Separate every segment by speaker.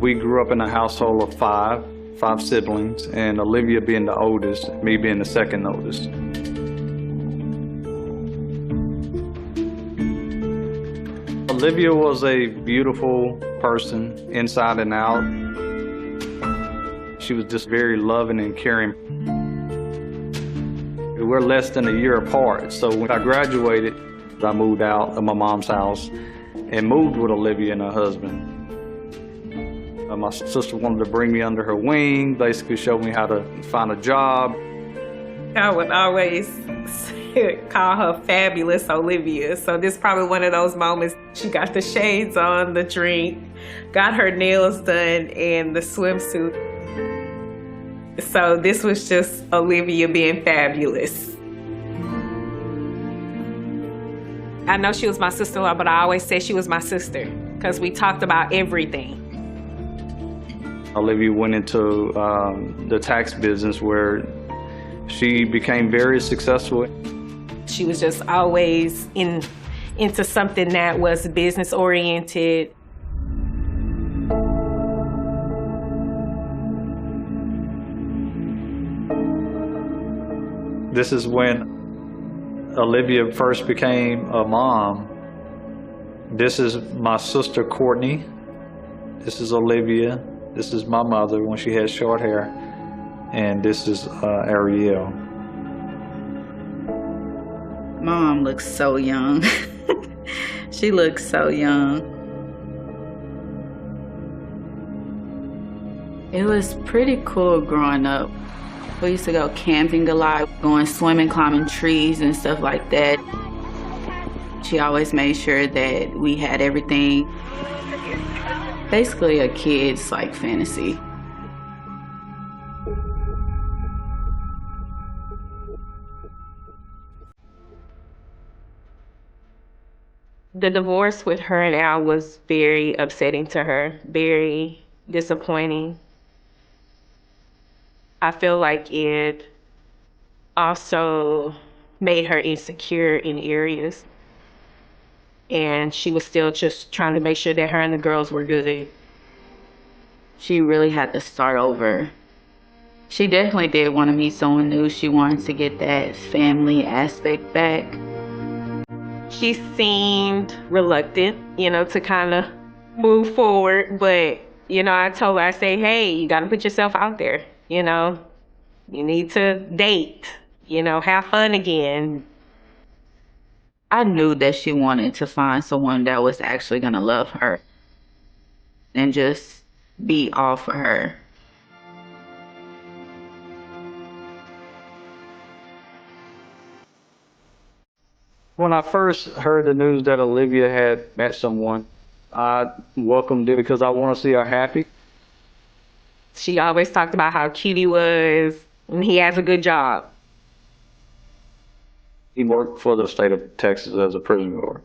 Speaker 1: We grew up in a household of five siblings, and Olivia being the oldest, me being the second oldest. Olivia was a beautiful person, inside and out. She was just very loving and caring. We're less than a year apart, so when I graduated, I moved out of my mom's house and moved with Olivia and her husband. My sister wanted to bring me under her wing, basically show me how to find a job.
Speaker 2: I would always call her Fabulous Olivia. So this is probably one of those moments. She got the shades on, the drink, got her nails done, and the swimsuit. So this was just Olivia being fabulous. I know she was my sister-in-law, but I always said she was my sister because we talked about everything.
Speaker 1: Olivia went into the tax business where she became very successful.
Speaker 2: She was just always into something that was business-oriented.
Speaker 1: This is when Olivia first became a mom. This is my sister Courtney. This is Olivia. This is my mother when she had short hair. And this is Ariel.
Speaker 3: Mom looks so young. She looks so young. It was pretty cool growing up. We used to go camping a lot, going swimming, climbing trees and stuff like that. She always made sure that we had everything. Basically a kid's like fantasy.
Speaker 2: The divorce with her and Al was very upsetting to her, very disappointing. I feel like it also made her insecure in areas. And she was still just trying to make sure that her and the girls were good.
Speaker 3: She really had to start over. She definitely did want to meet someone new. She wanted to get that family aspect back.
Speaker 2: She seemed reluctant, to kind of move forward. But, I told her, I say, hey, you got to put yourself out there. You need to date, have fun again.
Speaker 3: I knew that she wanted to find someone that was actually going to love her and just be all for her.
Speaker 1: When I first heard the news that Olivia had met someone, I welcomed it because I want to see her happy.
Speaker 2: She always talked about how cute he was and he has a good job.
Speaker 1: He worked for the state of Texas as a prison guard.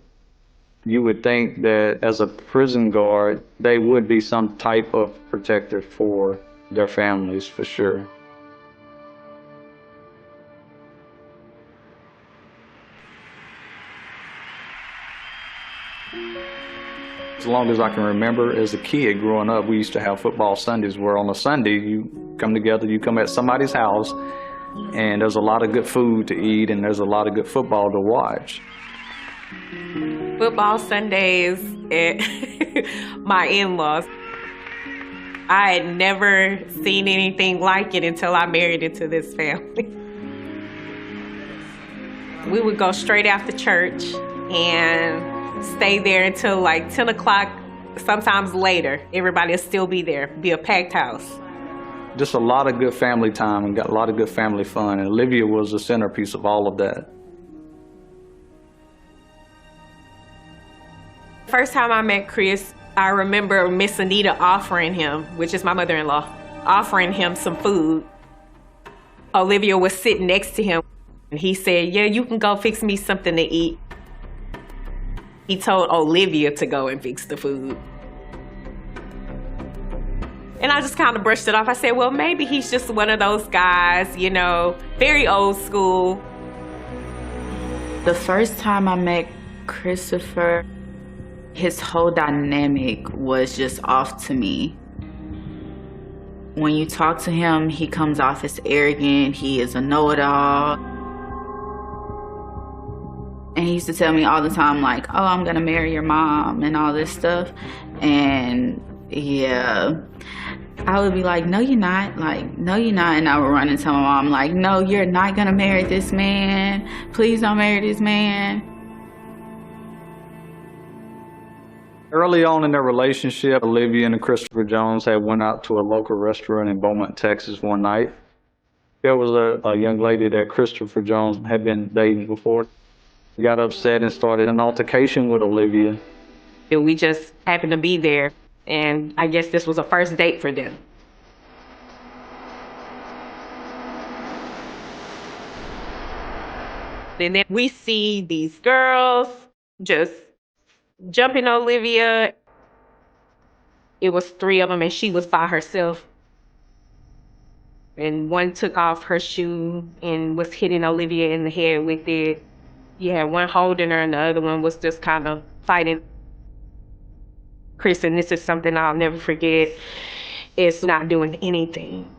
Speaker 1: You would think that as a prison guard, they would be some type of protector for their families, for sure. As long as I can remember, as a kid growing up, we used to have football Sundays where on a Sunday you come together, you come at somebody's house, and there's a lot of good food to eat and there's a lot of good football to watch.
Speaker 2: Football Sundays at my in-laws. I had never seen anything like it until I married into this family. We would go straight after church and stay there until like 10 o'clock, sometimes later. Everybody will still be there, be a packed house.
Speaker 1: Just a lot of good family time and got a lot of good family fun, and Olivia was the centerpiece of all of that.
Speaker 2: First time I met Chris, I remember Miss Anita offering him, which is my mother-in-law, offering him some food. Olivia was sitting next to him, and he said, yeah, you can go fix me something to eat. He told Olivia to go and fix the food. And I just kind of brushed it off. I said, well, maybe he's just one of those guys, very old school.
Speaker 3: The first time I met Christopher, his whole dynamic was just off to me. When you talk to him, he comes off as arrogant. He is a know-it-all. And he used to tell me all the time, like, oh, I'm gonna marry your mom and all this stuff. And yeah, I would be like, no, you're not. Like, no, you're not. And I would run and tell my mom, like, no, you're not gonna marry this man. Please don't marry this man.
Speaker 1: Early on in their relationship, Olivia and Christopher Jones had went out to a local restaurant in Beaumont, Texas one night. There was a young lady that Christopher Jones had been dating before. He got upset and started an altercation with Olivia.
Speaker 2: We just happened to be there, and I guess this was a first date for them. And then we see these girls just jumping Olivia. It was 3 of them, and she was by herself. And one took off her shoe and was hitting Olivia in the head with it. You had one holding her, and the other one was just kind of fighting. Chris, and this is something I'll never forget, is not doing anything.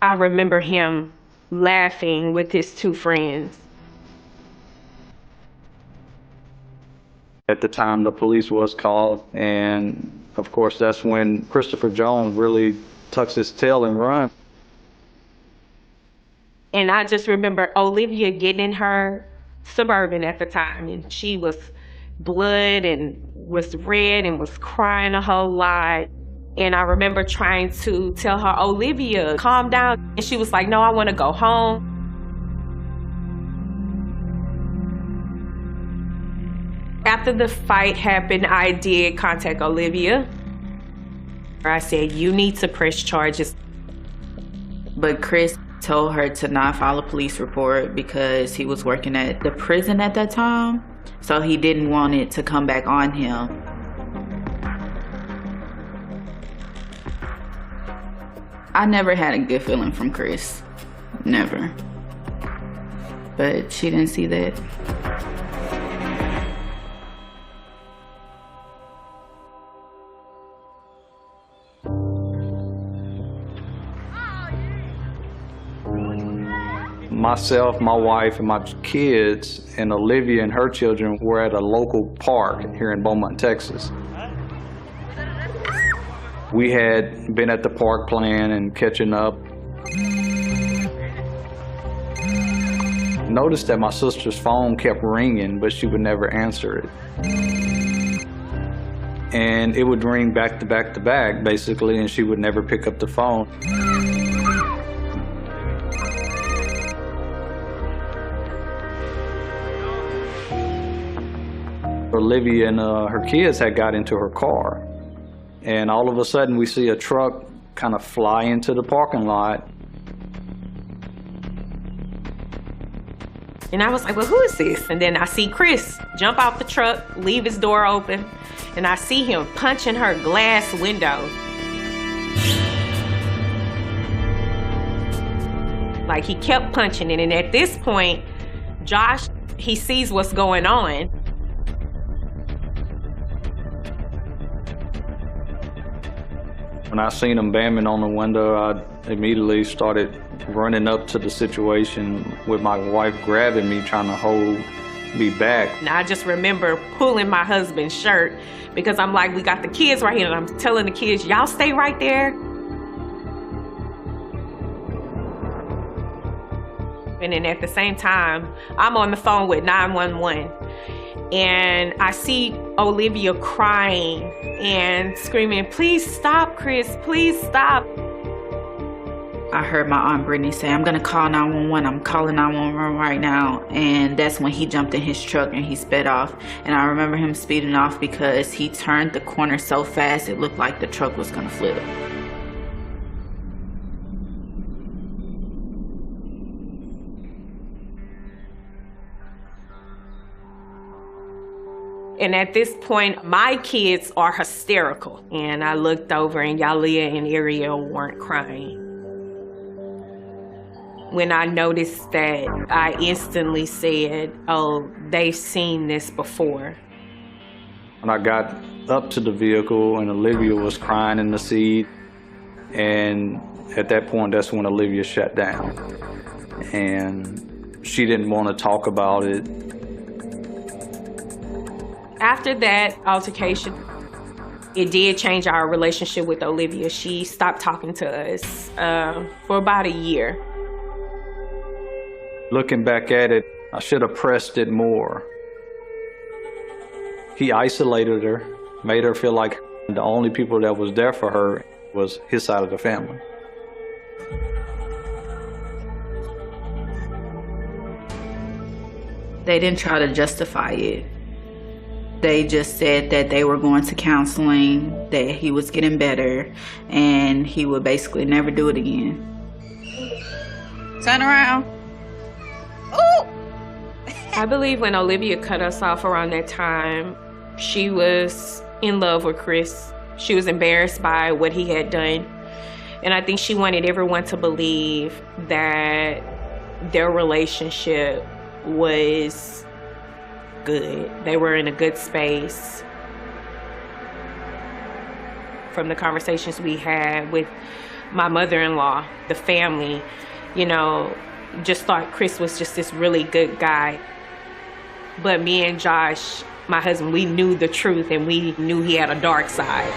Speaker 2: I remember him laughing with his 2 friends.
Speaker 1: At the time, the police was called, and of course, that's when Christopher Jones really tucks his tail and runs.
Speaker 2: And I just remember Olivia getting in her Suburban at the time, and she was blood and was red and was crying a whole lot. And I remember trying to tell her, Olivia, calm down. And she was like, no, I want to go home. After the fight happened, I did contact Olivia. I said, you need to press charges.
Speaker 3: But Chris told her to not file a police report because he was working at the prison at that time. So he didn't want it to come back on him. I never had a good feeling from Chris. Never. But she didn't see that.
Speaker 1: Myself, my wife, and my kids, and Olivia and her children were at a local park here in Beaumont, Texas. We had been at the park playing and catching up. Noticed that my sister's phone kept ringing, but she would never answer it. And it would ring back to back to back, basically, and she would never pick up the phone. Olivia and her kids had got into her car, and all of a sudden we see a truck kind of fly into the parking lot.
Speaker 2: And I was like, well, who is this? And then I see Chris jump out the truck, leave his door open, and I see him punching her glass window. Like, he kept punching it, and at this point, Josh, he sees what's going on.
Speaker 1: When I seen him bamming on the window, I immediately started running up to the situation with my wife grabbing me, trying to hold me back.
Speaker 2: And I just remember pulling my husband's shirt because I'm like, we got the kids right here, and I'm telling the kids, y'all stay right there. And then at the same time, I'm on the phone with 911. And I see Olivia crying and screaming, please stop, Chris, please stop.
Speaker 3: I heard my Aunt Brittany say, I'm gonna call 911, I'm calling 911 right now. And that's when he jumped in his truck and he sped off. And I remember him speeding off because he turned the corner so fast it looked like the truck was gonna flip.
Speaker 2: And at this point, my kids are hysterical. And I looked over and Yalia and Ariel weren't crying. When I noticed that, I instantly said, oh, they've seen this before.
Speaker 1: When I got up to the vehicle and Olivia was crying in the seat, and at that point, that's when Olivia shut down. And she didn't want to talk about it.
Speaker 2: After that altercation, it did change our relationship with Olivia. She stopped talking to us for about a year.
Speaker 1: Looking back at it, I should have pressed it more. He isolated her, made her feel like the only people that was there for her was his side of the family.
Speaker 3: They didn't try to justify it. They just said that they were going to counseling, that he was getting better, and he would basically never do it again. Turn around. Ooh!
Speaker 2: I believe when Olivia cut us off around that time, she was in love with Chris. She was embarrassed by what he had done. And I think she wanted everyone to believe that their relationship was good. They were in a good space. From the conversations we had with my mother-in-law, the family, you know, just thought Chris was just this really good guy. But me and Josh, my husband, we knew the truth, and we knew he had a dark side.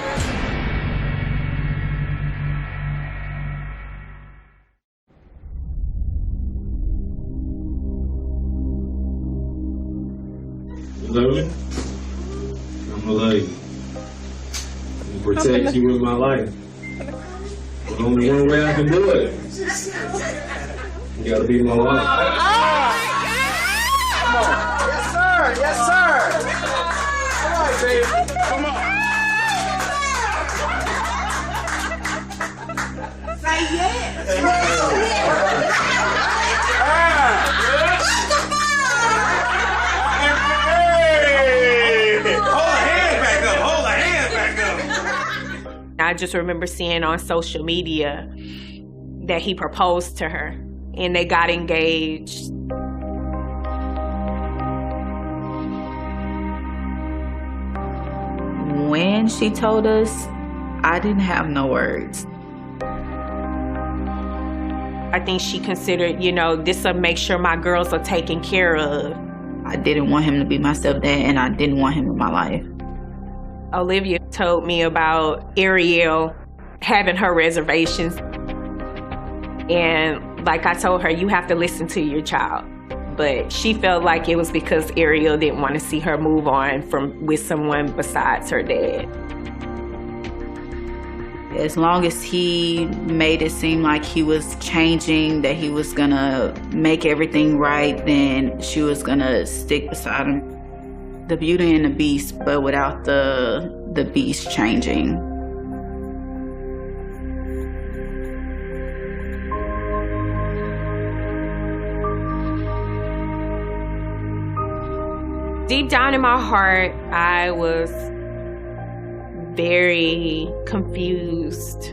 Speaker 4: Lily, I'm gonna love you. I'm gonna protect you with my life. There's only one way I can do it. You gotta be my wife.
Speaker 5: Yes, sir. Yes, sir. All right, baby. Come on. Say yes.
Speaker 2: I just remember seeing on social media that he proposed to her and they got engaged.
Speaker 3: When she told us, I didn't have no words.
Speaker 2: I think she considered, you know, this will make sure my girls are taken care of.
Speaker 3: I didn't want him to be my stepdad, and I didn't want him in my life.
Speaker 2: Olivia told me about Ariel having her reservations. And like I told her, you have to listen to your child. But she felt like it was because Ariel didn't want to see her move on with someone besides her dad.
Speaker 3: As long as he made it seem like he was changing, that he was gonna make everything right, then she was gonna stick beside him. The Beauty and the Beast, but without the beast changing.
Speaker 2: Deep down in my heart, I was very confused.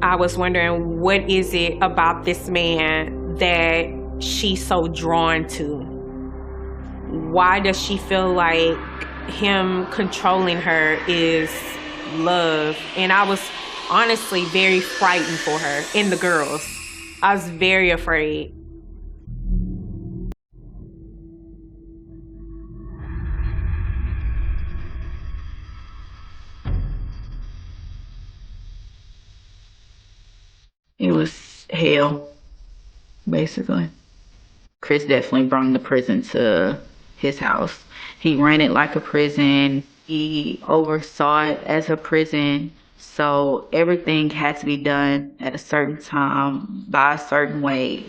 Speaker 2: I was wondering, what is it about this man that she's so drawn to? Why does she feel like him controlling her is love? And I was honestly very frightened for her and the girls. I was very afraid.
Speaker 3: It was hell, basically. Chris definitely brought the prison to his house. He ran it like a prison. He oversaw it as a prison. So everything had to be done at a certain time, by a certain way.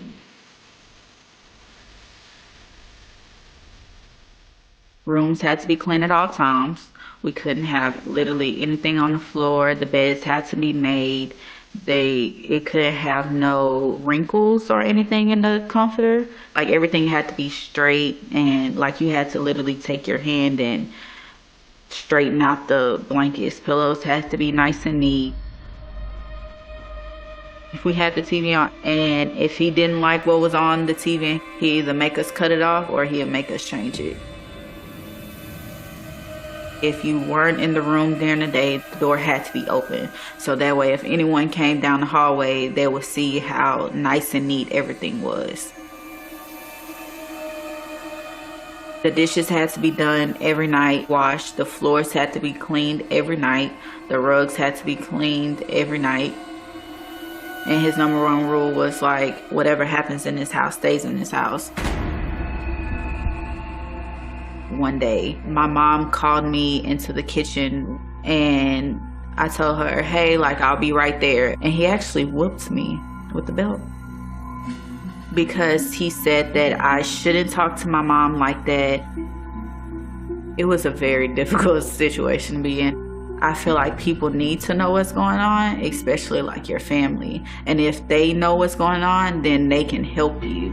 Speaker 3: Rooms had to be clean at all times. We couldn't have literally anything on the floor. The beds had to be made. It couldn't have no wrinkles or anything in the comforter. Like, everything had to be straight, and like you had to literally take your hand and straighten out the blankets. Pillows had to be nice and neat. If we had the TV on, and if he didn't like what was on the TV, he'd either make us cut it off or he'd make us change it. If you weren't in the room during the day, the door had to be open. So that way, if anyone came down the hallway, they would see how nice and neat everything was. The dishes had to be done every night, washed. The floors had to be cleaned every night. The rugs had to be cleaned every night. And his number one rule was like, whatever happens in this house stays in this house. One day, my mom called me into the kitchen and I told her, hey, like, I'll be right there. And he actually whooped me with the belt because he said that I shouldn't talk to my mom like that. It was a very difficult situation to be in. I feel like people need to know what's going on, especially like your family. And if they know what's going on, then they can help you.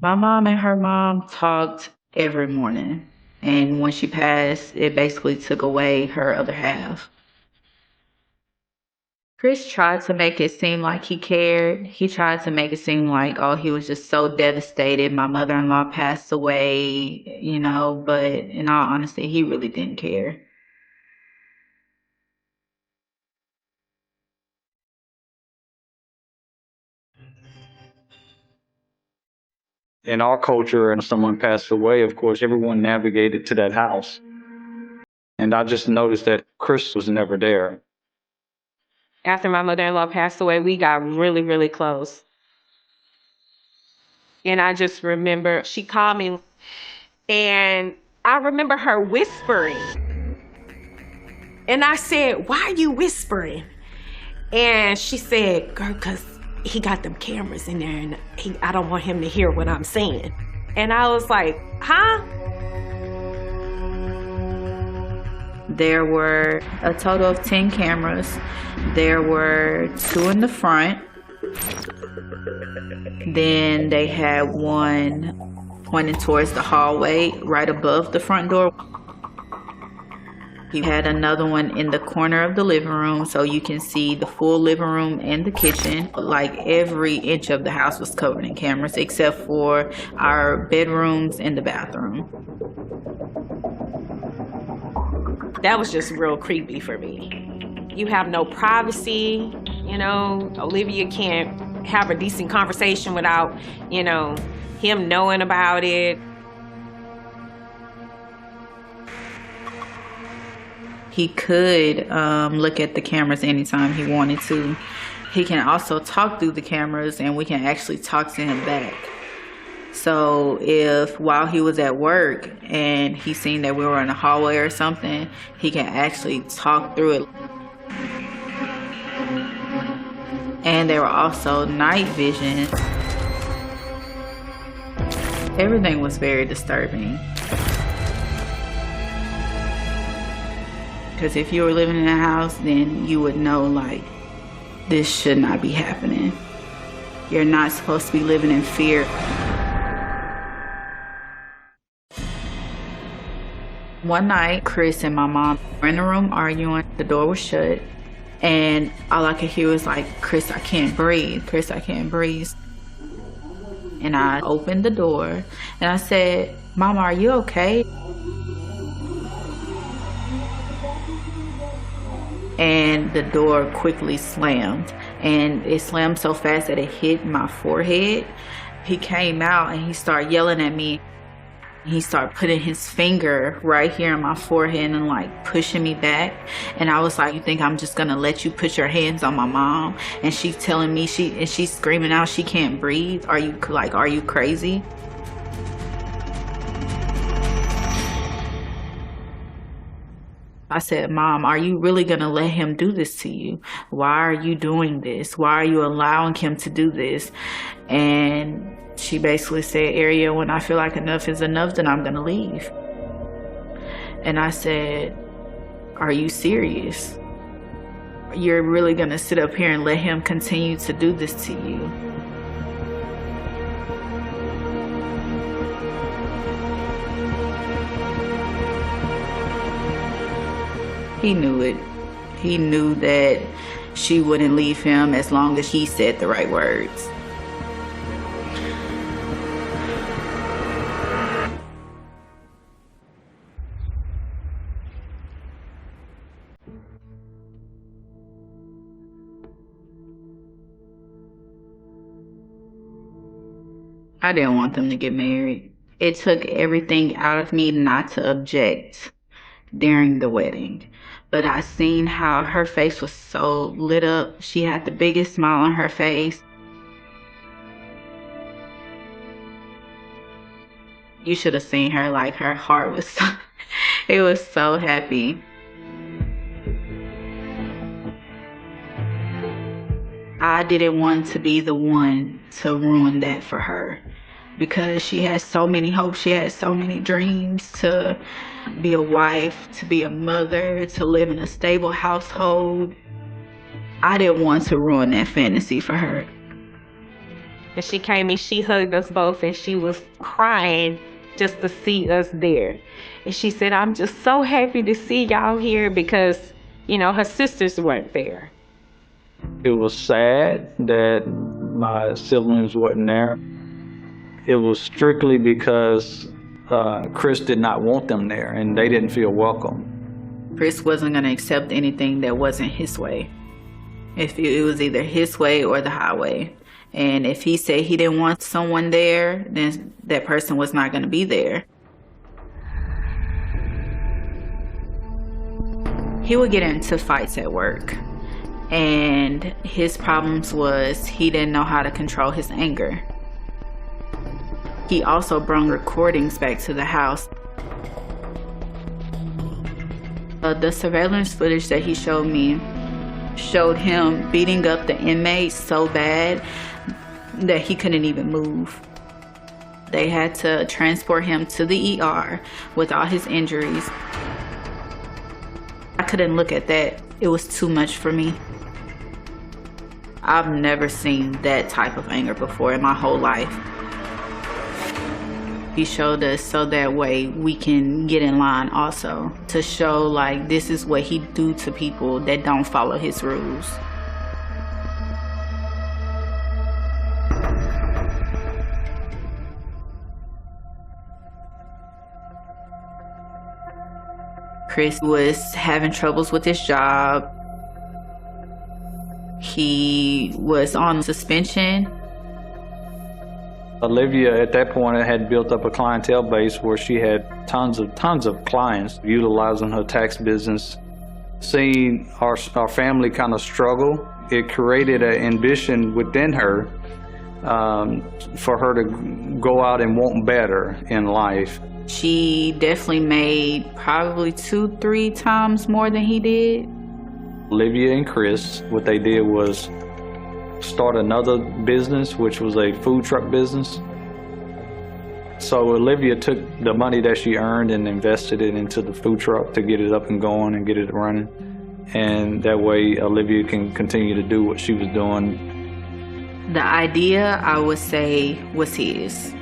Speaker 3: My mom and her mom talked every morning. And when she passed, it basically took away her other half. Chris tried to make it seem like he cared. He tried to make it seem like, oh, he was just so devastated. My mother-in-law passed away, you know, but in all honesty, he really didn't care.
Speaker 1: In our culture, and someone passed away, of course, everyone navigated to that house. And I just noticed that Chris was never there.
Speaker 2: After my mother-in-law passed away, we got really, really close. And I just remember she called me and I remember her whispering. And I said, why are you whispering? And she said, girl, because he got them cameras in there and I don't want him to hear what I'm saying. And I was like, huh?
Speaker 3: There were a total of 10 cameras. There were 2 in the front. Then they had one pointing towards the hallway right above the front door. He had another one in the corner of the living room, so you can see the full living room and the kitchen. Like every inch of the house was covered in cameras except for our bedrooms and the bathroom.
Speaker 2: That was just real creepy for me. You have no privacy, you know. Olivia can't have a decent conversation without, you know, him knowing about it.
Speaker 3: He could look at the cameras anytime he wanted to. He can also talk through the cameras and we can actually talk to him back. So if while he was at work and he seen that we were in a hallway or something, he can actually talk through it. And there were also night vision. Everything was very disturbing. Because if you were living in a house, then you would know, like, this should not be happening. You're not supposed to be living in fear. One night, Chris and my mom were in the room arguing. The door was shut. And all I could hear was like, Chris, I can't breathe. Chris, I can't breathe. And I opened the door and I said, Mama, are you okay? And the door quickly slammed, and it slammed so fast that it hit my forehead. He came out and he started yelling at me. He started putting his finger right here on my forehead and like pushing me back. And I was like, you think I'm just gonna let you put your hands on my mom? And she's telling me, she's screaming out she can't breathe. Are you crazy? I said, Mom, are you really going to let him do this to you? Why are you doing this? Why are you allowing him to do this? And she basically said, Ariel, when I feel like enough is enough, then I'm going to leave. And I said, are you serious? You're really going to sit up here and let him continue to do this to you? He knew it. He knew that she wouldn't leave him as long as he said the right words. I didn't want them to get married. It took everything out of me not to object during the wedding. But I seen how her face was so lit up. She had the biggest smile on her face. You should have seen her, like her heart was so, it was so happy. I didn't want to be the one to ruin that for her, because she had so many hopes, she had so many dreams to be a wife, to be a mother, to live in a stable household. I didn't want to ruin that fantasy for her.
Speaker 2: And she came and she hugged us both and she was crying just to see us there. And she said, I'm just so happy to see y'all here because, you know, her sisters weren't there.
Speaker 1: It was sad that my siblings wasn't there. It was strictly because Chris did not want them there and they didn't feel welcome.
Speaker 3: Chris wasn't going to accept anything that wasn't his way. If it was either his way or the highway. And if he said he didn't want someone there, then that person was not going to be there. He would get into fights at work. And his problems was he didn't know how to control his anger. He also brought recordings back to the house. The surveillance footage that he showed me showed him beating up the inmates so bad that he couldn't even move. They had to transport him to the ER with all his injuries. I couldn't look at that. It was too much for me. I've never seen that type of anger before in my whole life. He showed us so that way we can get in line also, to show like this is what he do to people that don't follow his rules. Chris was having troubles with his job. He was on suspension.
Speaker 1: Olivia at that point had built up a clientele base where she had tons of clients utilizing her tax business. Seeing our family kind of struggle, it created an ambition within her for her to go out and want better in life.
Speaker 3: She definitely made probably 2-3 times more than he did.
Speaker 1: Olivia and Chris, what they did was start another business, which was a food truck business. So Olivia took the money that she earned and invested it into the food truck to get it up and going and get it running. And that way Olivia can continue to do what she was doing.
Speaker 3: The idea, I would say, was his.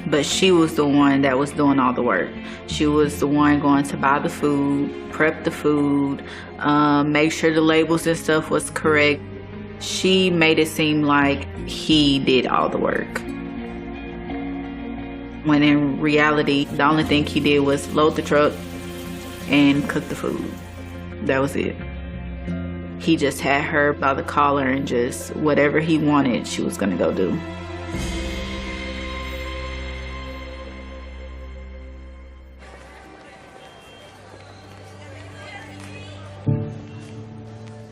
Speaker 3: But she was the one that was doing all the work. She was the one going to buy the food, prep the food, make sure the labels and stuff was correct. She made it seem like he did all the work. When in reality, the only thing he did was load the truck and cook the food. That was it. He just had her by the collar and just whatever he wanted, she was gonna go do.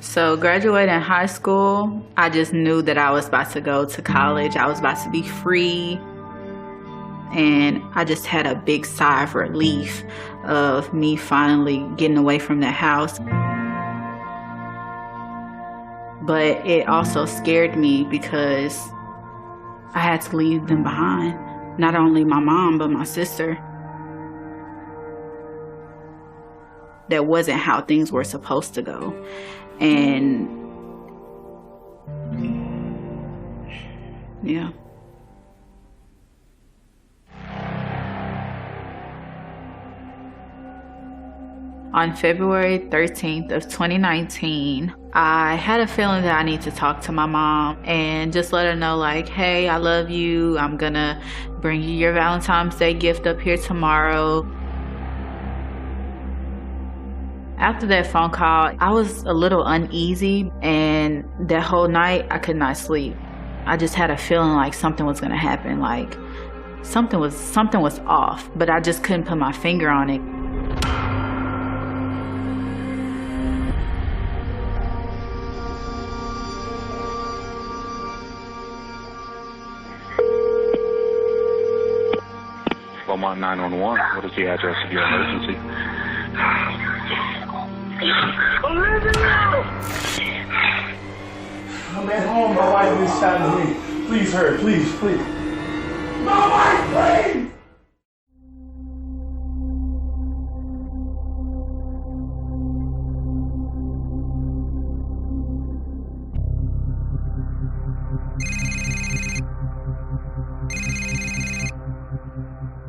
Speaker 3: So graduating high school, I just knew that I was about to go to college. I was about to be free. And I just had a big sigh of relief of me finally getting away from that house. But it also scared me because I had to leave them behind. Not only my mom, but my sister. That wasn't how things were supposed to go. And yeah. On February 13th of 2019, I had a feeling that I need to talk to my mom and just let her know, like, hey, I love you. I'm gonna bring you your Valentine's Day gift up here tomorrow. After that phone call, I was a little uneasy, and that whole night I could not sleep. I just had a feeling like something was gonna happen, like something was off, but I just couldn't put my finger on it.
Speaker 6: Beaumont 911, what is the address of your emergency?
Speaker 5: I'm at home. My wife is shot at me. Please, hurry. Please, please. My wife, please!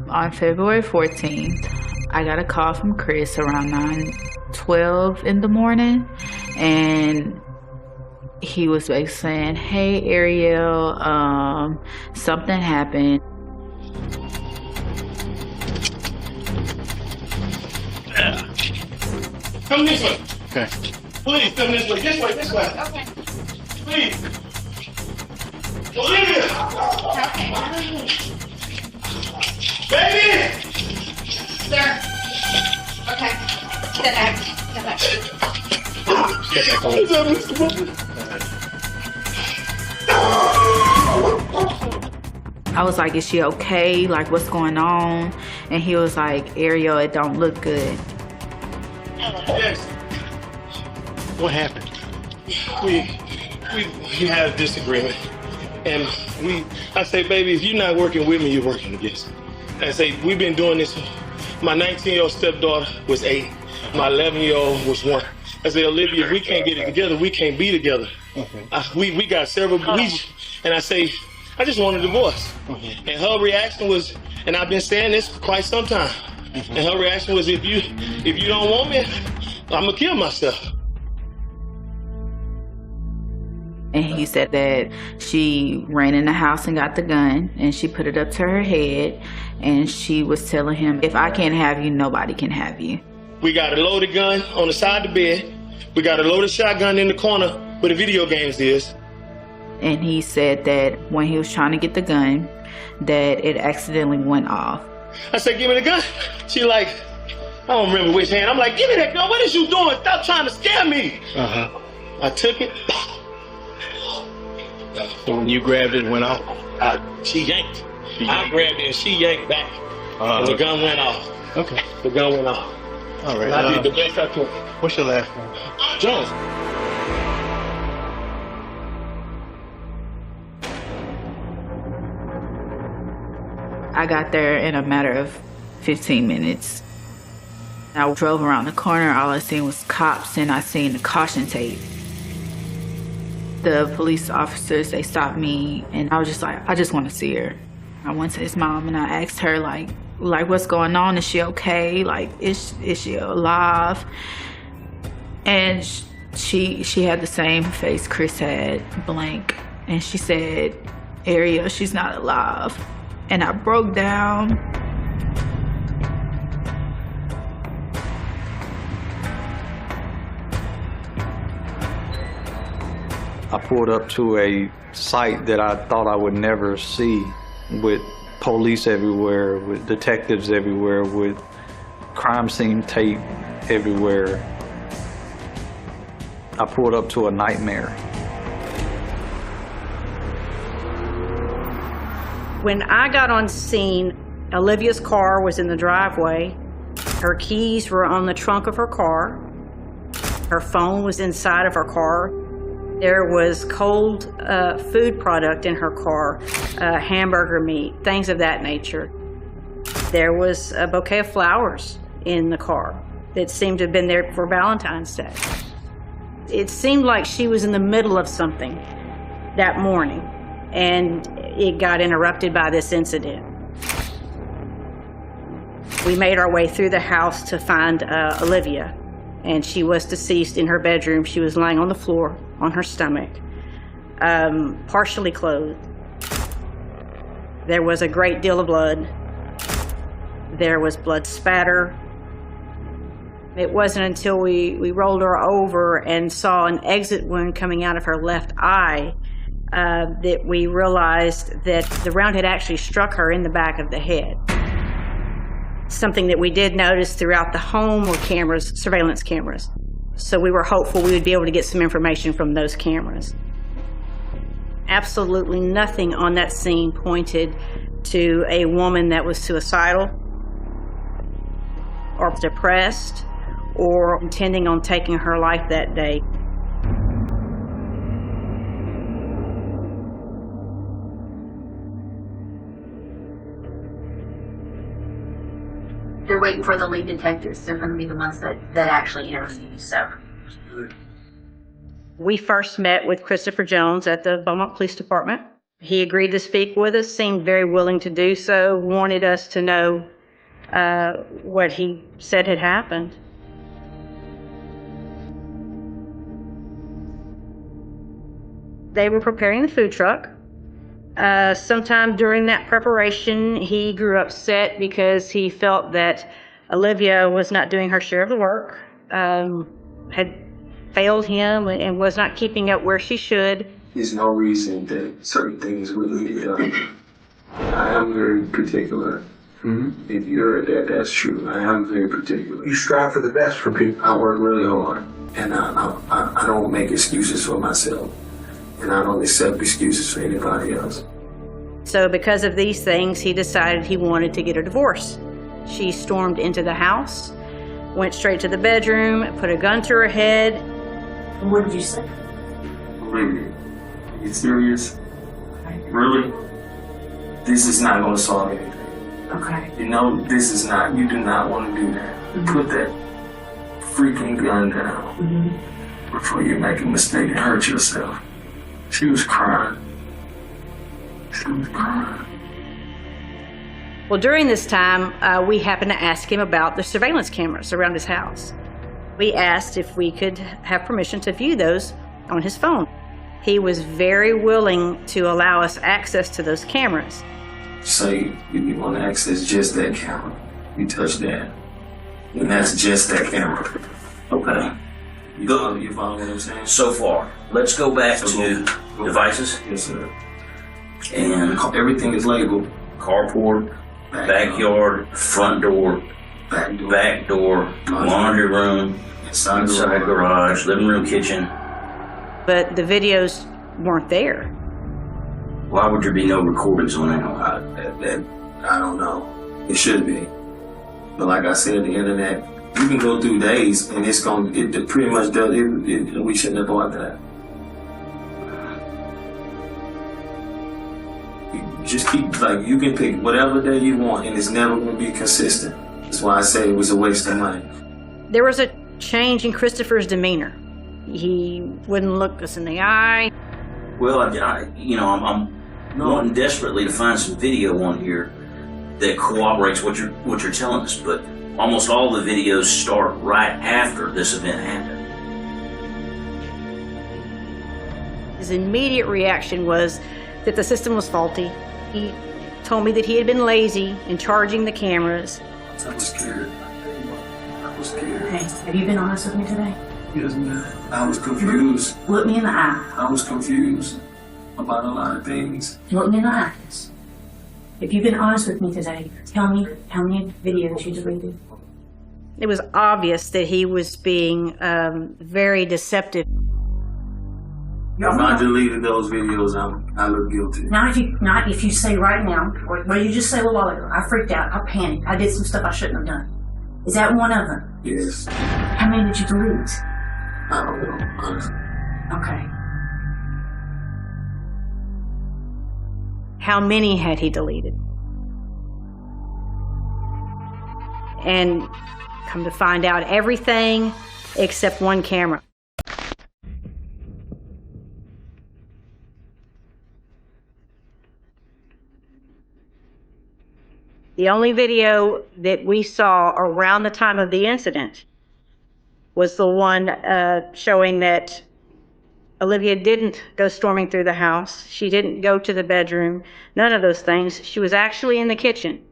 Speaker 3: On February 14th, I got a call from Chris around 9:12 in the morning, and he was basically saying, hey, Ariel, something happened.
Speaker 5: Come this way.
Speaker 6: Okay.
Speaker 5: Please, come this way. This way, this way. Okay. Please. Olivia! Baby!
Speaker 7: Sir. Okay. Step back. Step back.
Speaker 5: What's up, Mr. Booker?
Speaker 3: I was like, is she okay? Like, what's going on? And he was like, Ariel, it don't look good.
Speaker 5: Yes.
Speaker 6: What happened?
Speaker 5: We had a disagreement. And I say, baby, if you're not working with me, you're working against me. I say, we've been doing this. My 19-year-old stepdaughter was 8. My 11-year-old was 1. I said, Olivia, if we can't get it together, we can't be together. Okay. We got several bleach. And I say, I just want a divorce. And her reaction was, and I've been saying this for quite some time. And her reaction was, if you don't want me, I'm gonna kill myself.
Speaker 3: And he said that she ran in the house and got the gun, and she put it up to her head, and she was telling him, if I can't have you, nobody can have you.
Speaker 5: We got a loaded gun on the side of the bed. We got a loaded shotgun in the corner where the video games is.
Speaker 3: And he said that when he was trying to get the gun, that it accidentally went off.
Speaker 5: I said, give me the gun. She like, I don't remember which hand. I'm like, give me that gun. What is you doing? Stop trying to scare me. I took it.
Speaker 6: So when you grabbed it, it went off?
Speaker 5: She yanked. I grabbed it and she yanked back. And the gun went off.
Speaker 6: Okay.
Speaker 5: The gun went off.
Speaker 6: All right.
Speaker 5: And I did the best I could.
Speaker 6: What's your last name?
Speaker 5: Jones.
Speaker 3: I got there in a matter of 15 minutes. I drove around the corner, all I seen was cops, and I seen the caution tape. The police officers, they stopped me, and I was just like, I just want to see her. I went to his mom and I asked her, like what's going on? Is she okay? Like, is she alive? And she had the same face Chris had, blank. And she said, Ariel, she's not alive. And I broke down.
Speaker 1: I pulled up to a site that I thought I would never see, with police everywhere, with detectives everywhere, with crime scene tape everywhere. I pulled up to a nightmare.
Speaker 8: When I got on scene, Olivia's car was in the driveway. Her keys were on the trunk of her car. Her phone was inside of her car. There was cold food product in her car, hamburger meat, things of that nature. There was a bouquet of flowers in the car that seemed to have been there for Valentine's Day. It seemed like she was in the middle of something that morning, and it got interrupted by this incident. We made our way through the house to find Olivia, and she was deceased in her bedroom. She was lying on the floor on her stomach, partially clothed. There was a great deal of blood. There was blood spatter. It wasn't until we rolled her over and saw an exit wound coming out of her left eye that we realized that the round had actually struck her in the back of the head. Something that we did notice throughout the home were cameras, surveillance cameras. So we were hopeful we would be able to get some information from those cameras. Absolutely nothing on that scene pointed to a woman that was suicidal or depressed or intending on taking her life that day.
Speaker 9: They're waiting for the lead detectives. They're going to be the ones that actually interview you, so.
Speaker 8: We first met with Christopher Jones at the Beaumont Police Department. He agreed to speak with us, seemed very willing to do so, wanted us to know what he said had happened. They were preparing the food truck. Sometime during that preparation, he grew upset because he felt that Olivia was not doing her share of the work, had failed him and was not keeping up where she should.
Speaker 4: There's no reason that certain things wouldn't be done. I am very particular. If you're that's true. I am very particular.
Speaker 10: You strive for the best for people.
Speaker 4: I work really hard, and I don't make excuses for myself, and I don't accept excuses for anybody else.
Speaker 8: So because of these things, he decided he wanted to get a divorce. She stormed into the house, went straight to the bedroom, put a gun to her head.
Speaker 9: What did you say?
Speaker 4: Really? Are you serious? Really? This is not going to solve anything.
Speaker 9: Okay.
Speaker 4: You know, this is not, you do not want to do that. Put that freaking gun down before you make a mistake and hurt yourself. She was crying. She was crying.
Speaker 8: Well, during this time, we happened to ask him about the surveillance cameras around his house. We asked if we could have permission to view those on his phone. He was very willing to allow us access to those cameras.
Speaker 4: Say you want to access just that camera. You touch that, and that's just that camera.
Speaker 11: Okay.
Speaker 4: You follow what I'm saying?
Speaker 11: So far, let's go back to devices.
Speaker 4: Yes, sir.
Speaker 11: And
Speaker 4: everything is labeled.
Speaker 11: Carport, backyard, front door, back door, laundry room, inside garage, living room, kitchen.
Speaker 8: But the videos weren't there.
Speaker 11: Why would there be no recordings on that?
Speaker 4: I don't know. It should be. But like I said, the internet, you can go through days and it pretty much does, we shouldn't have bought that. You just keep, you can pick whatever day you want and it's never going to be consistent. That's why I say it was a waste of money.
Speaker 8: There was a change in Christopher's demeanor. He wouldn't look us in the eye.
Speaker 11: Well, I'm wanting desperately to find some video on here that corroborates what you're telling us, but almost all the videos start right after this event happened.
Speaker 8: His immediate reaction was that the system was faulty. He told me that he had been lazy in charging the cameras.
Speaker 4: I was scared. I was scared.
Speaker 9: Hey, have you been honest with me today?
Speaker 4: Yes, ma'am. I was confused.
Speaker 9: Look me in the eye.
Speaker 4: I was confused about a lot of things.
Speaker 9: Look me in the eyes. If you've been honest with me today, tell me how many videos you deleted.
Speaker 8: It was obvious that he was being very deceptive.
Speaker 4: If I deleted those videos, I look guilty.
Speaker 9: Not if you say right now, or you just say a little while ago, I freaked out, I panicked, I did some stuff I shouldn't have done. Is that one of them?
Speaker 4: Yes.
Speaker 9: How many did you delete?
Speaker 4: I don't know, honestly.
Speaker 9: Okay.
Speaker 8: How many had he deleted? And come to find out, everything except one camera. The only video that we saw around the time of the incident was the one showing that Olivia didn't go storming through the house. She didn't go to the bedroom. None of those things. She was actually in the kitchen,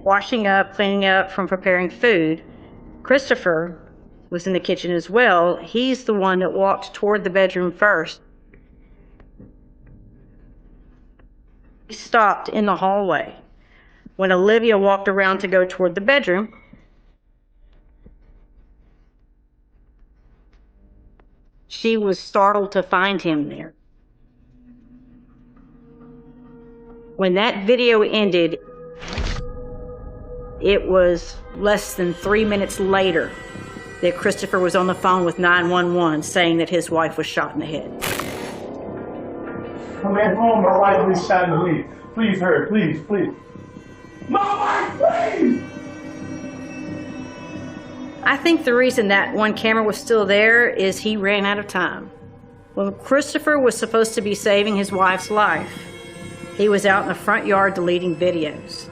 Speaker 8: washing up, cleaning up from preparing food. Christopher was in the kitchen as well. He's the one that walked toward the bedroom first. He stopped in the hallway. When Olivia walked around to go toward the bedroom, she was startled to find him there. When that video ended, it was less than 3 minutes later that Christopher was on the phone with 911 saying that his wife was shot in the head.
Speaker 5: I'm at home, my wife was shot in the leg. Please hurry, please, please. My wife, please!
Speaker 8: I think the reason that one camera was still there is he ran out of time. When Christopher was supposed to be saving his wife's life, he was out in the front yard deleting videos.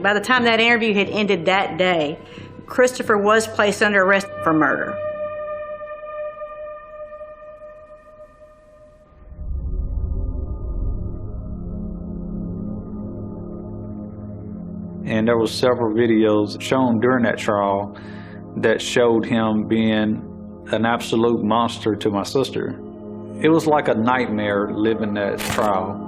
Speaker 8: By the time that interview had ended that day, Christopher was placed under arrest for murder.
Speaker 1: And there was several videos shown during that trial that showed him being an absolute monster to my sister. It was like a nightmare living that trial.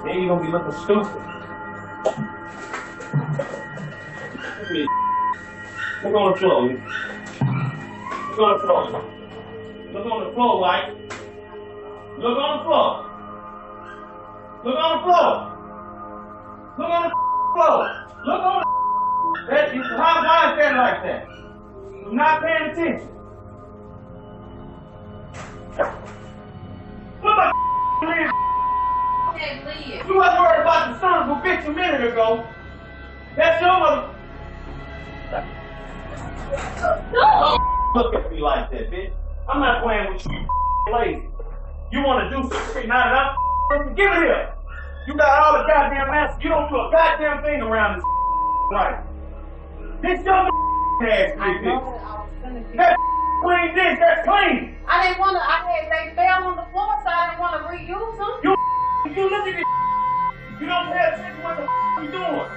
Speaker 5: Then you gonna be looking stupid. Look on the floor. Look on the floor. Look on the floor, White. Look on the floor. Look on the floor. Look on the floor. Look on the that is why is that like that? You're not paying attention. Look at Liz. You wasn't worried about the son of a bitch a minute ago. That's your mother. No. Look at me like that, bitch. I'm not playing with you, lazy. You want to do something, not enough? Give it here. You got all the goddamn answers. You don't do a goddamn thing around this right. This your ass, bitch. That's clean dish. That's clean.
Speaker 7: I didn't want to, they fell on the floor, so I didn't want to reuse them.
Speaker 5: You look at this. You don't pay attention what the you doing.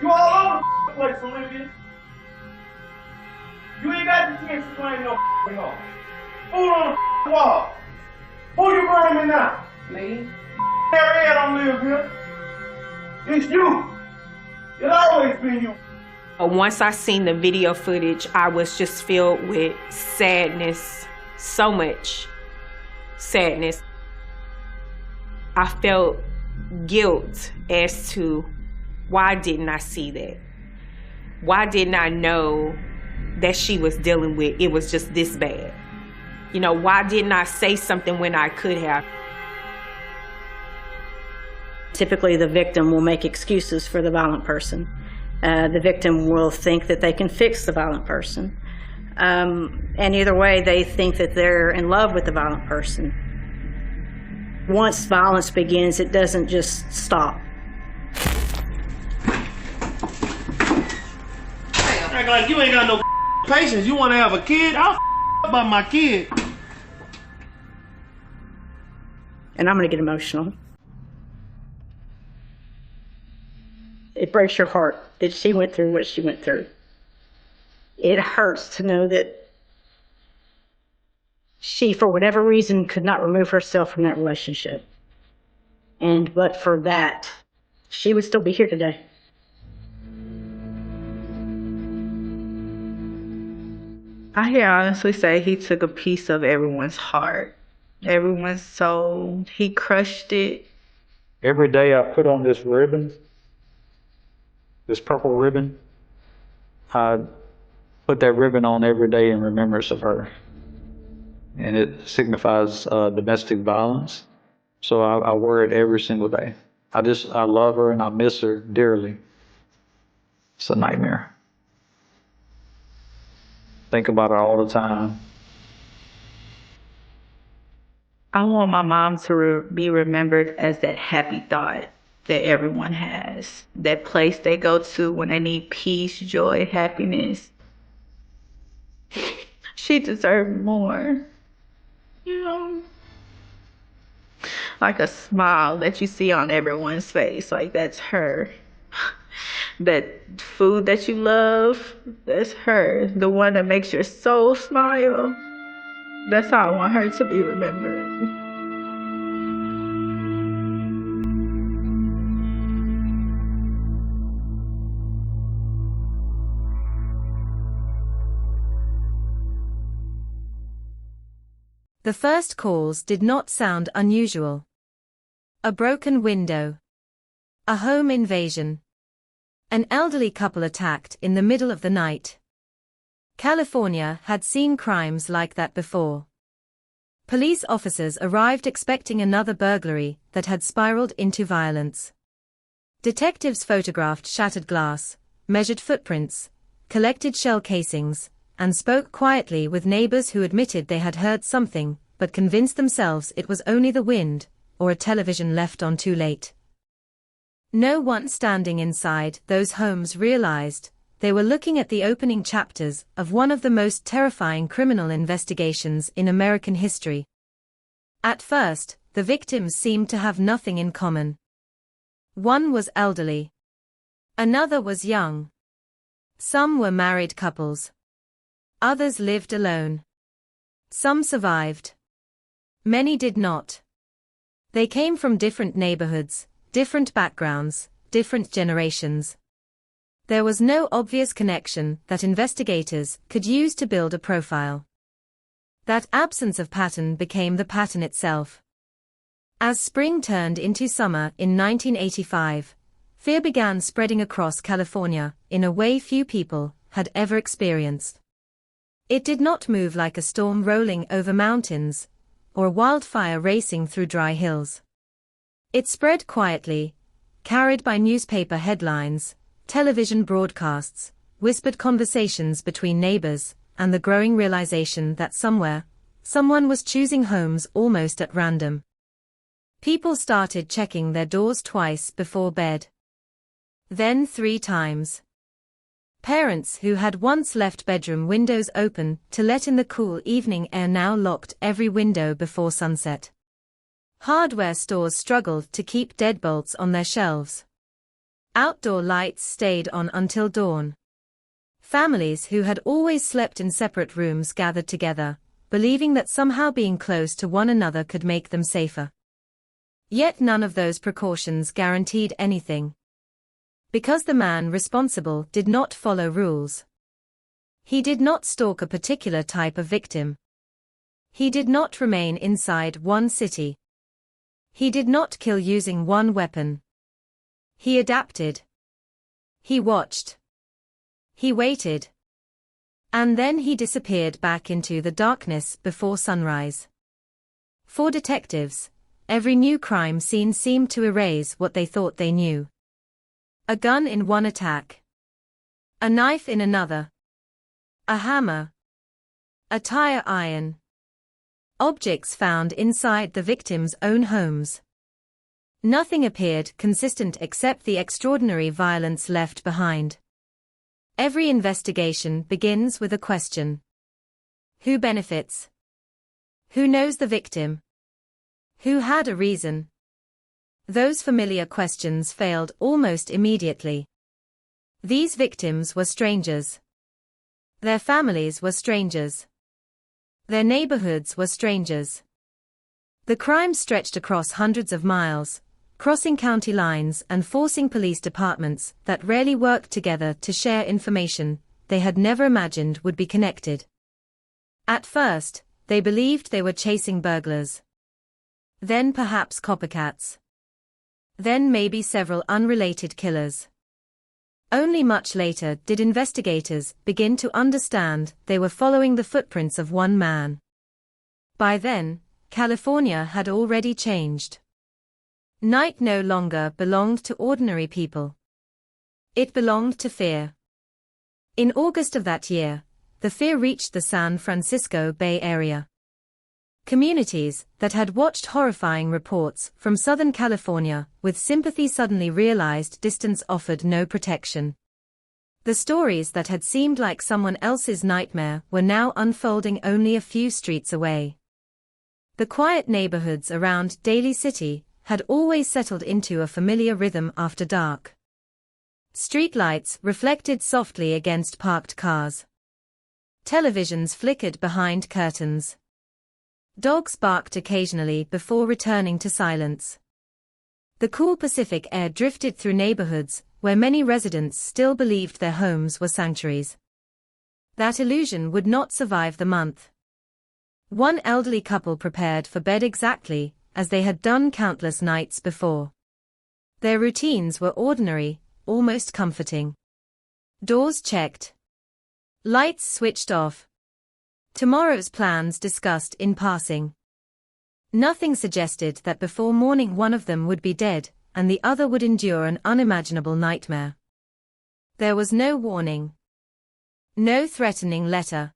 Speaker 5: You all over the place, Olivia. You ain't got the chance to claim no home. Food on the wall. Who you blaming now? Me. Harry don't live here. It's you. It's always been you.
Speaker 2: Once I seen the video footage, I was just filled with sadness, so much sadness. I felt guilt as to why didn't I see that? Why didn't I know that she was dealing with it was just this bad? You know, why didn't I say something when I could have?
Speaker 8: Typically, the victim will make excuses for the violent person. The victim will think that they can fix the violent person. And either way, they think that they're in love with the violent person. Once violence begins, it doesn't just stop.
Speaker 5: Act like you ain't got no patience. You want to have a kid? I'll about my kid.
Speaker 8: And I'm going to get emotional. It breaks your heart that she went through what she went through. It hurts to know that she, for whatever reason, could not remove herself from that relationship. And but for that, she would still be here today.
Speaker 3: I can honestly say he took a piece of everyone's heart, everyone's soul. He crushed it.
Speaker 1: Every day I put on this ribbon, this purple ribbon, I put that ribbon on every day in remembrance of her. And it signifies domestic violence. So I wear it every single day. I love her and I miss her dearly. It's a nightmare. Think about it all the time.
Speaker 3: I want my mom to be remembered as that happy thought that everyone has, that place they go to when they need peace, joy, happiness. She deserved more. You know, like a smile that you see on everyone's face, like that's her. That food that you love, that's her. The one that makes your soul smile. That's how I want her to be remembered.
Speaker 10: The first calls did not sound unusual. A broken window. A home invasion. An elderly couple attacked in the middle of the night. California had seen crimes like that before. Police officers arrived expecting another burglary that had spiraled into violence. Detectives photographed shattered glass, measured footprints, collected shell casings, and spoke quietly with neighbors who admitted they had heard something, but convinced themselves it was only the wind, or a television left on too late. No one standing inside those homes realized they were looking at the opening chapters of one of the most terrifying criminal investigations in American history. At first, the victims seemed to have nothing in common. One was elderly. Another was young. Some were married couples. Others lived alone. Some survived. Many did not. They came from different neighborhoods, different backgrounds, different generations. There was no obvious connection that investigators could use to build a profile. That absence of pattern became the pattern itself. As spring turned into summer in 1985, fear began spreading across California in a way few people had ever experienced. It did not move like a storm rolling over mountains, or a wildfire racing through dry hills. It spread quietly, carried by newspaper headlines, television broadcasts, whispered conversations between neighbors, and the growing realization that somewhere, someone was choosing homes almost at random. People started checking their doors twice before bed. Then 3 times. Parents who had once left bedroom windows open to let in the cool evening air now locked every window before sunset. Hardware stores struggled to keep deadbolts on their shelves. Outdoor lights stayed on until dawn. Families who had always slept in separate rooms gathered together, believing that somehow being close to one another could make them safer. Yet none of those precautions guaranteed anything. Because the man responsible did not follow rules. He did not stalk a particular type of victim. He did not remain inside one city. He did not kill using one weapon. He adapted. He watched. He waited. And then he disappeared back into the darkness before sunrise. For detectives, every new crime scene seemed to erase what they thought they knew. A gun in one attack. A knife in another. A hammer. A tire iron. Objects found inside the victims' own homes. Nothing appeared consistent except the extraordinary violence left behind. Every investigation begins with a question. Who benefits? Who knows the victim? Who had a reason? Those familiar questions failed almost immediately. These victims were strangers. Their families were strangers. Their neighborhoods were strangers. The crime stretched across hundreds of miles, crossing county lines and forcing police departments that rarely worked together to share information they had never imagined would be connected. At first, they believed they were chasing burglars. Then perhaps copycats. Then maybe several unrelated killers. Only much later did investigators begin to understand they were following the footprints of one man. By then, California had already changed. Night no longer belonged to ordinary people. It belonged to fear. In August of that year, the fear reached the San Francisco Bay Area. Communities that had watched horrifying reports from Southern California with sympathy suddenly realized distance offered no protection. The stories that had seemed like someone else's nightmare were now unfolding only a few streets away. The quiet neighborhoods around Daly City had always settled into a familiar rhythm after dark. Streetlights reflected softly against parked cars. Televisions flickered behind curtains. Dogs barked occasionally before returning to silence. The cool Pacific air drifted through neighborhoods where many residents still believed their homes were sanctuaries. That illusion would not survive the month. One elderly couple prepared for bed exactly as they had done countless nights before. Their routines were ordinary, almost comforting. Doors checked. Lights switched off. Tomorrow's plans discussed in passing. Nothing suggested that before morning one of them would be dead, and the other would endure an unimaginable nightmare. There was no warning. No threatening letter.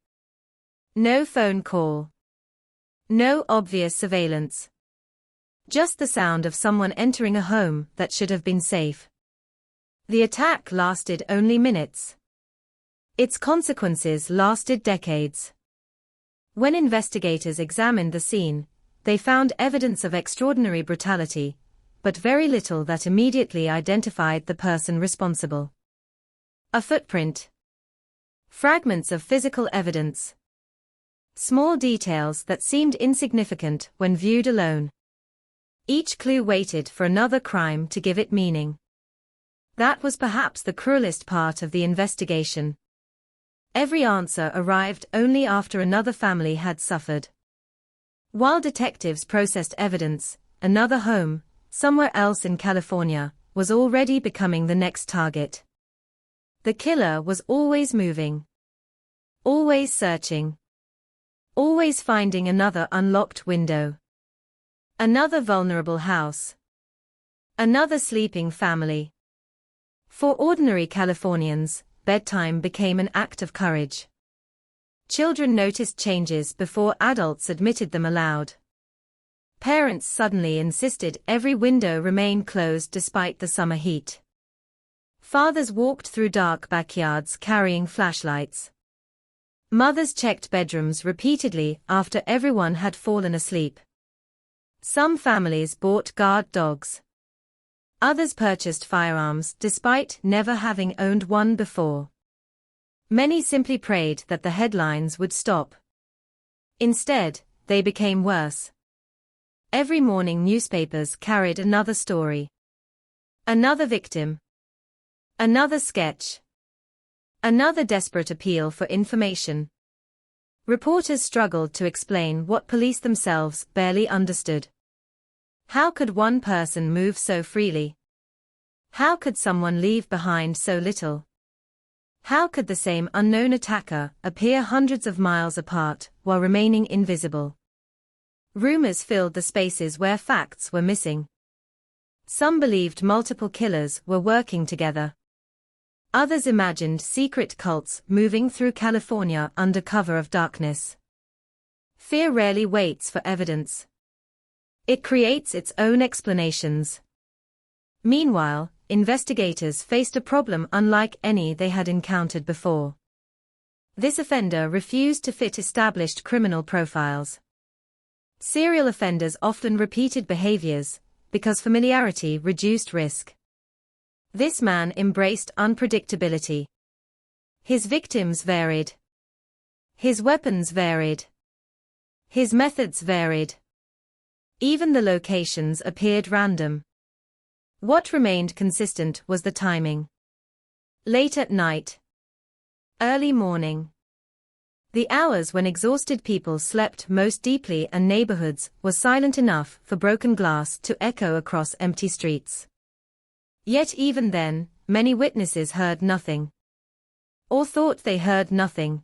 Speaker 10: No phone call. No obvious surveillance. Just the sound of someone entering a home that should have been safe. The attack lasted only minutes. Its consequences lasted decades. When investigators examined the scene, they found evidence of extraordinary brutality, but very little that immediately identified the person responsible. A footprint. Fragments of physical evidence. Small details that seemed insignificant when viewed alone. Each clue waited for another crime to give it meaning. That was perhaps the cruelest part of the investigation. Every answer arrived only after another family had suffered. While detectives processed evidence, another home, somewhere else in California, was already becoming the next target. The killer was always moving. Always searching. Always finding another unlocked window. Another vulnerable house. Another sleeping family. For ordinary Californians, bedtime became an act of courage. Children noticed changes before adults admitted them aloud. Parents suddenly insisted every window remain closed despite the summer heat. Fathers walked through dark backyards carrying flashlights. Mothers checked bedrooms repeatedly after everyone had fallen asleep. Some families bought guard dogs. Others purchased firearms despite never having owned one before. Many simply prayed that the headlines would stop. Instead, they became worse. Every morning newspapers carried another story. Another victim. Another sketch. Another desperate appeal for information. Reporters struggled to explain what police themselves barely understood. How could one person move so freely? How could someone leave behind so little? How could the same unknown attacker appear hundreds of miles apart while remaining invisible? Rumors filled the spaces where facts were missing. Some believed multiple killers were working together. Others imagined secret cults moving through California under cover of darkness. Fear rarely waits for evidence. It creates its own explanations. Meanwhile, investigators faced a problem unlike any they had encountered before. This offender refused to fit established criminal profiles. Serial offenders often repeated behaviors because familiarity reduced risk. This man embraced unpredictability. His victims varied. His weapons varied. His methods varied. Even the locations appeared random. What remained consistent was the timing. Late at night. Early morning. The hours when exhausted people slept most deeply and neighborhoods were silent enough for broken glass to echo across empty streets. Yet even then, many witnesses heard nothing. Or thought they heard nothing.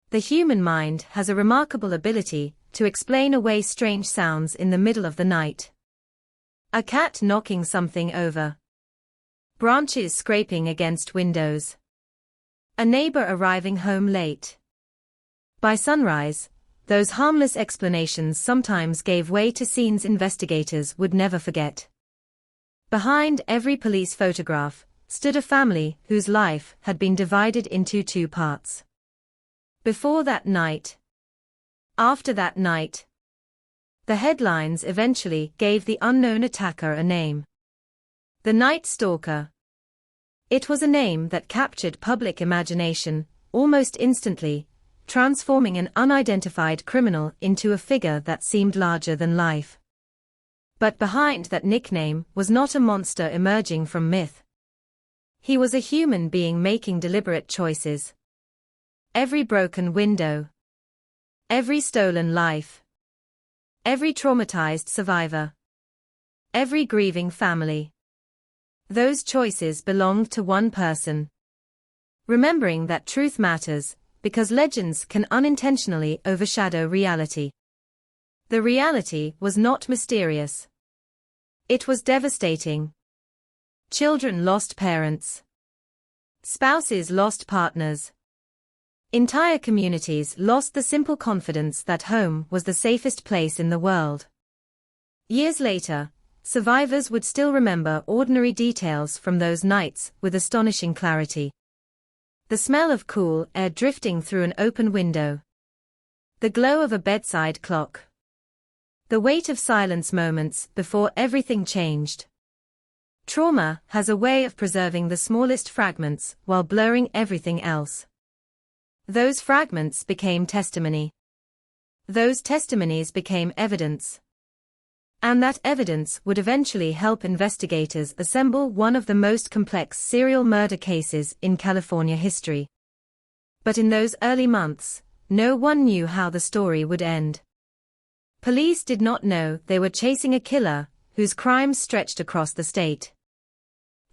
Speaker 10: The human mind has a remarkable ability to explain away strange sounds in the middle of the night. A cat knocking something over. Branches scraping against windows. A neighbor arriving home late. By sunrise, those harmless explanations sometimes gave way to scenes investigators would never forget. Behind every police photograph stood a family whose life had been divided into two parts. Before that night, after that night. The headlines eventually gave the unknown attacker a name. The Night Stalker. It was a name that captured public imagination almost instantly, transforming an unidentified criminal into a figure that seemed larger than life. But behind that nickname was not a monster emerging from myth. He was a human being making deliberate choices. Every broken window, every stolen life, every traumatized survivor, every grieving family. Those choices belonged to one person. Remembering that truth matters, because legends can unintentionally overshadow reality. The reality was not mysterious. It was devastating. Children lost parents. Spouses lost partners. Entire communities lost the simple confidence that home was the safest place in the world. Years later, survivors would still remember ordinary details from those nights with astonishing clarity. The smell of cool air drifting through an open window. The glow of a bedside clock. The weight of silence moments before everything changed. Trauma has a way of preserving the smallest fragments while blurring everything else. Those fragments became testimony. Those testimonies became evidence. And that evidence would eventually help investigators assemble one of the most complex serial murder cases in California history. But in those early months, no one knew how the story would end. Police did not know they were chasing a killer whose crimes stretched across the state.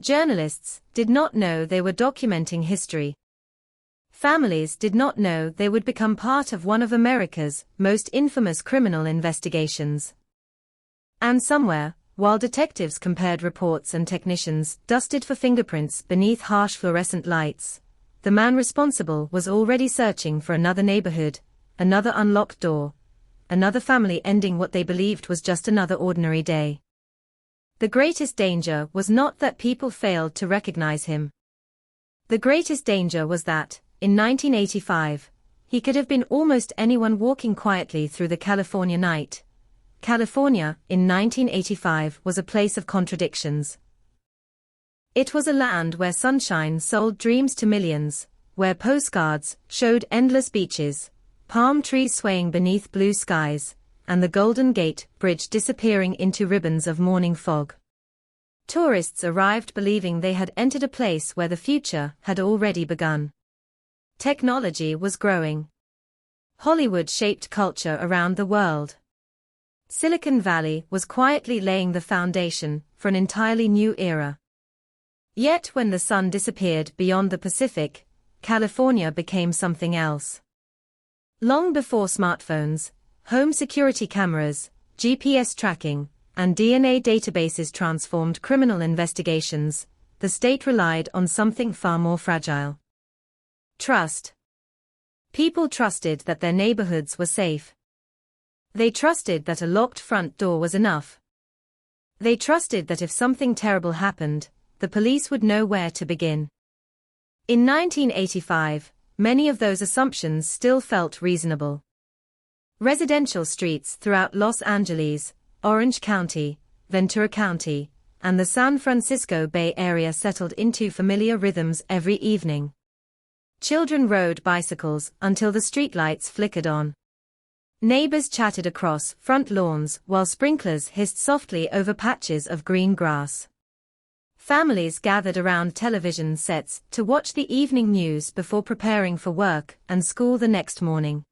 Speaker 10: Journalists did not know they were documenting history. Families did not know they would become part of one of America's most infamous criminal investigations. And somewhere, while detectives compared reports and technicians dusted for fingerprints beneath harsh fluorescent lights, the man responsible was already searching for another neighborhood, another unlocked door, another family ending what they believed was just another ordinary day. The greatest danger was not that people failed to recognize him. The greatest danger was that, in 1985, he could have been almost anyone walking quietly through the California night. California, in 1985, was a place of contradictions. It was a land where sunshine sold dreams to millions, where postcards showed endless beaches, palm trees swaying beneath blue skies, and the Golden Gate Bridge disappearing into ribbons of morning fog. Tourists arrived believing they had entered a place where the future had already begun. Technology was growing. Hollywood shaped culture around the world. Silicon Valley was quietly laying the foundation for an entirely new era. Yet when the sun disappeared beyond the Pacific, California became something else. Long before smartphones, home security cameras, GPS tracking, and DNA databases transformed criminal investigations, the state relied on something far more fragile. Trust. People trusted that their neighborhoods were safe. They trusted that a locked front door was enough. They trusted that if something terrible happened, the police would know where to begin. In 1985, many of those assumptions still felt reasonable. Residential streets throughout Los Angeles, Orange County, Ventura County, and the San Francisco Bay Area settled into familiar rhythms every evening. Children rode bicycles until the streetlights flickered on. Neighbors chatted across front lawns while sprinklers hissed softly over patches of green grass. Families gathered around television sets to watch the evening news before preparing for work and school the next morning.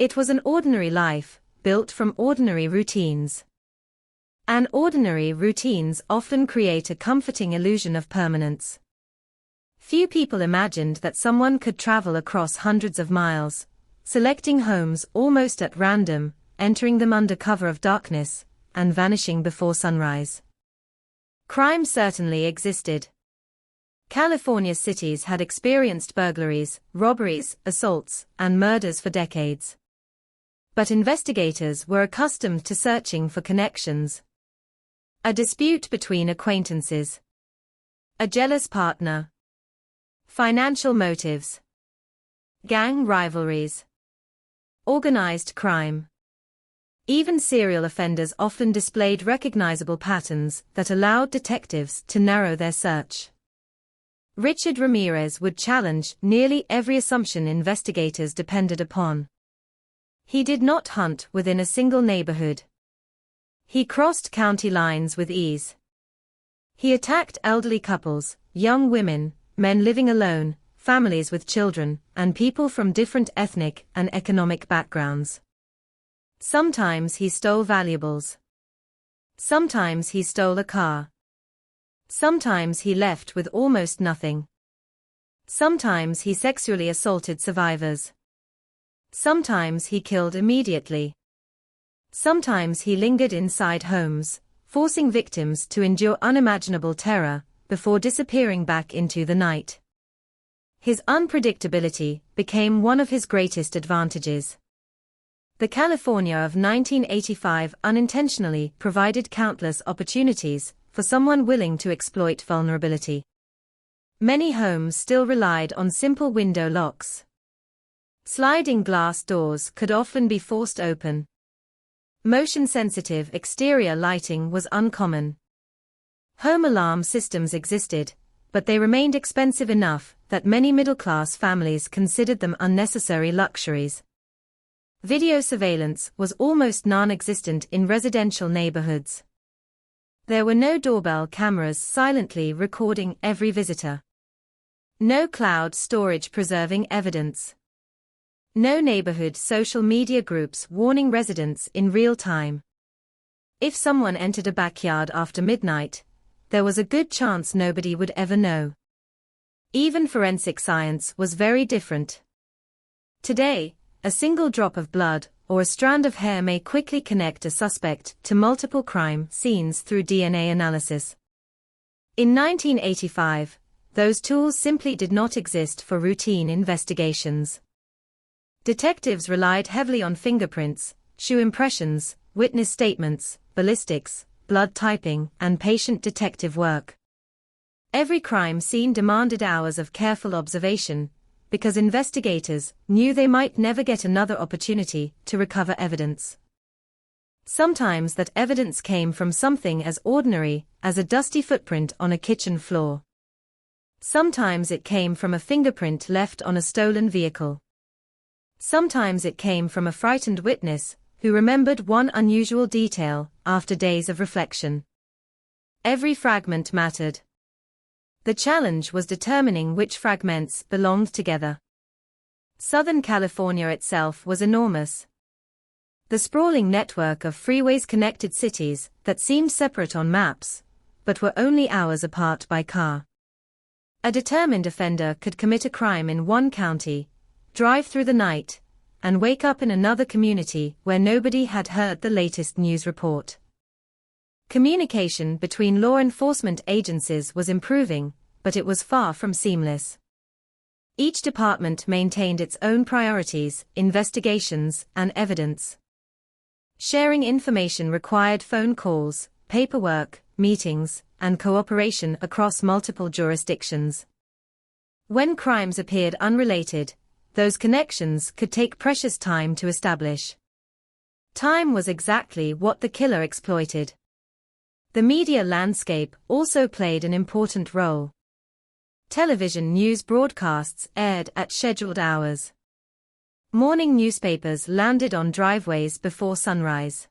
Speaker 10: It was an ordinary life, built from ordinary routines. And ordinary routines often create a comforting illusion of permanence. Few people imagined that someone could travel across hundreds of miles, selecting homes almost at random, entering them under cover of darkness, and vanishing before sunrise. Crime certainly existed. California's cities had experienced burglaries, robberies, assaults, and murders for decades. But investigators were accustomed to searching for connections. A dispute between acquaintances. A jealous partner. Financial motives. Gang rivalries. Organized crime. Even serial offenders often displayed recognizable patterns that allowed detectives to narrow their search. Richard Ramirez would challenge nearly every assumption investigators depended upon. He did not hunt within a single neighborhood. He crossed county lines with ease. He attacked elderly couples, young women, men living alone, families with children, and people from different ethnic and economic backgrounds. Sometimes he stole valuables. Sometimes he stole a car. Sometimes he left with almost nothing. Sometimes he sexually assaulted survivors. Sometimes he killed immediately. Sometimes he lingered inside homes, forcing victims to endure unimaginable terror before disappearing back into the night. His unpredictability became one of his greatest advantages. The California of 1985 unintentionally provided countless opportunities for someone willing to exploit vulnerability. Many homes still relied on simple window locks. Sliding glass doors could often be forced open. Motion-sensitive exterior lighting was uncommon. Home alarm systems existed, but they remained expensive enough that many middle-class families considered them unnecessary luxuries. Video surveillance was almost non-existent in residential neighborhoods. There were no doorbell cameras silently recording every visitor. No cloud storage preserving evidence. No neighborhood social media groups warning residents in real time. If someone entered a backyard after midnight, there was a good chance nobody would ever know. Even forensic science was very different. Today, a single drop of blood or a strand of hair may quickly connect a suspect to multiple crime scenes through DNA analysis. In 1985, those tools simply did not exist for routine investigations. Detectives relied heavily on fingerprints, shoe impressions, witness statements, ballistics, blood typing, and patient detective work. Every crime scene demanded hours of careful observation, because investigators knew they might never get another opportunity to recover evidence. Sometimes that evidence came from something as ordinary as a dusty footprint on a kitchen floor. Sometimes it came from a fingerprint left on a stolen vehicle. Sometimes it came from a frightened witness who remembered one unusual detail after days of reflection. Every fragment mattered. The challenge was determining which fragments belonged together. Southern California itself was enormous. The sprawling network of freeways connected cities that seemed separate on maps, but were only hours apart by car. A determined offender could commit a crime in one county, drive through the night, and wake up in another community where nobody had heard the latest news report. Communication between law enforcement agencies was improving, but it was far from seamless. Each department maintained its own priorities, investigations, and evidence. Sharing information required phone calls, paperwork, meetings, and cooperation across multiple jurisdictions. When crimes appeared unrelated, those connections could take precious time to establish. Time was exactly what the killer exploited. The media landscape also played an important role. Television news broadcasts aired at scheduled hours. Morning newspapers landed on driveways before sunrise.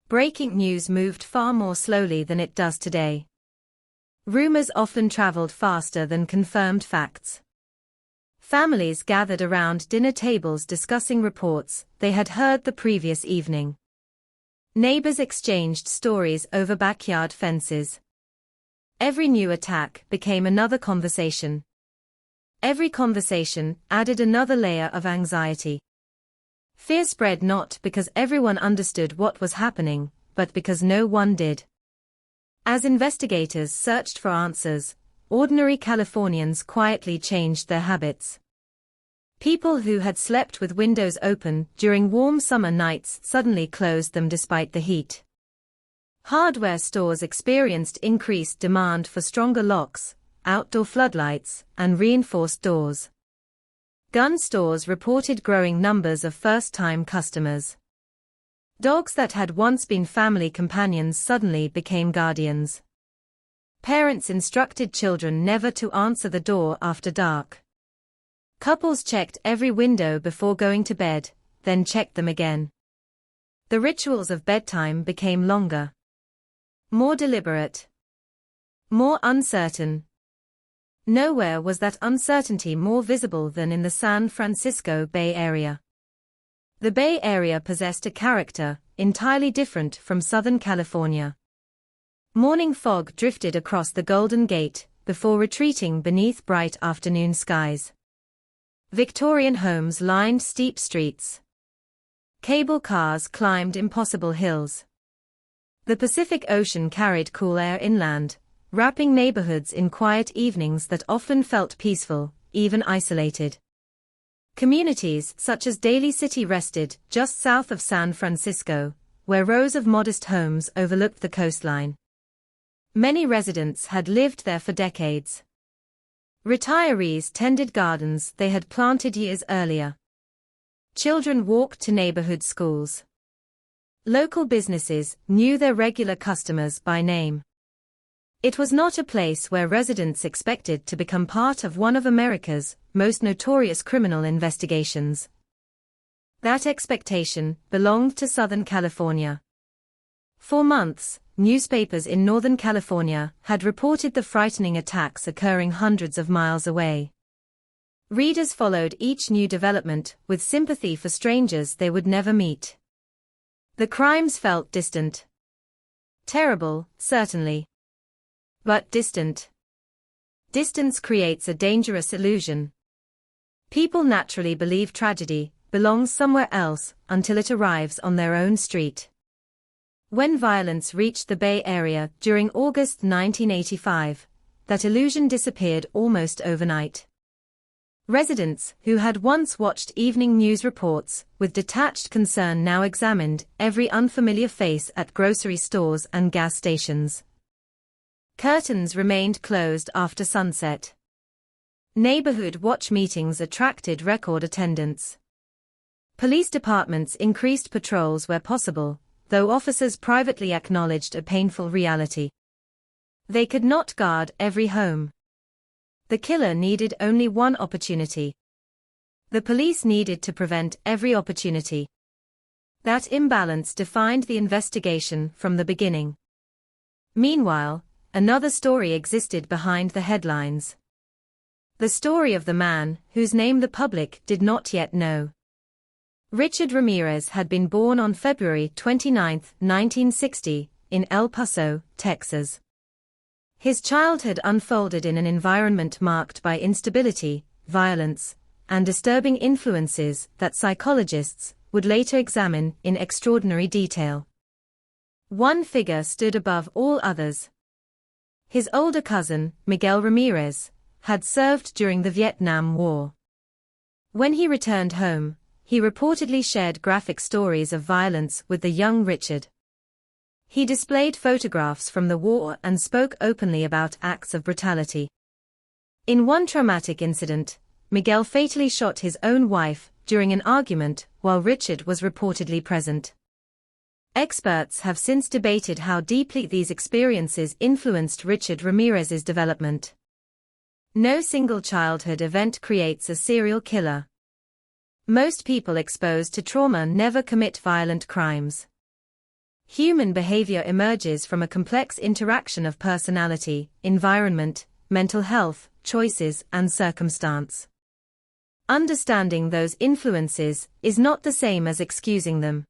Speaker 10: Breaking news moved far more slowly than it does today. Rumors often traveled faster than confirmed facts. Families gathered around dinner tables discussing reports they had heard the previous evening. Neighbors exchanged stories over backyard fences. Every new attack became another conversation. Every conversation added another layer of anxiety. Fear spread not because everyone understood what was happening, but because no one did. As investigators searched for answers, ordinary Californians quietly changed their habits. People who had slept with windows open during warm summer nights suddenly closed them despite the heat. Hardware stores experienced increased demand for stronger locks, outdoor floodlights, and reinforced doors. Gun stores reported growing numbers of first-time customers. Dogs that had once been family companions suddenly became guardians. Parents instructed children never to answer the door after dark. Couples checked every window before going to bed, then checked them again. The rituals of bedtime became longer, more deliberate, more uncertain. Nowhere was that uncertainty more visible than in the San Francisco Bay Area. The Bay Area possessed a character entirely different from Southern California. Morning fog drifted across the Golden Gate before retreating beneath bright afternoon skies. Victorian homes lined steep streets. Cable cars climbed impossible hills. The Pacific Ocean carried cool air inland, wrapping neighborhoods in quiet evenings that often felt peaceful, even isolated. Communities such as Daly City rested just south of San Francisco, where rows of modest homes overlooked the coastline. Many residents had lived there for decades. Retirees tended gardens they had planted years earlier. Children walked to neighborhood schools. Local businesses knew their regular customers by name. It was not a place where residents expected to become part of one of America's most notorious criminal investigations. That expectation belonged to Southern California. For months, newspapers in Northern California had reported the frightening attacks occurring hundreds of miles away. Readers followed each new development with sympathy for strangers they would never meet. The crimes felt distant. Terrible, certainly. But distant. Distance creates a dangerous illusion. People naturally believe tragedy belongs somewhere else until it arrives on their own street. When violence reached the Bay Area during August 1985, that illusion disappeared almost overnight. Residents who had once watched evening news reports with detached concern now examined every unfamiliar face at grocery stores and gas stations. Curtains remained closed after sunset. Neighborhood watch meetings attracted record attendance. Police departments increased patrols where possible, though officers privately acknowledged a painful reality. They could not guard every home. The killer needed only one opportunity. The police needed to prevent every opportunity. That imbalance defined the investigation from the beginning. Meanwhile, another story existed behind the headlines. The story of the man whose name the public did not yet know. Richard Ramirez had been born on February 29, 1960, in El Paso, Texas. His childhood unfolded in an environment marked by instability, violence, and disturbing influences that psychologists would later examine in extraordinary detail. One figure stood above all others. His older cousin, Miguel Ramirez, had served during the Vietnam War. When he returned home, he reportedly shared graphic stories of violence with the young Richard. He displayed photographs from the war and spoke openly about acts of brutality. In one traumatic incident, Miguel fatally shot his own wife during an argument while Richard was reportedly present. Experts have since debated how deeply these experiences influenced Richard Ramirez's development. No single childhood event creates a serial killer. Most people exposed to trauma never commit violent crimes. Human behavior emerges from a complex interaction of personality, environment, mental health, choices, and circumstance. Understanding those influences is not the same as excusing them.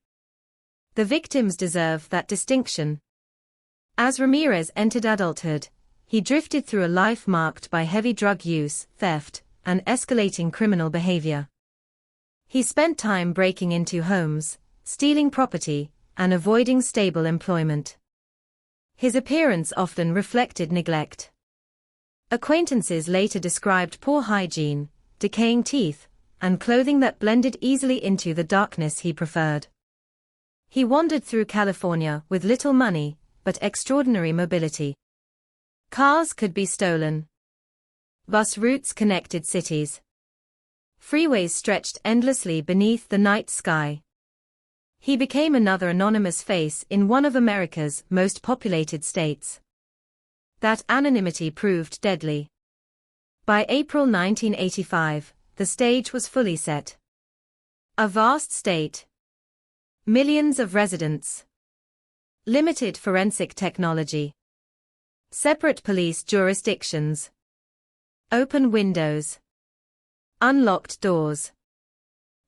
Speaker 10: The victims deserve that distinction. As Ramirez entered adulthood, he drifted through a life marked by heavy drug use, theft, and escalating criminal behavior. He spent time breaking into homes, stealing property, and avoiding stable employment. His appearance often reflected neglect. Acquaintances later described poor hygiene, decaying teeth, and clothing that blended easily into the darkness he preferred. He wandered through California with little money, but extraordinary mobility. Cars could be stolen. Bus routes connected cities. Freeways stretched endlessly beneath the night sky. He became another anonymous face in one of America's most populated states. That anonymity proved deadly. By April 1985, the stage was fully set. A vast state. Millions of residents. Limited forensic technology. Separate police jurisdictions. Open windows. Unlocked doors.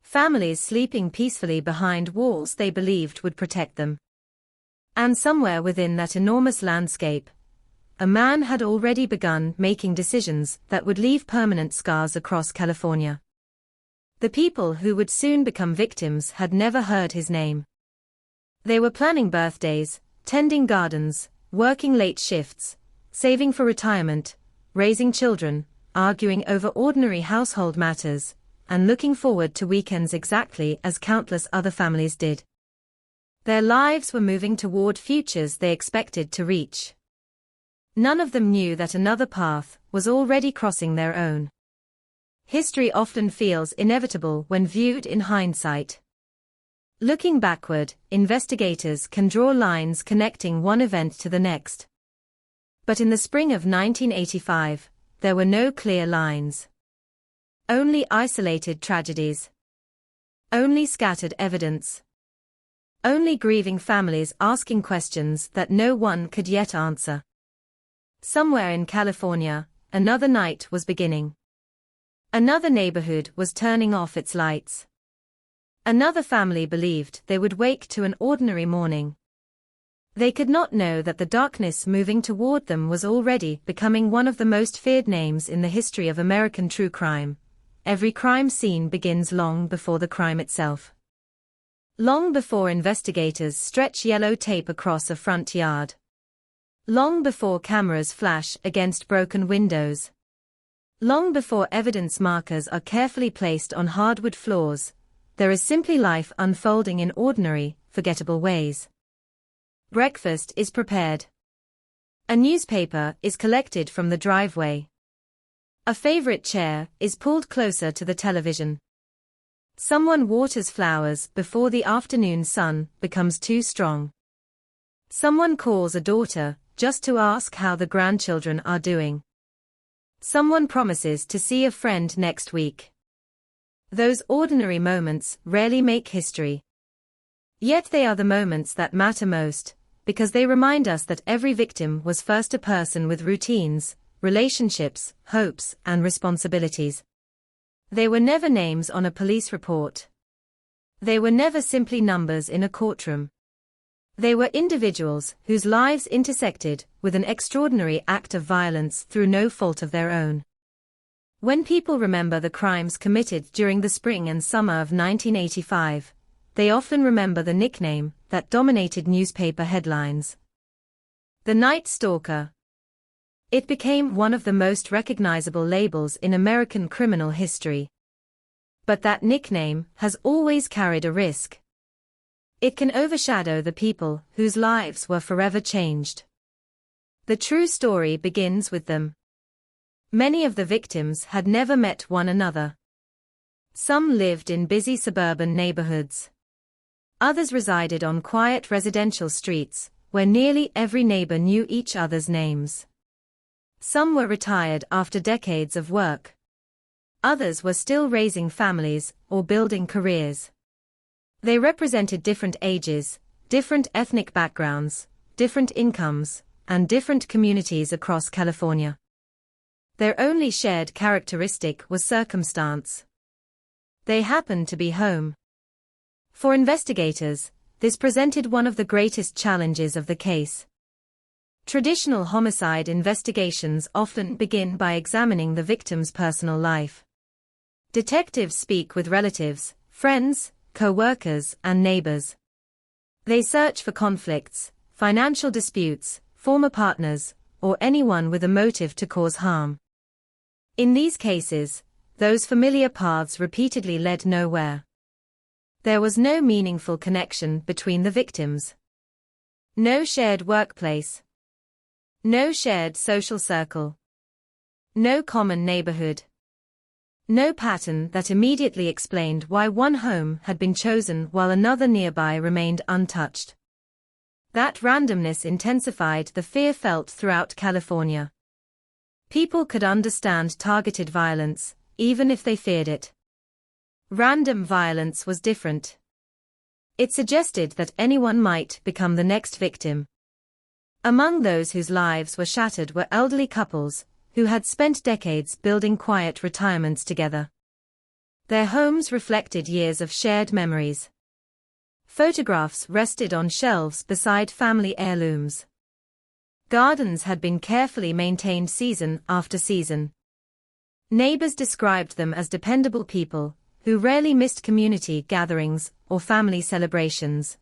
Speaker 10: Families sleeping peacefully behind walls they believed would protect them. And somewhere within that enormous landscape, a man had already begun making decisions that would leave permanent scars across California. The people who would soon become victims had never heard his name. They were planning birthdays, tending gardens, working late shifts, saving for retirement, raising children, arguing over ordinary household matters, and looking forward to weekends exactly as countless other families did. Their lives were moving toward futures they expected to reach. None of them knew that another path was already crossing their own. History often feels inevitable when viewed in hindsight. Looking backward, investigators can draw lines connecting one event to the next. But in the spring of 1985, there were no clear lines. Only isolated tragedies. Only scattered evidence. Only grieving families asking questions that no one could yet answer. Somewhere in California, another night was beginning. Another neighborhood was turning off its lights. Another family believed they would wake to an ordinary morning. They could not know that the darkness moving toward them was already becoming one of the most feared names in the history of American true crime. Every crime scene begins long before the crime itself. Long before investigators stretch yellow tape across a front yard. Long before cameras flash against broken windows. Long before evidence markers are carefully placed on hardwood floors, there is simply life unfolding in ordinary, forgettable ways. Breakfast is prepared. A newspaper is collected from the driveway. A favorite chair is pulled closer to the television. Someone waters flowers before the afternoon sun becomes too strong. Someone calls a daughter just to ask how the grandchildren are doing. Someone promises to see a friend next week. Those ordinary moments rarely make history. Yet they are the moments that matter most, because they remind us that every victim was first a person with routines, relationships, hopes, and responsibilities. They were never names on a police report. They were never simply numbers in a courtroom. They were individuals whose lives intersected with an extraordinary act of violence through no fault of their own. When people remember the crimes committed during the spring and summer of 1985, they often remember the nickname that dominated newspaper headlines. The Night Stalker. It became one of the most recognizable labels in American criminal history. But that nickname has always carried a risk. It can overshadow the people whose lives were forever changed. The true story begins with them. Many of the victims had never met one another. Some lived in busy suburban neighborhoods. Others resided on quiet residential streets, where nearly every neighbor knew each other's names. Some were retired after decades of work. Others were still raising families or building careers. They represented different ages, different ethnic backgrounds, different incomes, and different communities across California. Their only shared characteristic was circumstance. They happened to be home. For investigators, this presented one of the greatest challenges of the case. Traditional homicide investigations often begin by examining the victim's personal life. Detectives speak with relatives, friends, co-workers, and neighbors. They search for conflicts, financial disputes, former partners, or anyone with a motive to cause harm. In these cases, those familiar paths repeatedly led nowhere. There was no meaningful connection between the victims. No shared workplace. No shared social circle. No common neighborhood. No pattern that immediately explained why one home had been chosen while another nearby remained untouched. That randomness intensified the fear felt throughout California. People could understand targeted violence, even if they feared it. Random violence was different. It suggested that anyone might become the next victim. Among those whose lives were shattered were elderly couples, who had spent decades building quiet retirements together. Their homes reflected years of shared memories. Photographs rested on shelves beside family heirlooms. Gardens had been carefully maintained season after season. Neighbors described them as dependable people, who rarely missed community gatherings or family celebrations.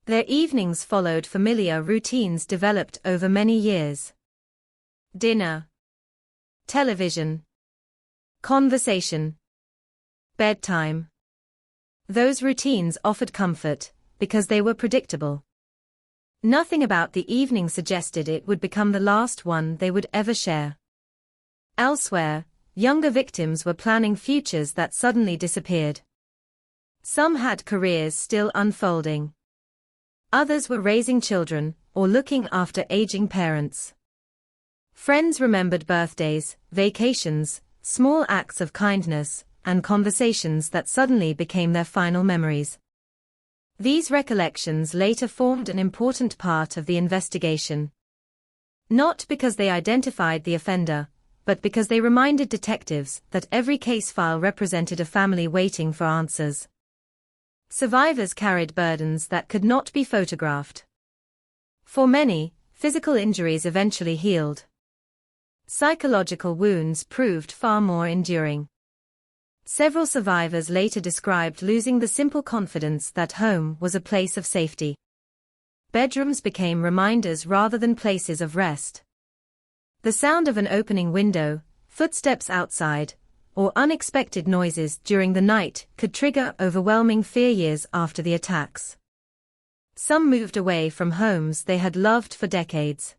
Speaker 10: Their evenings followed familiar routines developed over many years. Dinner, television, conversation, bedtime. Those routines offered comfort, because they were predictable. Nothing about the evening suggested it would become the last one they would ever share. Elsewhere, younger victims were planning futures that suddenly disappeared. Some had careers still unfolding. Others were raising children, or looking after aging parents. Friends remembered birthdays, vacations, small acts of kindness, and conversations that suddenly became their final memories. These recollections later formed an important part of the investigation. Not because they identified the offender, but because they reminded detectives that every case file represented a family waiting for answers. Survivors carried burdens that could not be photographed. For many, physical injuries eventually healed. Psychological wounds proved far more enduring. Several survivors later described losing the simple confidence that home was a place of safety. Bedrooms became reminders rather than places of rest. The sound of an opening window, footsteps outside, or unexpected noises during the night could trigger overwhelming fear years after the attacks. Some moved away from homes they had loved for decades.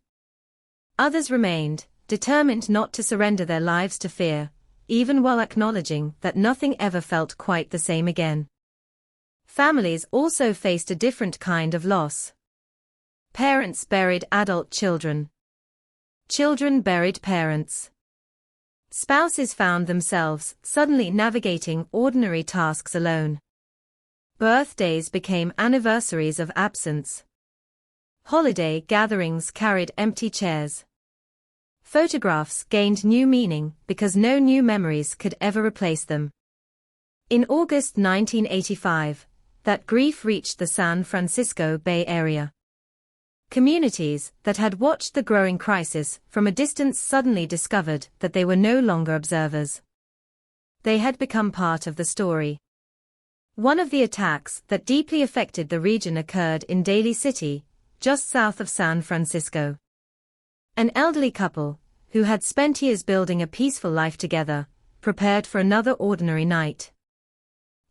Speaker 10: Others remained, determined not to surrender their lives to fear, even while acknowledging that nothing ever felt quite the same again. Families also faced a different kind of loss. Parents buried adult children. Children buried parents. Spouses found themselves suddenly navigating ordinary tasks alone. Birthdays became anniversaries of absence. Holiday gatherings carried empty chairs. Photographs gained new meaning because no new memories could ever replace them. In August 1985, that grief reached the San Francisco Bay Area. Communities that had watched the growing crisis from a distance suddenly discovered that they were no longer observers. They had become part of the story. One of the attacks that deeply affected the region occurred in Daly City, just south of San Francisco. An elderly couple, who had spent years building a peaceful life together, prepared for another ordinary night.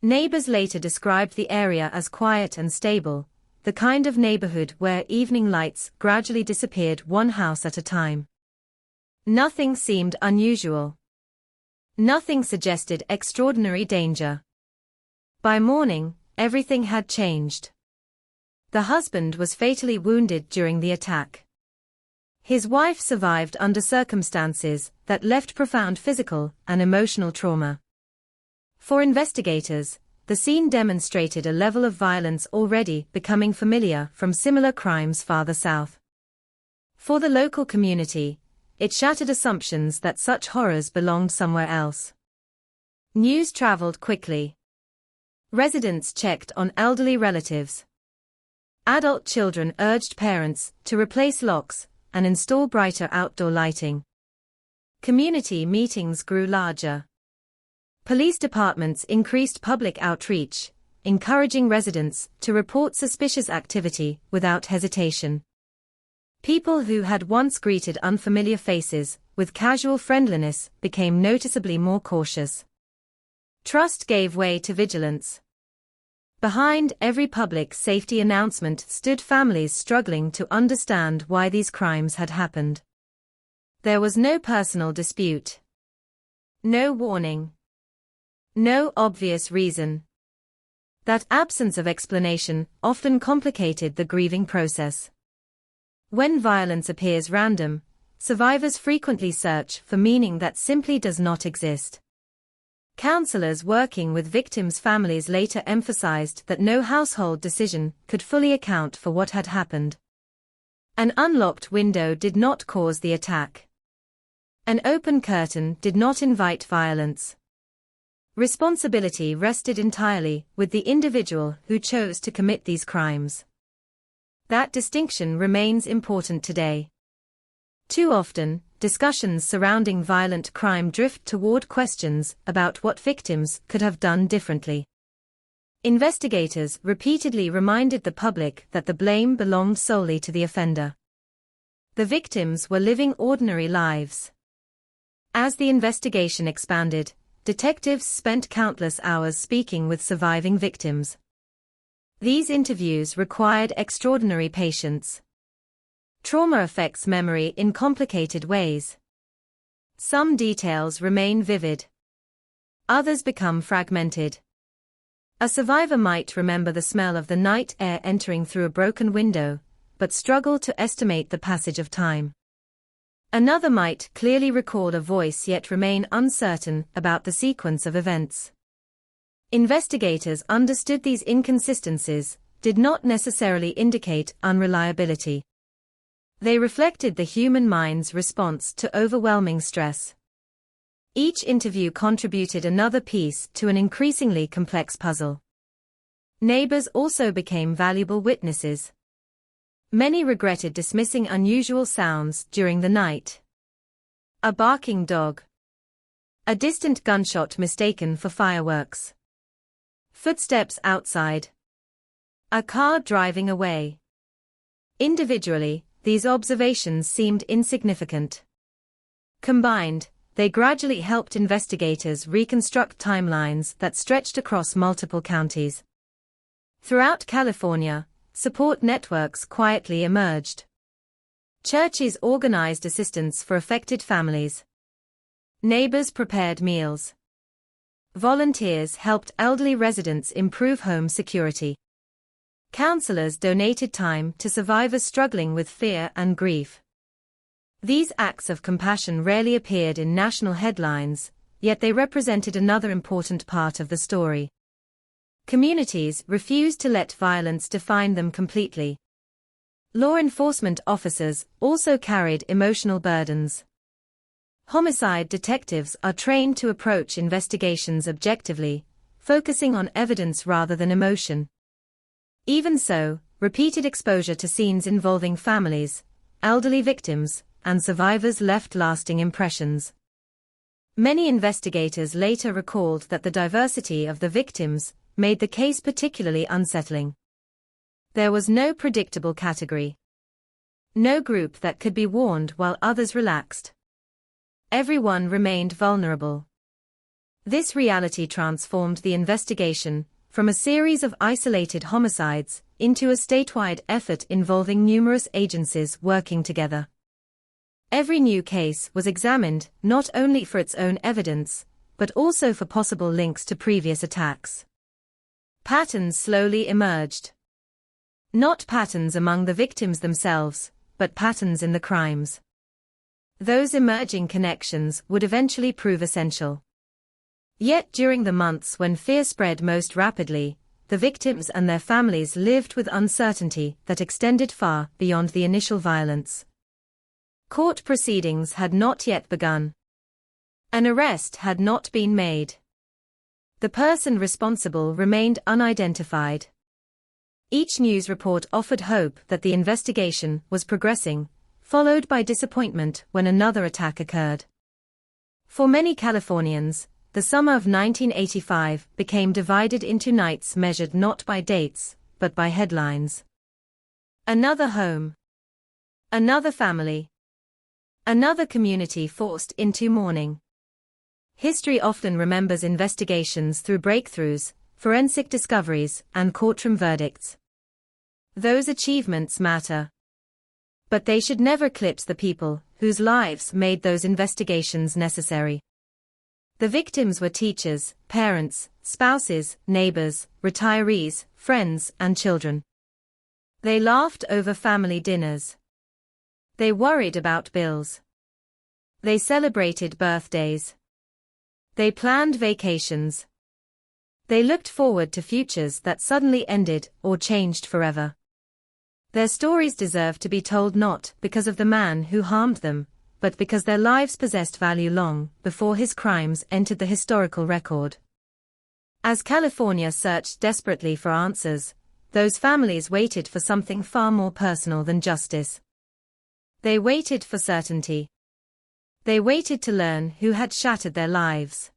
Speaker 10: Neighbors later described the area as quiet and stable, the kind of neighborhood where evening lights gradually disappeared one house at a time. Nothing seemed unusual. Nothing suggested extraordinary danger. By morning, everything had changed. The husband was fatally wounded during the attack. His wife survived under circumstances that left profound physical and emotional trauma. For investigators, the scene demonstrated a level of violence already becoming familiar from similar crimes farther south. For the local community, it shattered assumptions that such horrors belonged somewhere else. News traveled quickly. Residents checked on elderly relatives. Adult children urged parents to replace locks and install brighter outdoor lighting. Community meetings grew larger. Police departments increased public outreach, encouraging residents to report suspicious activity without hesitation. People who had once greeted unfamiliar faces with casual friendliness became noticeably more cautious. Trust gave way to vigilance. Behind every public safety announcement stood families struggling to understand why these crimes had happened. There was no personal dispute. No warning. No obvious reason. That absence of explanation often complicated the grieving process. When violence appears random, survivors frequently search for meaning that simply does not exist. Counselors working with victims' families later emphasized that no household decision could fully account for what had happened. An unlocked window did not cause the attack. An open curtain did not invite violence. Responsibility rested entirely with the individual who chose to commit these crimes. That distinction remains important today. Too often, discussions surrounding violent crime drift toward questions about what victims could have done differently. Investigators repeatedly reminded the public that the blame belonged solely to the offender. The victims were living ordinary lives. As the investigation expanded, detectives spent countless hours speaking with surviving victims. These interviews required extraordinary patience. Trauma affects memory in complicated ways. Some details remain vivid. Others become fragmented. A survivor might remember the smell of the night air entering through a broken window, but struggle to estimate the passage of time. Another might clearly recall a voice yet remain uncertain about the sequence of events. Investigators understood these inconsistencies did not necessarily indicate unreliability. They reflected the human mind's response to overwhelming stress. Each interview contributed another piece to an increasingly complex puzzle. Neighbors also became valuable witnesses. Many regretted dismissing unusual sounds during the night. A barking dog. A distant gunshot mistaken for fireworks. Footsteps outside. A car driving away. Individually, these observations seemed insignificant. Combined, they gradually helped investigators reconstruct timelines that stretched across multiple counties. Throughout California, support networks quietly emerged. Churches organized assistance for affected families. Neighbors prepared meals. Volunteers helped elderly residents improve home security. Counselors donated time to survivors struggling with fear and grief. These acts of compassion rarely appeared in national headlines, yet they represented another important part of the story. Communities refused to let violence define them completely. Law enforcement officers also carried emotional burdens. Homicide detectives are trained to approach investigations objectively, focusing on evidence rather than emotion. Even so, repeated exposure to scenes involving families, elderly victims, and survivors left lasting impressions. Many investigators later recalled that the diversity of the victims made the case particularly unsettling. There was no predictable category. No group that could be warned while others relaxed. Everyone remained vulnerable. This reality transformed the investigation from a series of isolated homicides into a statewide effort involving numerous agencies working together. Every new case was examined not only for its own evidence, but also for possible links to previous attacks. Patterns slowly emerged. Not patterns among the victims themselves, but patterns in the crimes. Those emerging connections would eventually prove essential. Yet during the months when fear spread most rapidly, the victims and their families lived with uncertainty that extended far beyond the initial violence. Court proceedings had not yet begun. An arrest had not been made. The person responsible remained unidentified. Each news report offered hope that the investigation was progressing, followed by disappointment when another attack occurred. For many Californians, the summer of 1985 became divided into nights measured not by dates, but by headlines. Another home. Another family. Another community forced into mourning. History often remembers investigations through breakthroughs, forensic discoveries, and courtroom verdicts. Those achievements matter. But they should never eclipse the people whose lives made those investigations necessary. The victims were teachers, parents, spouses, neighbors, retirees, friends, and children. They laughed over family dinners. They worried about bills. They celebrated birthdays. They planned vacations. They looked forward to futures that suddenly ended or changed forever. Their stories deserve to be told not because of the man who harmed them, but because their lives possessed value long before his crimes entered the historical record. As California searched desperately for answers, those families waited for something far more personal than justice. They waited for certainty. They waited to learn who had shattered their lives.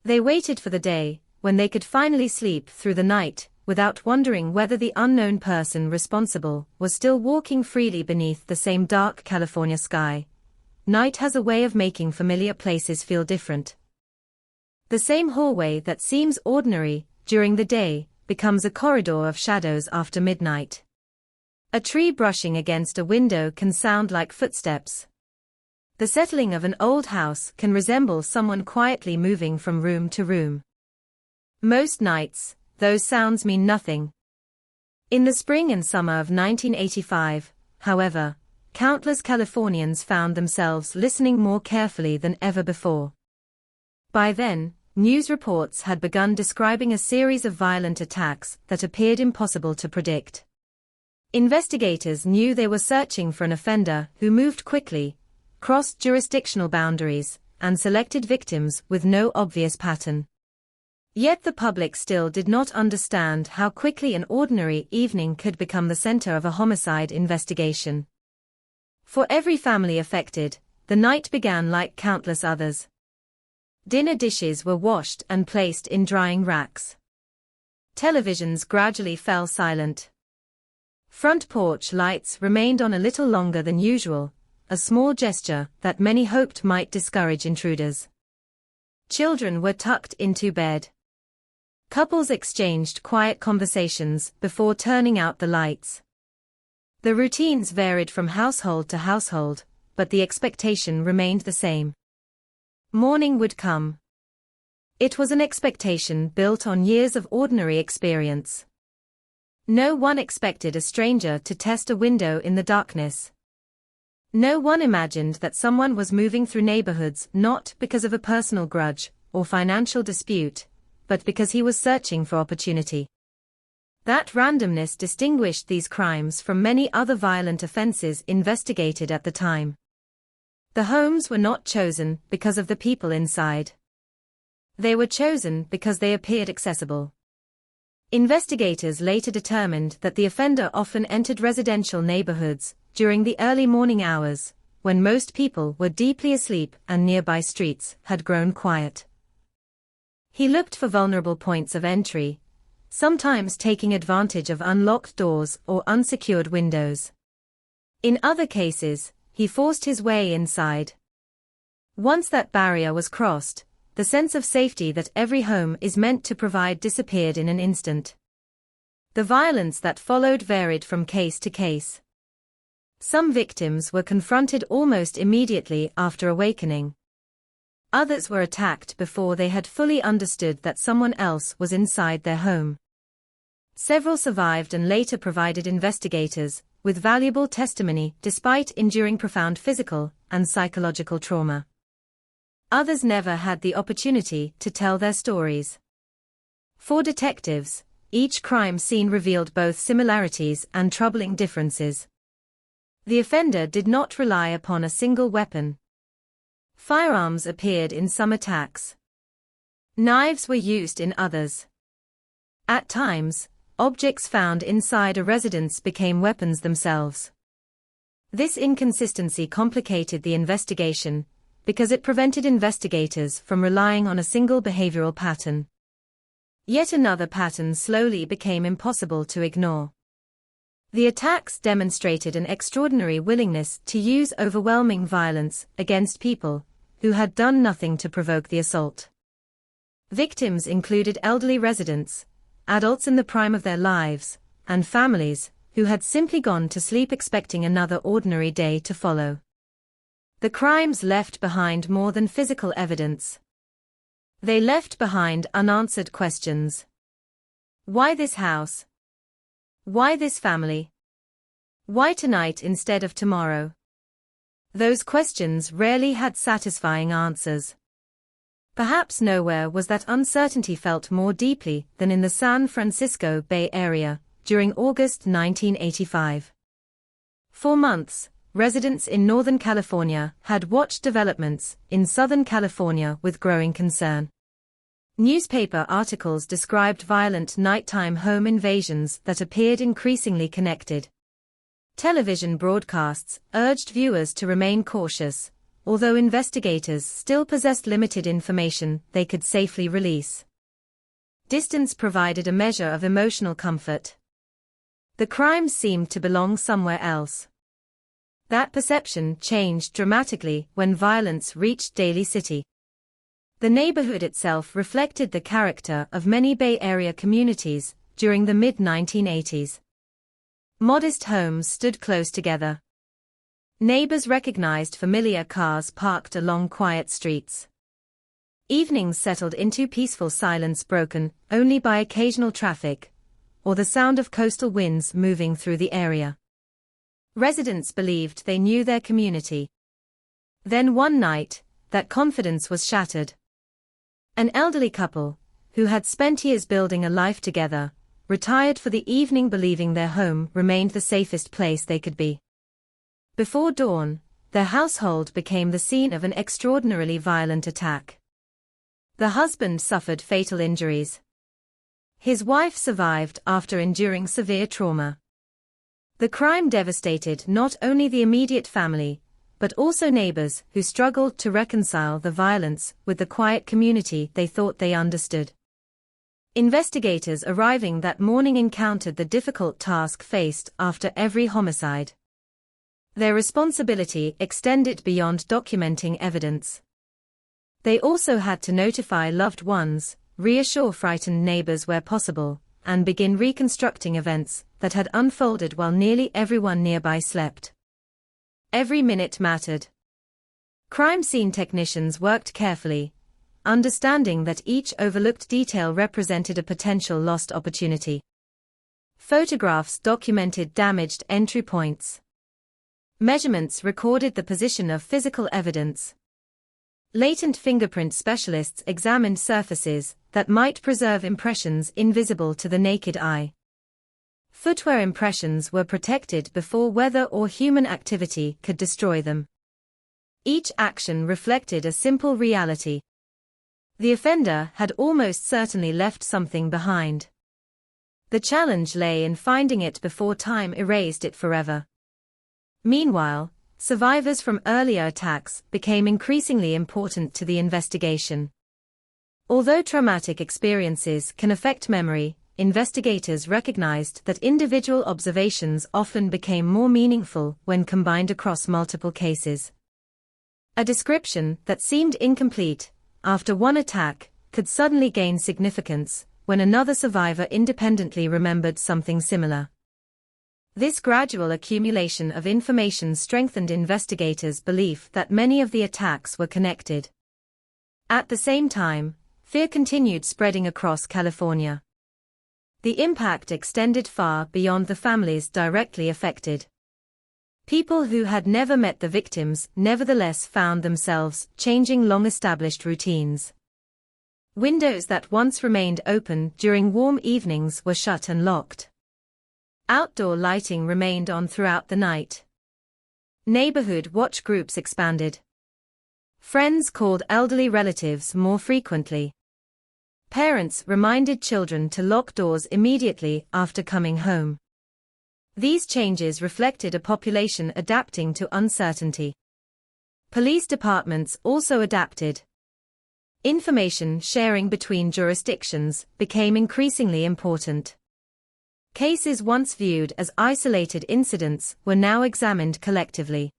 Speaker 10: They waited for the day when they could finally sleep through the night without wondering whether the unknown person responsible was still walking freely beneath the same dark California sky. Night has a way of making familiar places feel different. The same hallway that seems ordinary during the day becomes a corridor of shadows after midnight. A tree brushing against a window can sound like footsteps. The settling of an old house can resemble someone quietly moving from room to room. Most nights, those sounds mean nothing. In the spring and summer of 1985, however, countless Californians found themselves listening more carefully than ever before. By then, news reports had begun describing a series of violent attacks that appeared impossible to predict. Investigators knew they were searching for an offender who moved quickly, crossed jurisdictional boundaries, and selected victims with no obvious pattern. Yet the public still did not understand how quickly an ordinary evening could become the center of a homicide investigation. For every family affected, the night began like countless others. Dinner dishes were washed and placed in drying racks. Televisions gradually fell silent. Front porch lights remained on a little longer than usual, a small gesture that many hoped might discourage intruders. Children were tucked into bed. Couples exchanged quiet conversations before turning out the lights. The routines varied from household to household, but the expectation remained the same. Morning would come. It was an expectation built on years of ordinary experience. No one expected a stranger to test a window in the darkness. No one imagined that someone was moving through neighborhoods not because of a personal grudge or financial dispute, but because he was searching for opportunity. That randomness distinguished these crimes from many other violent offenses investigated at the time. The homes were not chosen because of the people inside. They were chosen because they appeared accessible. Investigators later determined that the offender often entered residential neighborhoods during the early morning hours, when most people were deeply asleep and nearby streets had grown quiet. He looked for vulnerable points of entry, sometimes taking advantage of unlocked doors or unsecured windows. In other cases, he forced his way inside. Once that barrier was crossed, the sense of safety that every home is meant to provide disappeared in an instant. The violence that followed varied from case to case. Some victims were confronted almost immediately after awakening. Others were attacked before they had fully understood that someone else was inside their home. Several survived and later provided investigators with valuable testimony despite enduring profound physical and psychological trauma. Others never had the opportunity to tell their stories. For detectives, each crime scene revealed both similarities and troubling differences. The offender did not rely upon a single weapon. Firearms appeared in some attacks. Knives were used in others. At times, objects found inside a residence became weapons themselves. This inconsistency complicated the investigation, because it prevented investigators from relying on a single behavioral pattern. Yet another pattern slowly became impossible to ignore. The attacks demonstrated an extraordinary willingness to use overwhelming violence against people who had done nothing to provoke the assault. Victims included elderly residents, adults in the prime of their lives, and families who had simply gone to sleep expecting another ordinary day to follow. The crimes left behind more than physical evidence. They left behind unanswered questions. Why this house? Why this family? Why tonight instead of tomorrow? Those questions rarely had satisfying answers. Perhaps nowhere was that uncertainty felt more deeply than in the San Francisco Bay Area during August 1985. For months, residents in Northern California had watched developments in Southern California with growing concern. Newspaper articles described violent nighttime home invasions that appeared increasingly connected. Television broadcasts urged viewers to remain cautious, although investigators still possessed limited information they could safely release. Distance provided a measure of emotional comfort. The crimes seemed to belong somewhere else. That perception changed dramatically when violence reached Daly City. The neighborhood itself reflected the character of many Bay Area communities during the mid-1980s. Modest homes stood close together. Neighbors recognized familiar cars parked along quiet streets. Evenings settled into peaceful silence broken only by occasional traffic, or the sound of coastal winds moving through the area. Residents believed they knew their community. Then one night, that confidence was shattered. An elderly couple, who had spent years building a life together, retired for the evening believing their home remained the safest place they could be. Before dawn, their household became the scene of an extraordinarily violent attack. The husband suffered fatal injuries. His wife survived after enduring severe trauma. The crime devastated not only the immediate family, but also neighbors who struggled to reconcile the violence with the quiet community they thought they understood. Investigators arriving that morning encountered the difficult task faced after every homicide. Their responsibility extended beyond documenting evidence. They also had to notify loved ones, reassure frightened neighbors where possible, and begin reconstructing events that had unfolded while nearly everyone nearby slept. Every minute mattered. Crime scene technicians worked carefully, understanding that each overlooked detail represented a potential lost opportunity. Photographs documented damaged entry points. Measurements recorded the position of physical evidence. Latent fingerprint specialists examined surfaces that might preserve impressions invisible to the naked eye. Footwear impressions were protected before weather or human activity could destroy them. Each action reflected a simple reality. The offender had almost certainly left something behind. The challenge lay in finding it before time erased it forever. Meanwhile, survivors from earlier attacks became increasingly important to the investigation. Although traumatic experiences can affect memory, investigators recognized that individual observations often became more meaningful when combined across multiple cases. A description that seemed incomplete after one attack could suddenly gain significance when another survivor independently remembered something similar. This gradual accumulation of information strengthened investigators' belief that many of the attacks were connected. At the same time, fear continued spreading across California. The impact extended far beyond the families directly affected. People who had never met the victims nevertheless found themselves changing long-established routines. Windows that once remained open during warm evenings were shut and locked. Outdoor lighting remained on throughout the night. Neighborhood watch groups expanded. Friends called elderly relatives more frequently. Parents reminded children to lock doors immediately after coming home. These changes reflected a population adapting to uncertainty. Police departments also adapted. Information sharing between jurisdictions became increasingly important. Cases once viewed as isolated incidents were now examined collectively.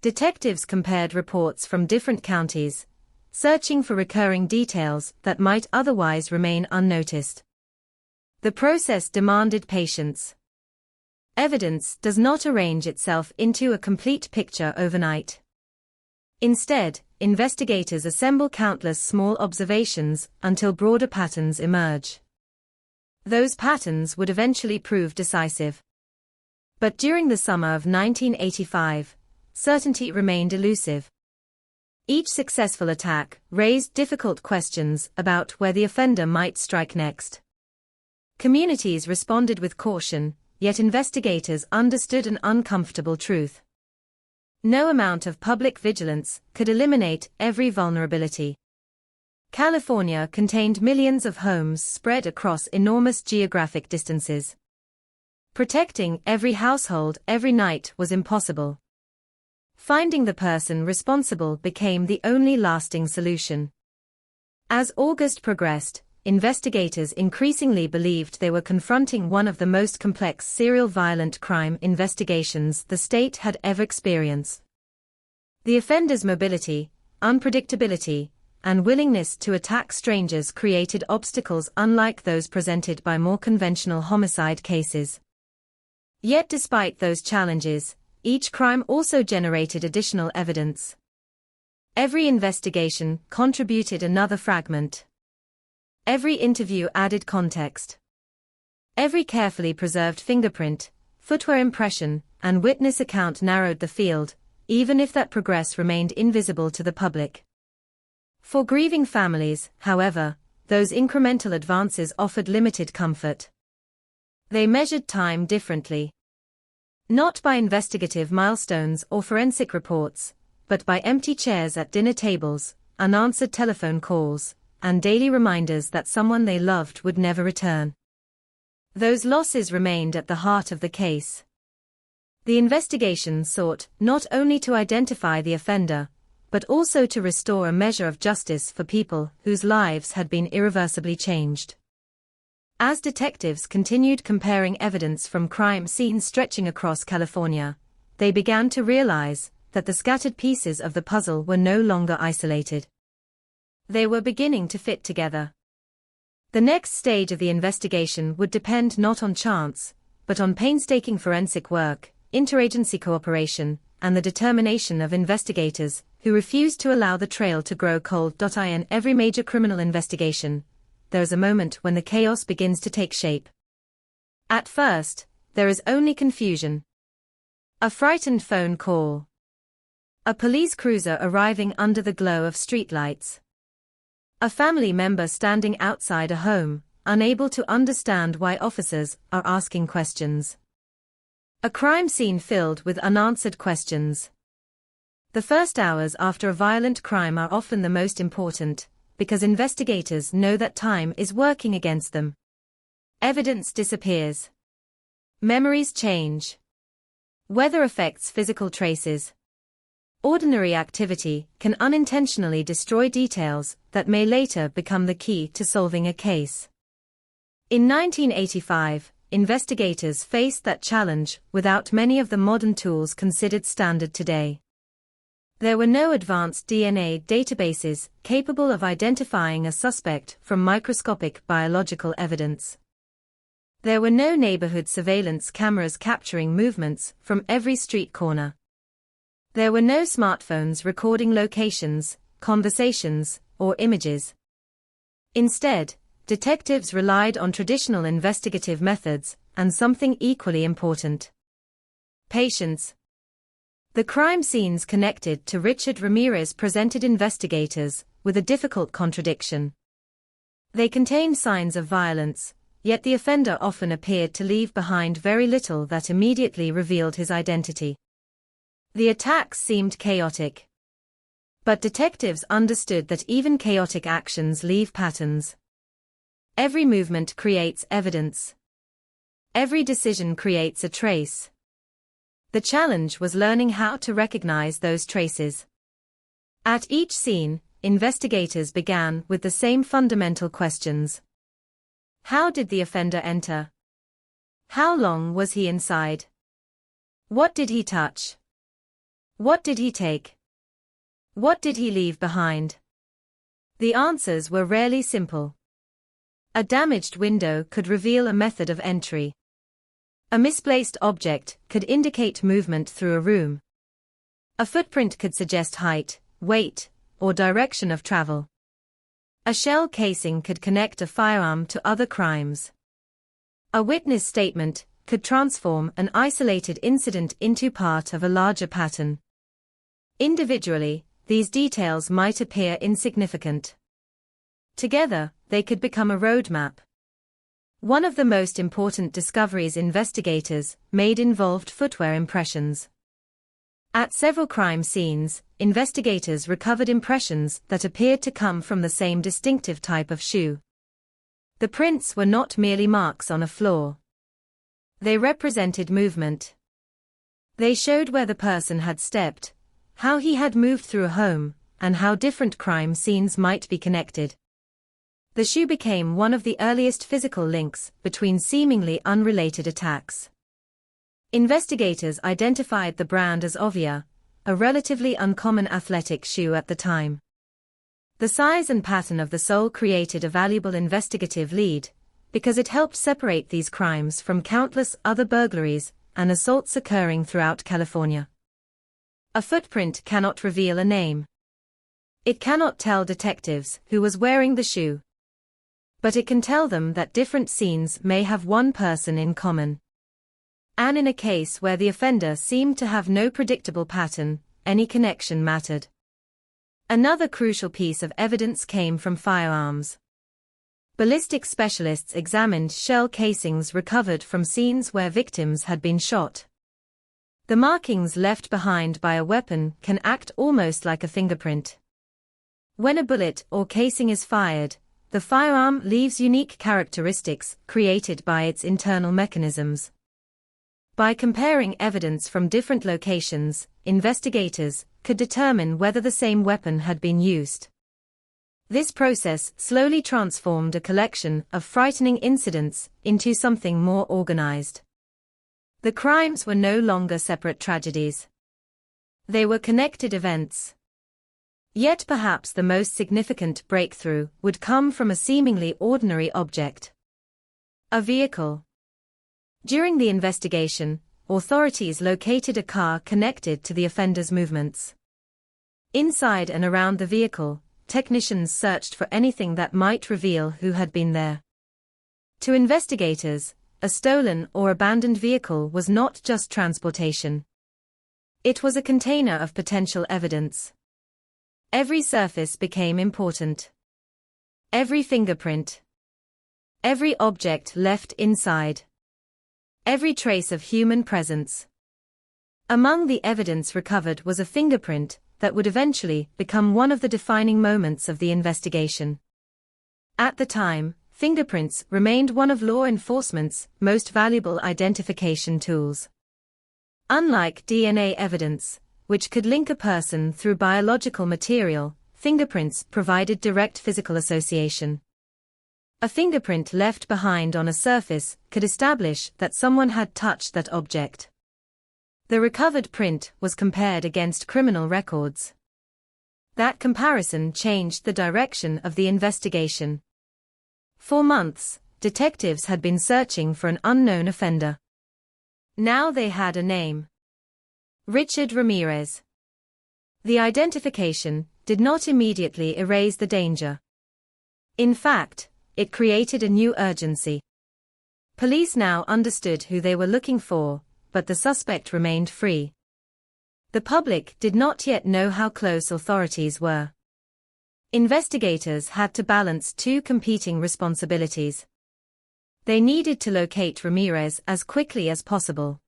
Speaker 10: Detectives compared reports from different counties, searching for recurring details that might otherwise remain unnoticed. The process demanded patience. Evidence does not arrange itself into a complete picture overnight. Instead, investigators assemble countless small observations until broader patterns emerge. Those patterns would eventually prove decisive. But during the summer of 1985, certainty remained elusive. Each successful attack raised difficult questions about where the offender might strike next. Communities responded with caution, yet investigators understood an uncomfortable truth. No amount of public vigilance could eliminate every vulnerability. California contained millions of homes spread across enormous geographic distances. Protecting every household every night was impossible. Finding the person responsible became the only lasting solution. As August progressed, investigators increasingly believed they were confronting one of the most complex serial violent crime investigations the state had ever experienced. The offender's mobility, unpredictability, and willingness to attack strangers created obstacles unlike those presented by more conventional homicide cases. Yet despite those challenges, each crime also generated additional evidence. Every investigation contributed another fragment. Every interview added context. Every carefully preserved fingerprint, footwear impression, and witness account narrowed the field, even if that progress remained invisible to the public. For grieving families, however, those incremental advances offered limited comfort. They measured time differently. Not by investigative milestones or forensic reports, but by empty chairs at dinner tables, unanswered telephone calls, and daily reminders that someone they loved would never return. Those losses remained at the heart of the case. The investigation sought not only to identify the offender, but also to restore a measure of justice for people whose lives had been irreversibly changed. As detectives continued comparing evidence from crime scenes stretching across California, they began to realize that the scattered pieces of the puzzle were no longer isolated. They were beginning to fit together. The next stage of the investigation would depend not on chance, but on painstaking forensic work, interagency cooperation, and the determination of investigators who refused to allow the trail to grow cold. In every major criminal investigation, there is a moment when the chaos begins to take shape. At first, there is only confusion. A frightened phone call. A police cruiser arriving under the glow of streetlights. A family member standing outside a home, unable to understand why officers are asking questions. A crime scene filled with unanswered questions. The first hours after a violent crime are often the most important, because investigators know that time is working against them. Evidence disappears. Memories change. Weather affects physical traces. Ordinary activity can unintentionally destroy details that may later become the key to solving a case. In 1985, investigators faced that challenge without many of the modern tools considered standard today. There were no advanced DNA databases capable of identifying a suspect from microscopic biological evidence. There were no neighborhood surveillance cameras capturing movements from every street corner. There were no smartphones recording locations, conversations, or images. Instead, detectives relied on traditional investigative methods and something equally important: patience. The crime scenes connected to Richard Ramirez presented investigators with a difficult contradiction. They contained signs of violence, yet the offender often appeared to leave behind very little that immediately revealed his identity. The attacks seemed chaotic. But detectives understood that even chaotic actions leave patterns. Every movement creates evidence. Every decision creates a trace. The challenge was learning how to recognize those traces. At each scene, investigators began with the same fundamental questions. How did the offender enter? How long was he inside? What did he touch? What did he take? What did he leave behind? The answers were rarely simple. A damaged window could reveal a method of entry. A misplaced object could indicate movement through a room. A footprint could suggest height, weight, or direction of travel. A shell casing could connect a firearm to other crimes. A witness statement could transform an isolated incident into part of a larger pattern. Individually, these details might appear insignificant. Together, they could become a roadmap. One of the most important discoveries investigators made involved footwear impressions. At several crime scenes, investigators recovered impressions that appeared to come from the same distinctive type of shoe. The prints were not merely marks on a floor. They represented movement. They showed where the person had stepped, how he had moved through a home, and how different crime scenes might be connected. The shoe became one of the earliest physical links between seemingly unrelated attacks. Investigators identified the brand as Ovia, a relatively uncommon athletic shoe at the time. The size and pattern of the sole created a valuable investigative lead, because it helped separate these crimes from countless other burglaries and assaults occurring throughout California. A footprint cannot reveal a name. It cannot tell detectives who was wearing the shoe. But it can tell them that different scenes may have one person in common. And in a case where the offender seemed to have no predictable pattern, any connection mattered. Another crucial piece of evidence came from firearms. Ballistic specialists examined shell casings recovered from scenes where victims had been shot. The markings left behind by a weapon can act almost like a fingerprint. When a bullet or casing is fired, the firearm leaves unique characteristics created by its internal mechanisms. By comparing evidence from different locations, investigators could determine whether the same weapon had been used. This process slowly transformed a collection of frightening incidents into something more organized. The crimes were no longer separate tragedies. They were connected events. Yet perhaps the most significant breakthrough would come from a seemingly ordinary object. A vehicle. During the investigation, authorities located a car connected to the offender's movements. Inside and around the vehicle, technicians searched for anything that might reveal who had been there. To investigators, a stolen or abandoned vehicle was not just transportation. It was a container of potential evidence. Every surface became important. Every fingerprint. Every object left inside. Every trace of human presence. Among the evidence recovered was a fingerprint that would eventually become one of the defining moments of the investigation. At the time, fingerprints remained one of law enforcement's most valuable identification tools. Unlike DNA evidence, which could link a person through biological material, fingerprints provided direct physical association. A fingerprint left behind on a surface could establish that someone had touched that object. The recovered print was compared against criminal records. That comparison changed the direction of the investigation. For months, detectives had been searching for an unknown offender. Now they had a name. Richard Ramirez. The identification did not immediately erase the danger. In fact, it created a new urgency. Police now understood who they were looking for, but the suspect remained free. The public did not yet know how close authorities were. Investigators had to balance two competing responsibilities. They needed to locate Ramirez as quickly as possible.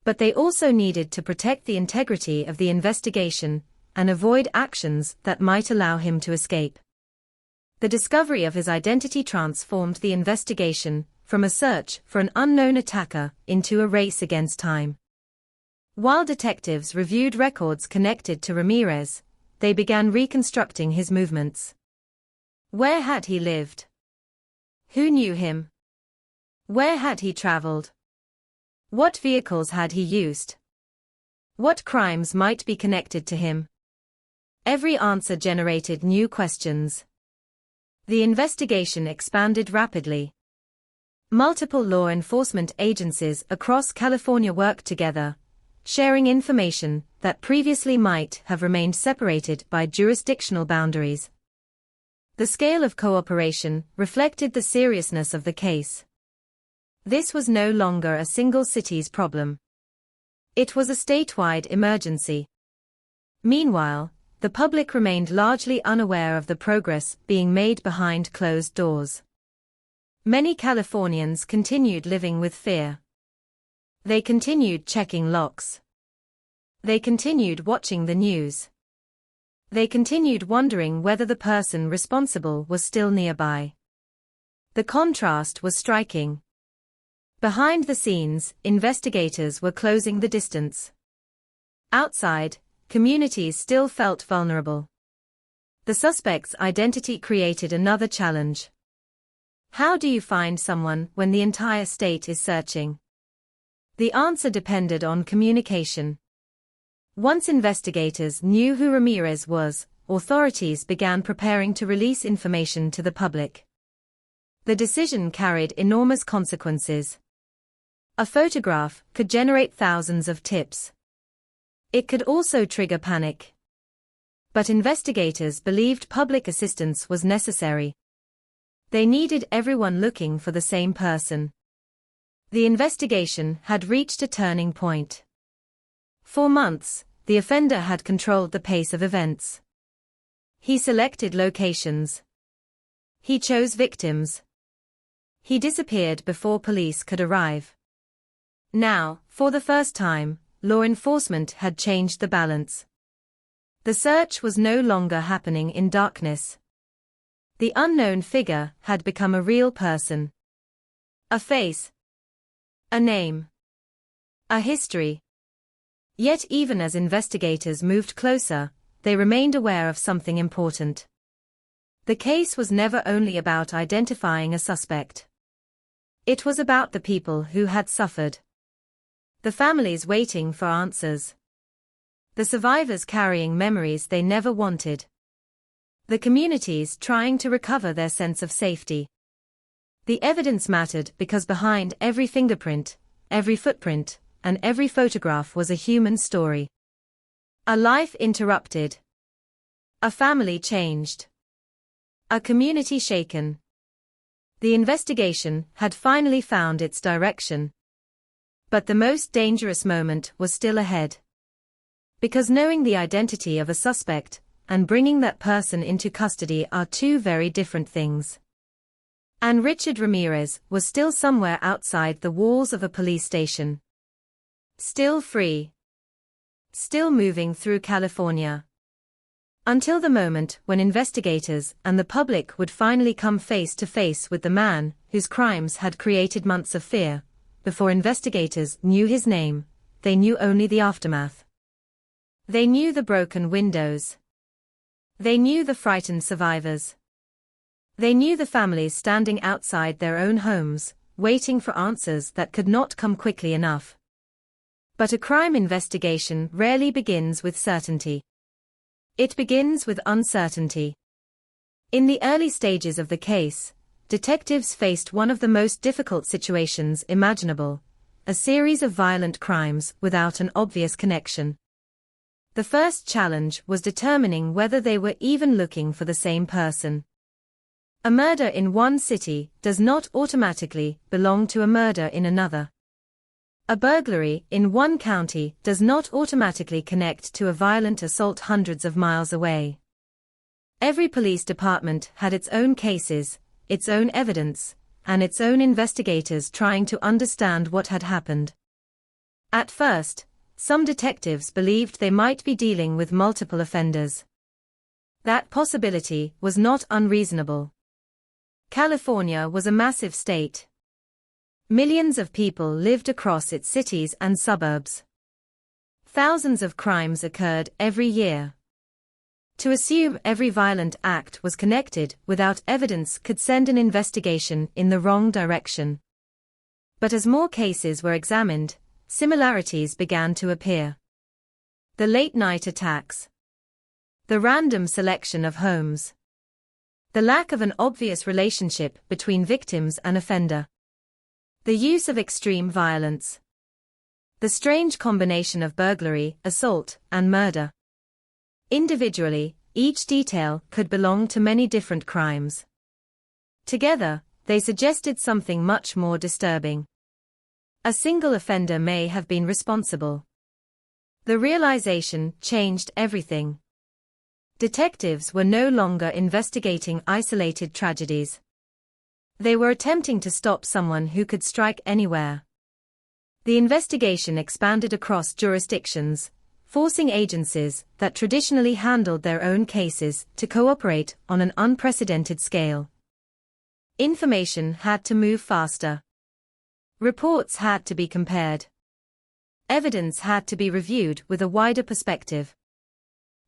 Speaker 10: But they also needed to protect the integrity of the investigation and avoid actions that might allow him to escape. The discovery of his identity transformed the investigation from a search for an unknown attacker into a race against time. While detectives reviewed records connected to Ramirez, they began reconstructing his movements. Where had he lived? Who knew him? Where had he traveled? What vehicles had he used? What crimes might be connected to him? Every answer generated new questions. The investigation expanded rapidly. Multiple law enforcement agencies across California worked together, sharing information that previously might have remained separated by jurisdictional boundaries. The scale of cooperation reflected the seriousness of the case. This was no longer a single city's problem. It was a statewide emergency. Meanwhile, the public remained largely unaware of the progress being made behind closed doors. Many Californians continued living with fear. They continued checking locks. They continued watching the news. They continued wondering whether the person responsible was still nearby. The contrast was striking. Behind the scenes, investigators were closing the distance. Outside, communities still felt vulnerable. The suspect's identity created another challenge. How do you find someone when the entire state is searching? The answer depended on communication. Once investigators knew who Ramirez was, authorities began preparing to release information to the public. The decision carried enormous consequences. A photograph could generate thousands of tips. It could also trigger panic. But investigators believed public assistance was necessary. They needed everyone looking for the same person. The investigation had reached a turning point. For months, the offender had controlled the pace of events. He selected locations. He chose victims. He disappeared before police could arrive. Now, for the first time, law enforcement had changed the balance. The search was no longer happening in darkness. The unknown figure had become a real person. A face. A name. A history. Yet even as investigators moved closer, they remained aware of something important. The case was never only about identifying a suspect. It was about the people who had suffered. The families waiting for answers. The survivors carrying memories they never wanted. The communities trying to recover their sense of safety. The evidence mattered because behind every fingerprint, every footprint, and every photograph was a human story. A life interrupted. A family changed. A community shaken. The investigation had finally found its direction. But the most dangerous moment was still ahead. Because knowing the identity of a suspect and bringing that person into custody are two very different things. And Richard Ramirez was still somewhere outside the walls of a police station. Still free. Still moving through California. Until the moment when investigators and the public would finally come face to face with the man whose crimes had created months of fear. Before investigators knew his name, they knew only the aftermath. They knew the broken windows. They knew the frightened survivors. They knew the families standing outside their own homes, waiting for answers that could not come quickly enough. But a crime investigation rarely begins with certainty. It begins with uncertainty. In the early stages of the case, detectives faced one of the most difficult situations imaginable, a series of violent crimes without an obvious connection. The first challenge was determining whether they were even looking for the same person. A murder in one city does not automatically belong to a murder in another. A burglary in one county does not automatically connect to a violent assault hundreds of miles away. Every police department had its own cases, its own evidence, and its own investigators trying to understand what had happened. At first, some detectives believed they might be dealing with multiple offenders. That possibility was not unreasonable. California was a massive state. Millions of people lived across its cities and suburbs. Thousands of crimes occurred every year. To assume every violent act was connected without evidence could send an investigation in the wrong direction. But as more cases were examined, similarities began to appear. The late-night attacks. The random selection of homes. The lack of an obvious relationship between victims and offender. The use of extreme violence. The strange combination of burglary, assault, and murder. Individually, each detail could belong to many different crimes. Together, they suggested something much more disturbing. A single offender may have been responsible. The realization changed everything. Detectives were no longer investigating isolated tragedies. They were attempting to stop someone who could strike anywhere. The investigation expanded across jurisdictions, forcing agencies that traditionally handled their own cases to cooperate on an unprecedented scale. Information had to move faster. Reports had to be compared. Evidence had to be reviewed with a wider perspective.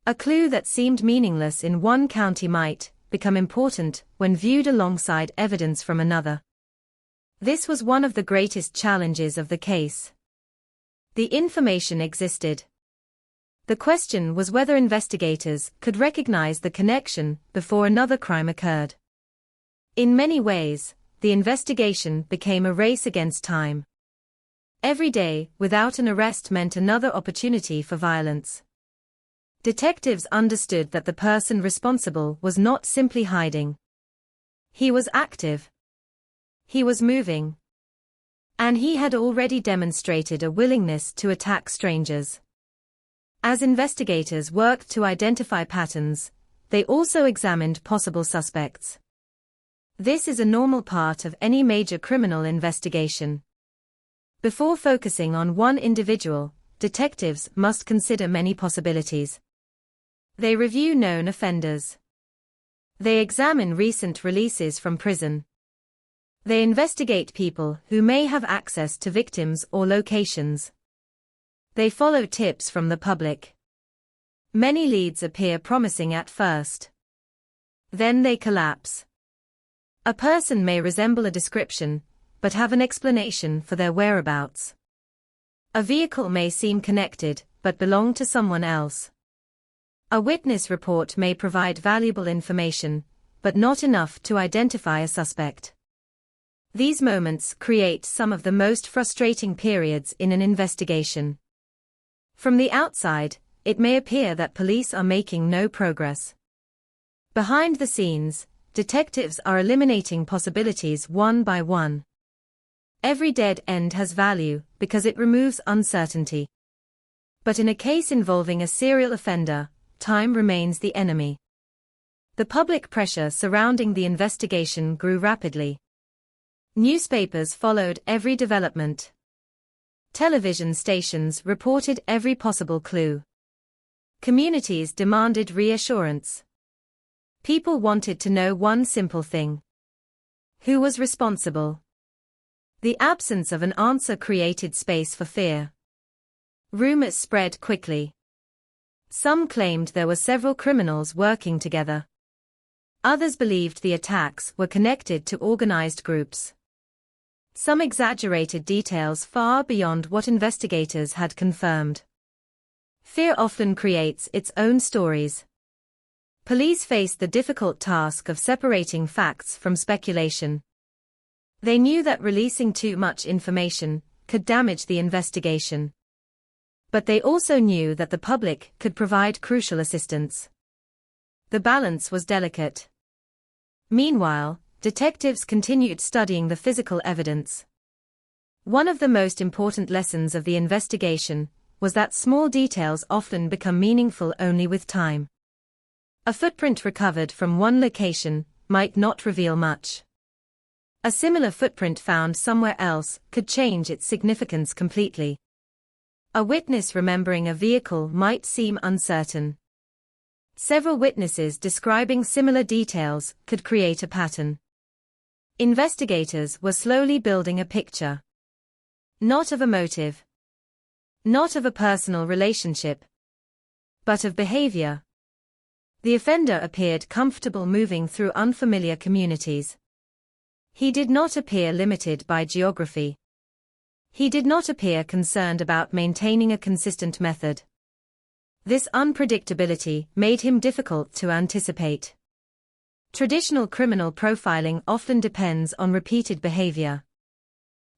Speaker 10: A clue that seemed meaningless in one county might become important when viewed alongside evidence from another. This was one of the greatest challenges of the case. The information existed. The question was whether investigators could recognize the connection before another crime occurred. In many ways, the investigation became a race against time. Every day without an arrest meant another opportunity for violence. Detectives understood that the person responsible was not simply hiding. He was active. He was moving. And he had already demonstrated a willingness to attack strangers. As investigators worked to identify patterns, they also examined possible suspects. This is a normal part of any major criminal investigation. Before focusing on one individual, detectives must consider many possibilities. They review known offenders. They examine recent releases from prison. They investigate people who may have access to victims or locations. They follow tips from the public. Many leads appear promising at first. Then they collapse. A person may resemble a description, but have an explanation for their whereabouts. A vehicle may seem connected, but belong to someone else. A witness report may provide valuable information, but not enough to identify a suspect. These moments create some of the most frustrating periods in an investigation. From the outside, it may appear that police are making no progress. Behind the scenes, detectives are eliminating possibilities one by one. Every dead end has value because it removes uncertainty. But in a case involving a serial offender, time remains the enemy. The public pressure surrounding the investigation grew rapidly. Newspapers followed every development. Television stations reported every possible clue. Communities demanded reassurance. People wanted to know one simple thing. Who was responsible? The absence of an answer created space for fear. Rumors spread quickly. Some claimed there were several criminals working together. Others believed the attacks were connected to organized groups. Some exaggerated details far beyond what investigators had confirmed. Fear often creates its own stories. Police faced the difficult task of separating facts from speculation. They knew that releasing too much information could damage the investigation. But they also knew that the public could provide crucial assistance. The balance was delicate. Meanwhile, detectives continued studying the physical evidence. One of the most important lessons of the investigation was that small details often become meaningful only with time. A footprint recovered from one location might not reveal much. A similar footprint found somewhere else could change its significance completely. A witness remembering a vehicle might seem uncertain. Several witnesses describing similar details could create a pattern. Investigators were slowly building a picture. Not of a motive. Not of a personal relationship. But of behavior. The offender appeared comfortable moving through unfamiliar communities. He did not appear limited by geography. He did not appear concerned about maintaining a consistent method. This unpredictability made him difficult to anticipate. Traditional criminal profiling often depends on repeated behavior.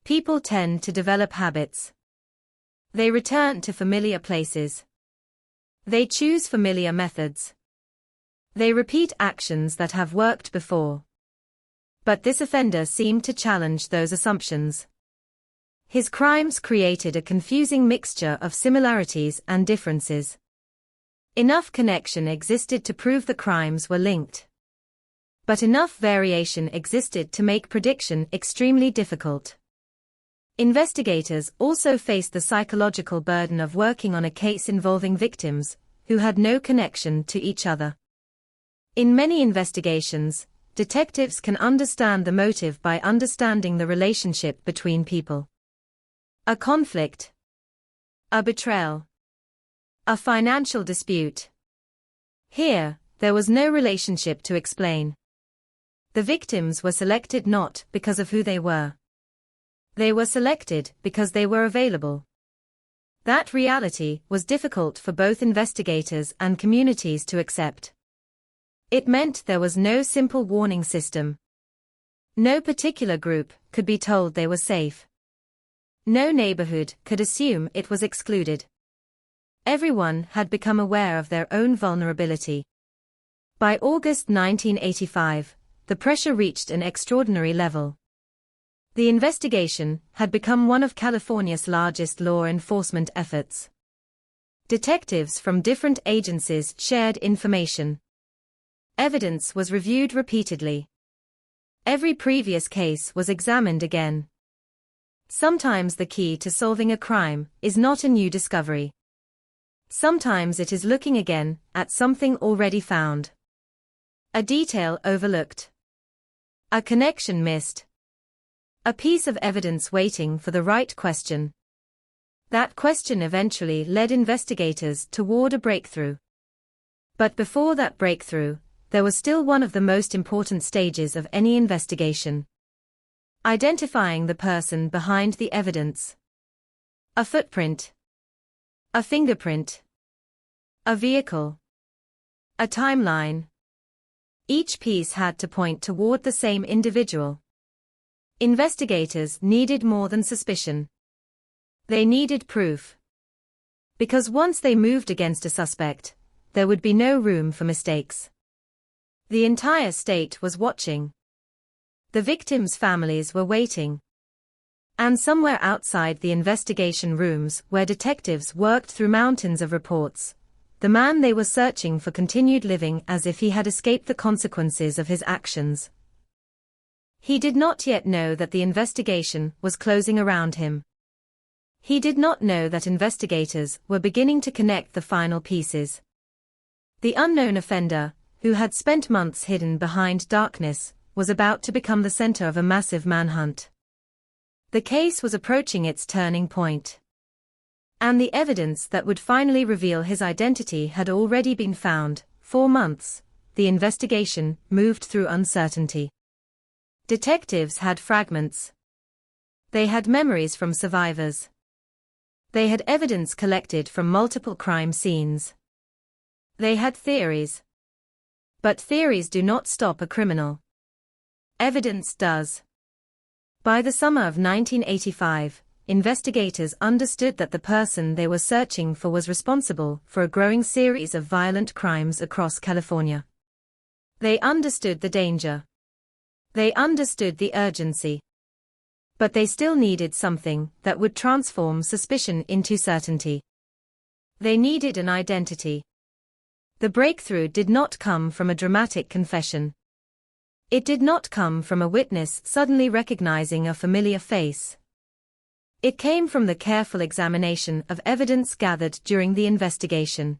Speaker 10: People tend to develop habits. They return to familiar places. They choose familiar methods. They repeat actions that have worked before. But this offender seemed to challenge those assumptions. His crimes created a confusing mixture of similarities and differences. Enough connection existed to prove the crimes were linked. But enough variation existed to make prediction extremely difficult. Investigators also faced the psychological burden of working on a case involving victims who had no connection to each other. In many investigations, detectives can understand the motive by understanding the relationship between people. A conflict. A betrayal. A financial dispute. Here, there was no relationship to explain. The victims were selected not because of who they were. They were selected because they were available. That reality was difficult for both investigators and communities to accept. It meant there was no simple warning system. No particular group could be told they were safe. No neighborhood could assume it was excluded. Everyone had become aware of their own vulnerability. By August 1985, the pressure reached an extraordinary level. The investigation had become one of California's largest law enforcement efforts. Detectives from different agencies shared information. Evidence was reviewed repeatedly. Every previous case was examined again. Sometimes the key to solving a crime is not a new discovery. Sometimes it is looking again at something already found. A detail overlooked. A connection missed. A piece of evidence waiting for the right question. That question eventually led investigators toward a breakthrough. But before that breakthrough, there was still one of the most important stages of any investigation. Identifying the person behind the evidence. A footprint. A fingerprint. A vehicle. A timeline. Each piece had to point toward the same individual. Investigators needed more than suspicion. They needed proof. Because once they moved against a suspect, there would be no room for mistakes. The entire state was watching. The victims' families were waiting. And somewhere outside the investigation rooms where detectives worked through mountains of reports, the man they were searching for continued living as if he had escaped the consequences of his actions. He did not yet know that the investigation was closing around him. He did not know that investigators were beginning to connect the final pieces. The unknown offender, who had spent months hidden behind darkness, was about to become the center of a massive manhunt. The case was approaching its turning point. And the evidence that would finally reveal his identity had already been found. 4 months, the investigation moved through uncertainty. Detectives had fragments. They had memories from survivors. They had evidence collected from multiple crime scenes. They had theories. But theories do not stop a criminal. Evidence does. By the summer of 1985, investigators understood that the person they were searching for was responsible for a growing series of violent crimes across California. They understood the danger. They understood the urgency. But they still needed something that would transform suspicion into certainty. They needed an identity. The breakthrough did not come from a dramatic confession. It did not come from a witness suddenly recognizing a familiar face. It came from the careful examination of evidence gathered during the investigation.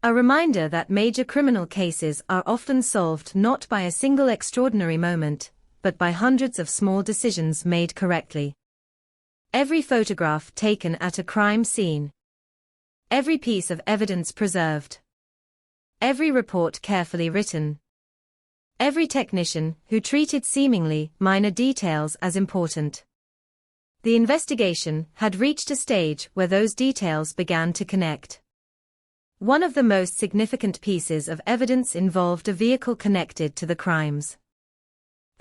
Speaker 10: A reminder that major criminal cases are often solved not by a single extraordinary moment, but by hundreds of small decisions made correctly. Every photograph taken at a crime scene. Every piece of evidence preserved. Every report carefully written. Every technician who treated seemingly minor details as important. The investigation had reached a stage where those details began to connect. One of the most significant pieces of evidence involved a vehicle connected to the crimes.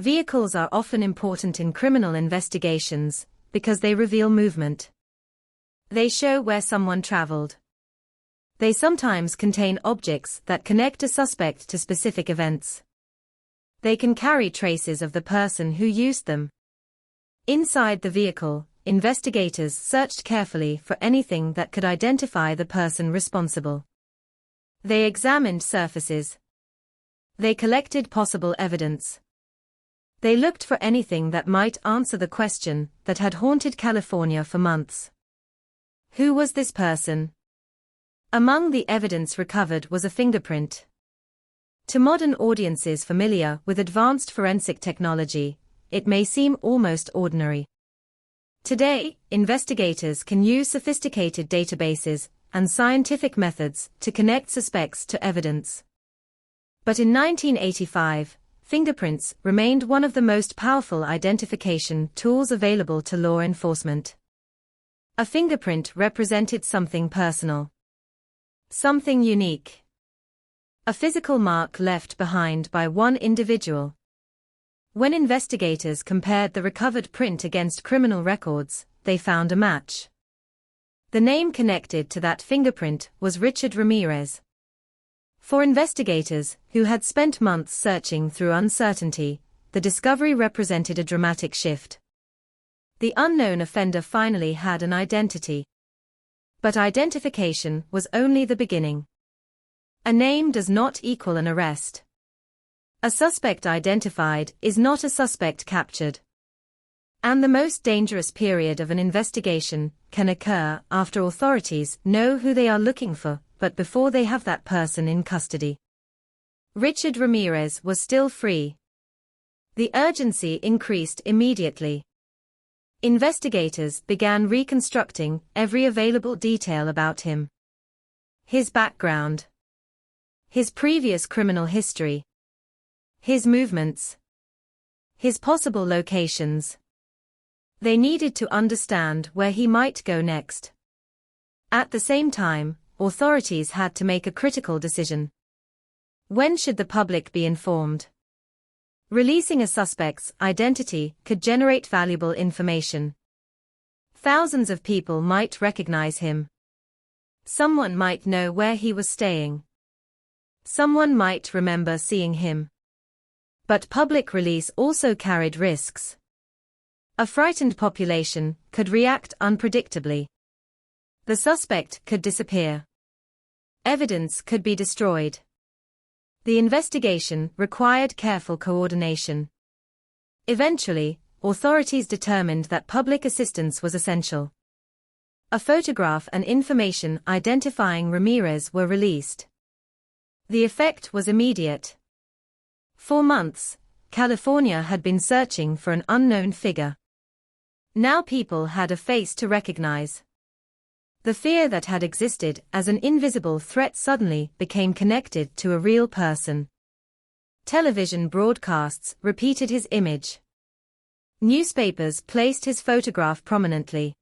Speaker 10: Vehicles are often important in criminal investigations because they reveal movement. They show where someone traveled. They sometimes contain objects that connect a suspect to specific events. They can carry traces of the person who used them. Inside the vehicle, investigators searched carefully for anything that could identify the person responsible. They examined surfaces. They collected possible evidence. They looked for anything that might answer the question that had haunted California for months. Who was this person? Among the evidence recovered was a fingerprint. To modern audiences familiar with advanced forensic technology, it may seem almost ordinary. Today, investigators can use sophisticated databases and scientific methods to connect suspects to evidence. But in 1985, fingerprints remained one of the most powerful identification tools available to law enforcement. A fingerprint represented something personal. Something unique. A physical mark left behind by one individual. When investigators compared the recovered print against criminal records, they found a match. The name connected to that fingerprint was Richard Ramirez. For investigators, who had spent months searching through uncertainty, the discovery represented a dramatic shift. The unknown offender finally had an identity. But identification was only the beginning. A name does not equal an arrest. A suspect identified is not a suspect captured. And the most dangerous period of an investigation can occur after authorities know who they are looking for, but before they have that person in custody. Richard Ramirez was still free. The urgency increased immediately. Investigators began reconstructing every available detail about him. His background. His previous criminal history. His movements. His possible locations. They needed to understand where he might go next. At the same time, authorities had to make a critical decision. When should the public be informed? Releasing a suspect's identity could generate valuable information. Thousands of people might recognize him. Someone might know where he was staying. Someone might remember seeing him. But public release also carried risks. A frightened population could react unpredictably. The suspect could disappear. Evidence could be destroyed. The investigation required careful coordination. Eventually, authorities determined that public assistance was essential. A photograph and information identifying Ramirez were released. The effect was immediate. For months, California had been searching for an unknown figure. Now people had a face to recognize. The fear that had existed as an invisible threat suddenly became connected to a real person. Television broadcasts repeated his image. Newspapers placed his photograph prominently.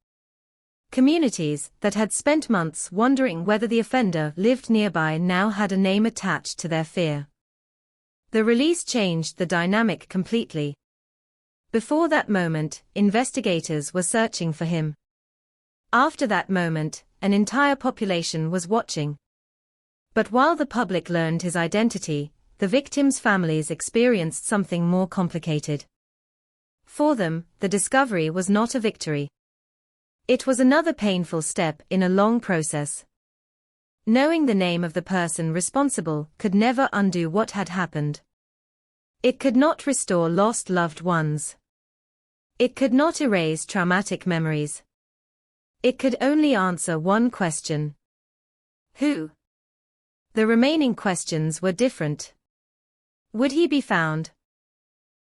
Speaker 10: Communities that had spent months wondering whether the offender lived nearby now had a name attached to their fear. The release changed the dynamic completely. Before that moment, investigators were searching for him. After that moment, an entire population was watching. But while the public learned his identity, the victims' families experienced something more complicated. For them, the discovery was not a victory. It was another painful step in a long process. Knowing the name of the person responsible could never undo what had happened. It could not restore lost loved ones. It could not erase traumatic memories. It could only answer one question. Who? The remaining questions were different. Would he be found?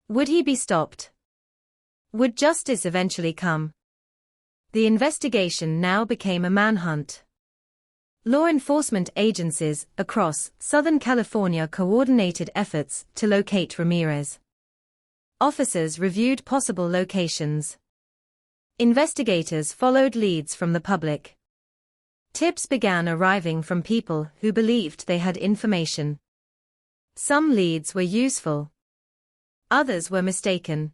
Speaker 10: Would he be stopped? Would justice eventually come? The investigation now became a manhunt. Law enforcement agencies across Southern California coordinated efforts to locate Ramirez. Officers reviewed possible locations. Investigators followed leads from the public. Tips began arriving from people who believed they had information. Some leads were useful. Others were mistaken.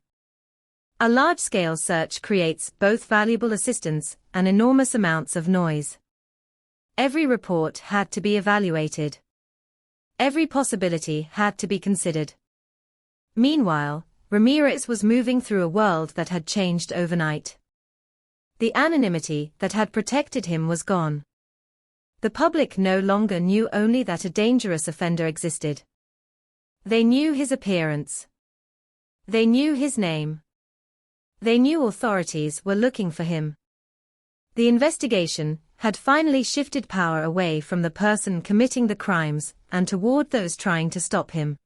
Speaker 10: A large-scale search creates both valuable assistance and enormous amounts of noise. Every report had to be evaluated. Every possibility had to be considered. Meanwhile, Ramirez was moving through a world that had changed overnight. The anonymity that had protected him was gone. The public no longer knew only that a dangerous offender existed. They knew his appearance. They knew his name. They knew authorities were looking for him. The investigation had finally shifted power away from the person committing the crimes and toward those trying to stop him.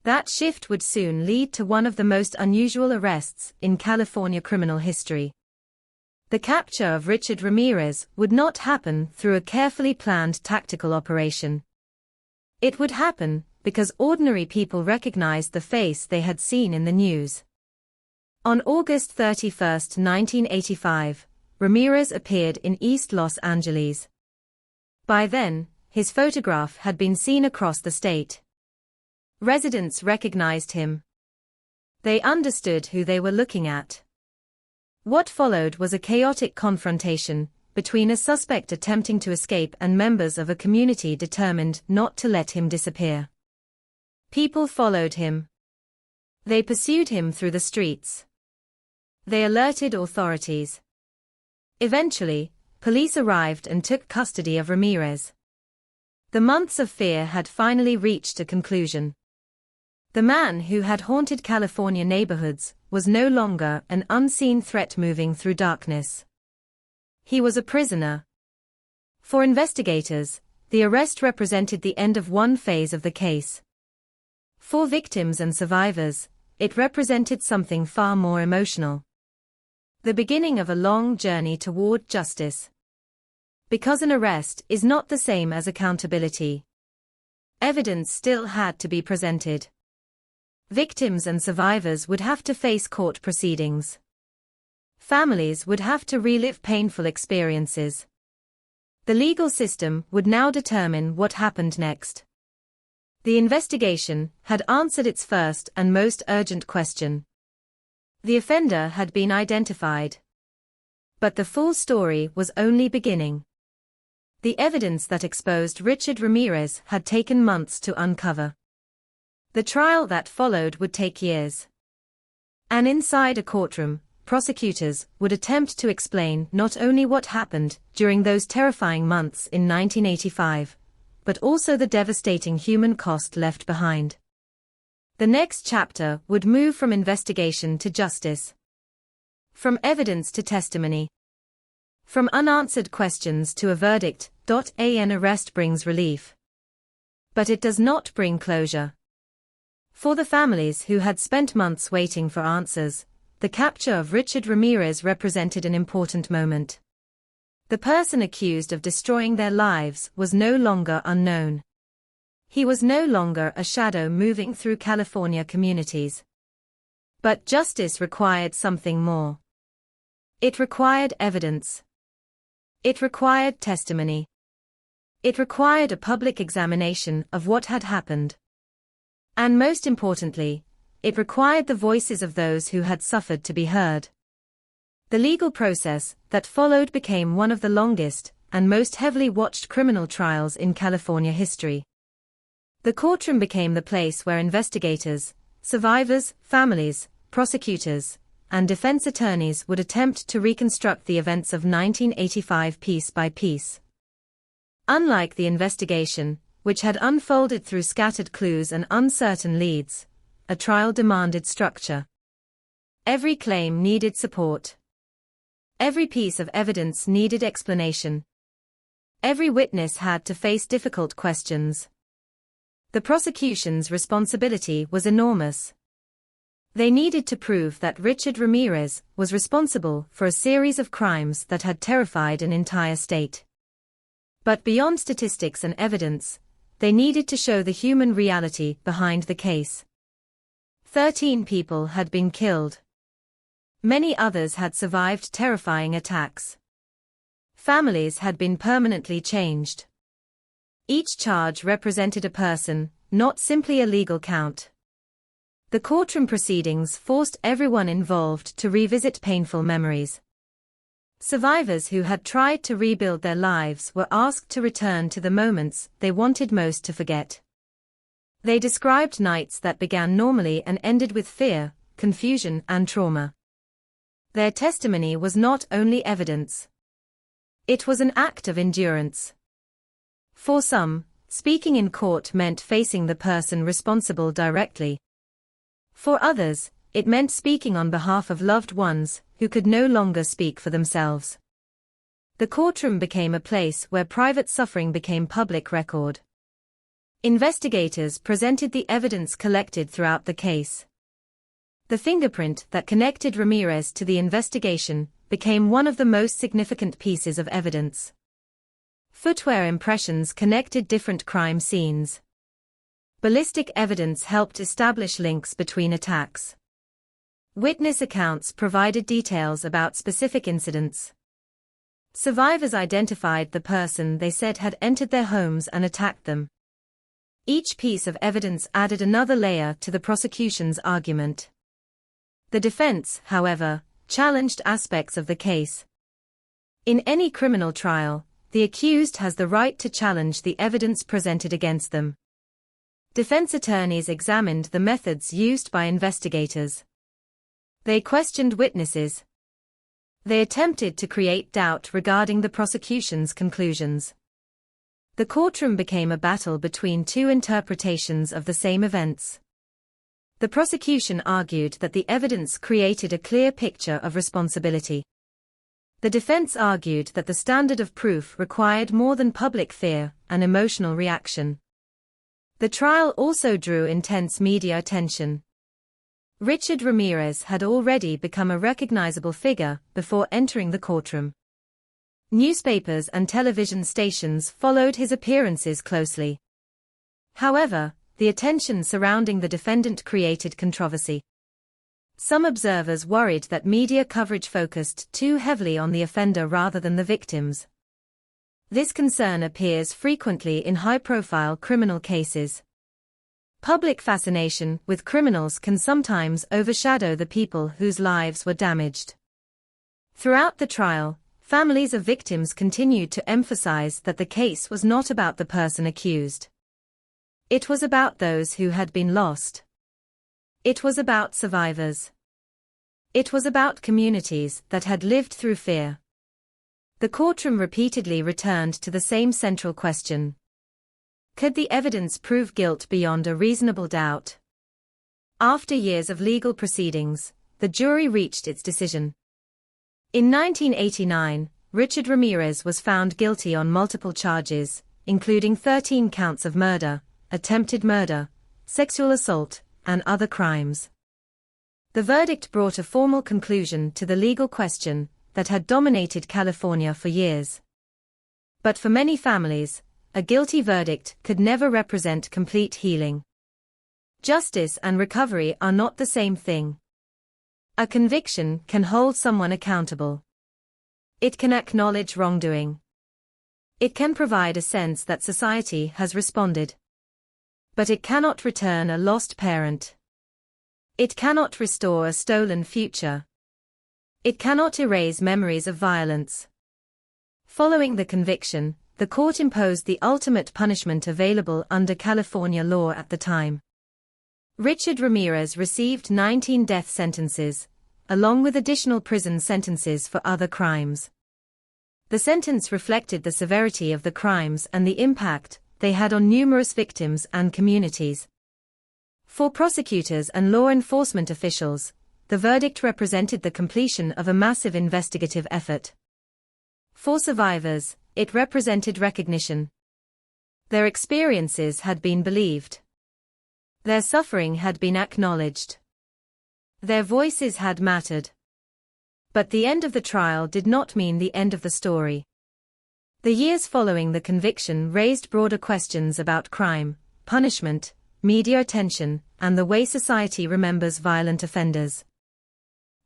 Speaker 10: That shift would soon lead to one of the most unusual arrests in California criminal history. The capture of Richard Ramirez would not happen through a carefully planned tactical operation. It would happen because ordinary people recognized the face they had seen in the news. On August 31, 1985, Ramirez appeared in East Los Angeles. By then, his photograph had been seen across the state. Residents recognized him. They understood who they were looking at. What followed was a chaotic confrontation between a suspect attempting to escape and members of a community determined not to let him disappear. People followed him. They pursued him through the streets. They alerted authorities. Eventually, police arrived and took custody of Ramirez. The months of fear had finally reached a conclusion. The man who had haunted California neighborhoods was no longer an unseen threat moving through darkness. He was a prisoner. For investigators, the arrest represented the end of one phase of the case. For victims and survivors, it represented something far more emotional. The beginning of a long journey toward justice. Because an arrest is not the same as accountability. Evidence still had to be presented. Victims and survivors would have to face court proceedings. Families would have to relive painful experiences. The legal system would now determine what happened next. The investigation had answered its first and most urgent question. The offender had been identified. But the full story was only beginning. The evidence that exposed Richard Ramirez had taken months to uncover. The trial that followed would take years. And inside a courtroom, prosecutors would attempt to explain not only what happened during those terrifying months in 1985, but also the devastating human cost left behind. The next chapter would move from investigation to justice. From evidence to testimony. From unanswered questions to a verdict. An arrest brings relief. But it does not bring closure. For the families who had spent months waiting for answers, the capture of Richard Ramirez represented an important moment. The person accused of destroying their lives was no longer unknown. He was no longer a shadow moving through California communities. But justice required something more. It required evidence. It required testimony. It required a public examination of what had happened. And most importantly, it required the voices of those who had suffered to be heard. The legal process that followed became one of the longest and most heavily watched criminal trials in California history. The courtroom became the place where investigators, survivors, families, prosecutors, and defense attorneys would attempt to reconstruct the events of 1985 piece by piece. Unlike the investigation, which had unfolded through scattered clues and uncertain leads, a trial demanded structure. Every claim needed support. Every piece of evidence needed explanation. Every witness had to face difficult questions. The prosecution's responsibility was enormous. They needed to prove that Richard Ramirez was responsible for a series of crimes that had terrified an entire state. But beyond statistics and evidence, they needed to show the human reality behind the case. 13 people had been killed. Many others had survived terrifying attacks. Families had been permanently changed. Each charge represented a person, not simply a legal count. The courtroom proceedings forced everyone involved to revisit painful memories. Survivors who had tried to rebuild their lives were asked to return to the moments they wanted most to forget. They described nights that began normally and ended with fear, confusion, and trauma. Their testimony was not only evidence. It was an act of endurance. For some, speaking in court meant facing the person responsible directly. For others, it meant speaking on behalf of loved ones who could no longer speak for themselves. The courtroom became a place where private suffering became public record. Investigators presented the evidence collected throughout the case. The fingerprint that connected Ramirez to the investigation became one of the most significant pieces of evidence. Footwear impressions connected different crime scenes. Ballistic evidence helped establish links between attacks. Witness accounts provided details about specific incidents. Survivors identified the person they said had entered their homes and attacked them. Each piece of evidence added another layer to the prosecution's argument. The defense, however, challenged aspects of the case. In any criminal trial, the accused has the right to challenge the evidence presented against them. Defense attorneys examined the methods used by investigators. They questioned witnesses. They attempted to create doubt regarding the prosecution's conclusions. The courtroom became a battle between two interpretations of the same events. The prosecution argued that the evidence created a clear picture of responsibility. The defense argued that the standard of proof required more than public fear and emotional reaction. The trial also drew intense media attention. Richard Ramirez had already become a recognizable figure before entering the courtroom. Newspapers and television stations followed his appearances closely. However, the attention surrounding the defendant created controversy. Some observers worried that media coverage focused too heavily on the offender rather than the victims. This concern appears frequently in high-profile criminal cases. Public fascination with criminals can sometimes overshadow the people whose lives were damaged. Throughout the trial, families of victims continued to emphasize that the case was not about the person accused. It was about those who had been lost. It was about survivors. It was about communities that had lived through fear. The courtroom repeatedly returned to the same central question. Could the evidence prove guilt beyond a reasonable doubt? After years of legal proceedings, the jury reached its decision. In 1989, Richard Ramirez was found guilty on multiple charges, including 13 counts of murder, attempted murder, sexual assault, and other crimes. The verdict brought a formal conclusion to the legal question that had dominated California for years. But for many families, a guilty verdict could never represent complete healing. Justice and recovery are not the same thing. A conviction can hold someone accountable. It can acknowledge wrongdoing. It can provide a sense that society has responded. But it cannot return a lost parent. It cannot restore a stolen future. It cannot erase memories of violence. Following the conviction, the court imposed the ultimate punishment available under California law at the time. Richard Ramirez received 19 death sentences, along with additional prison sentences for other crimes. The sentence reflected the severity of the crimes and the impact they had on numerous victims and communities. For prosecutors and law enforcement officials, the verdict represented the completion of a massive investigative effort. For survivors, it represented recognition. Their experiences had been believed. Their suffering had been acknowledged. Their voices had mattered. But the end of the trial did not mean the end of the story. The years following the conviction raised broader questions about crime, punishment, media attention, and the way society remembers violent offenders.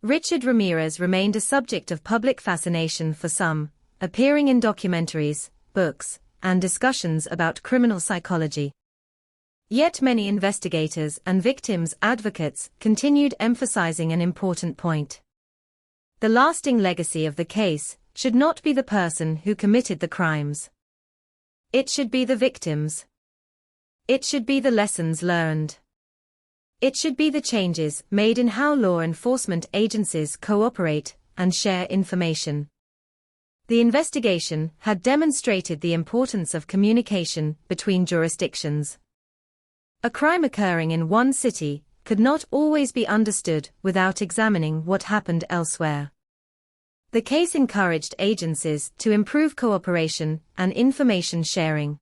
Speaker 10: Richard Ramirez remained a subject of public fascination for some, appearing in documentaries, books, and discussions about criminal psychology. Yet many investigators and victims' advocates continued emphasizing an important point. The lasting legacy of the case should not be the person who committed the crimes. It should be the victims. It should be the lessons learned. It should be the changes made in how law enforcement agencies cooperate and share information. The investigation had demonstrated the importance of communication between jurisdictions. A crime occurring in one city could not always be understood without examining what happened elsewhere. The case encouraged agencies to improve cooperation and information sharing.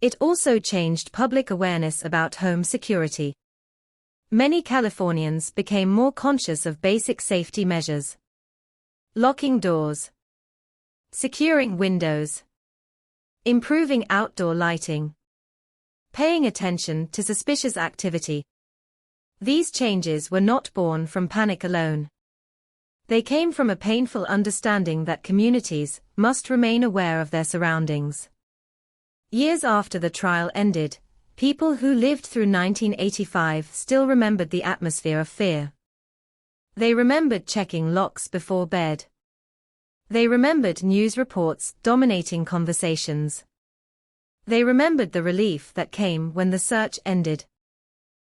Speaker 10: It also changed public awareness about home security. Many Californians became more conscious of basic safety measures. Locking doors, securing windows, improving outdoor lighting, paying attention to suspicious activity. These changes were not born from panic alone. They came from a painful understanding that communities must remain aware of their surroundings. Years after the trial ended, people who lived through 1985 still remembered the atmosphere of fear. They remembered checking locks before bed. They remembered news reports dominating conversations. They remembered the relief that came when the search ended.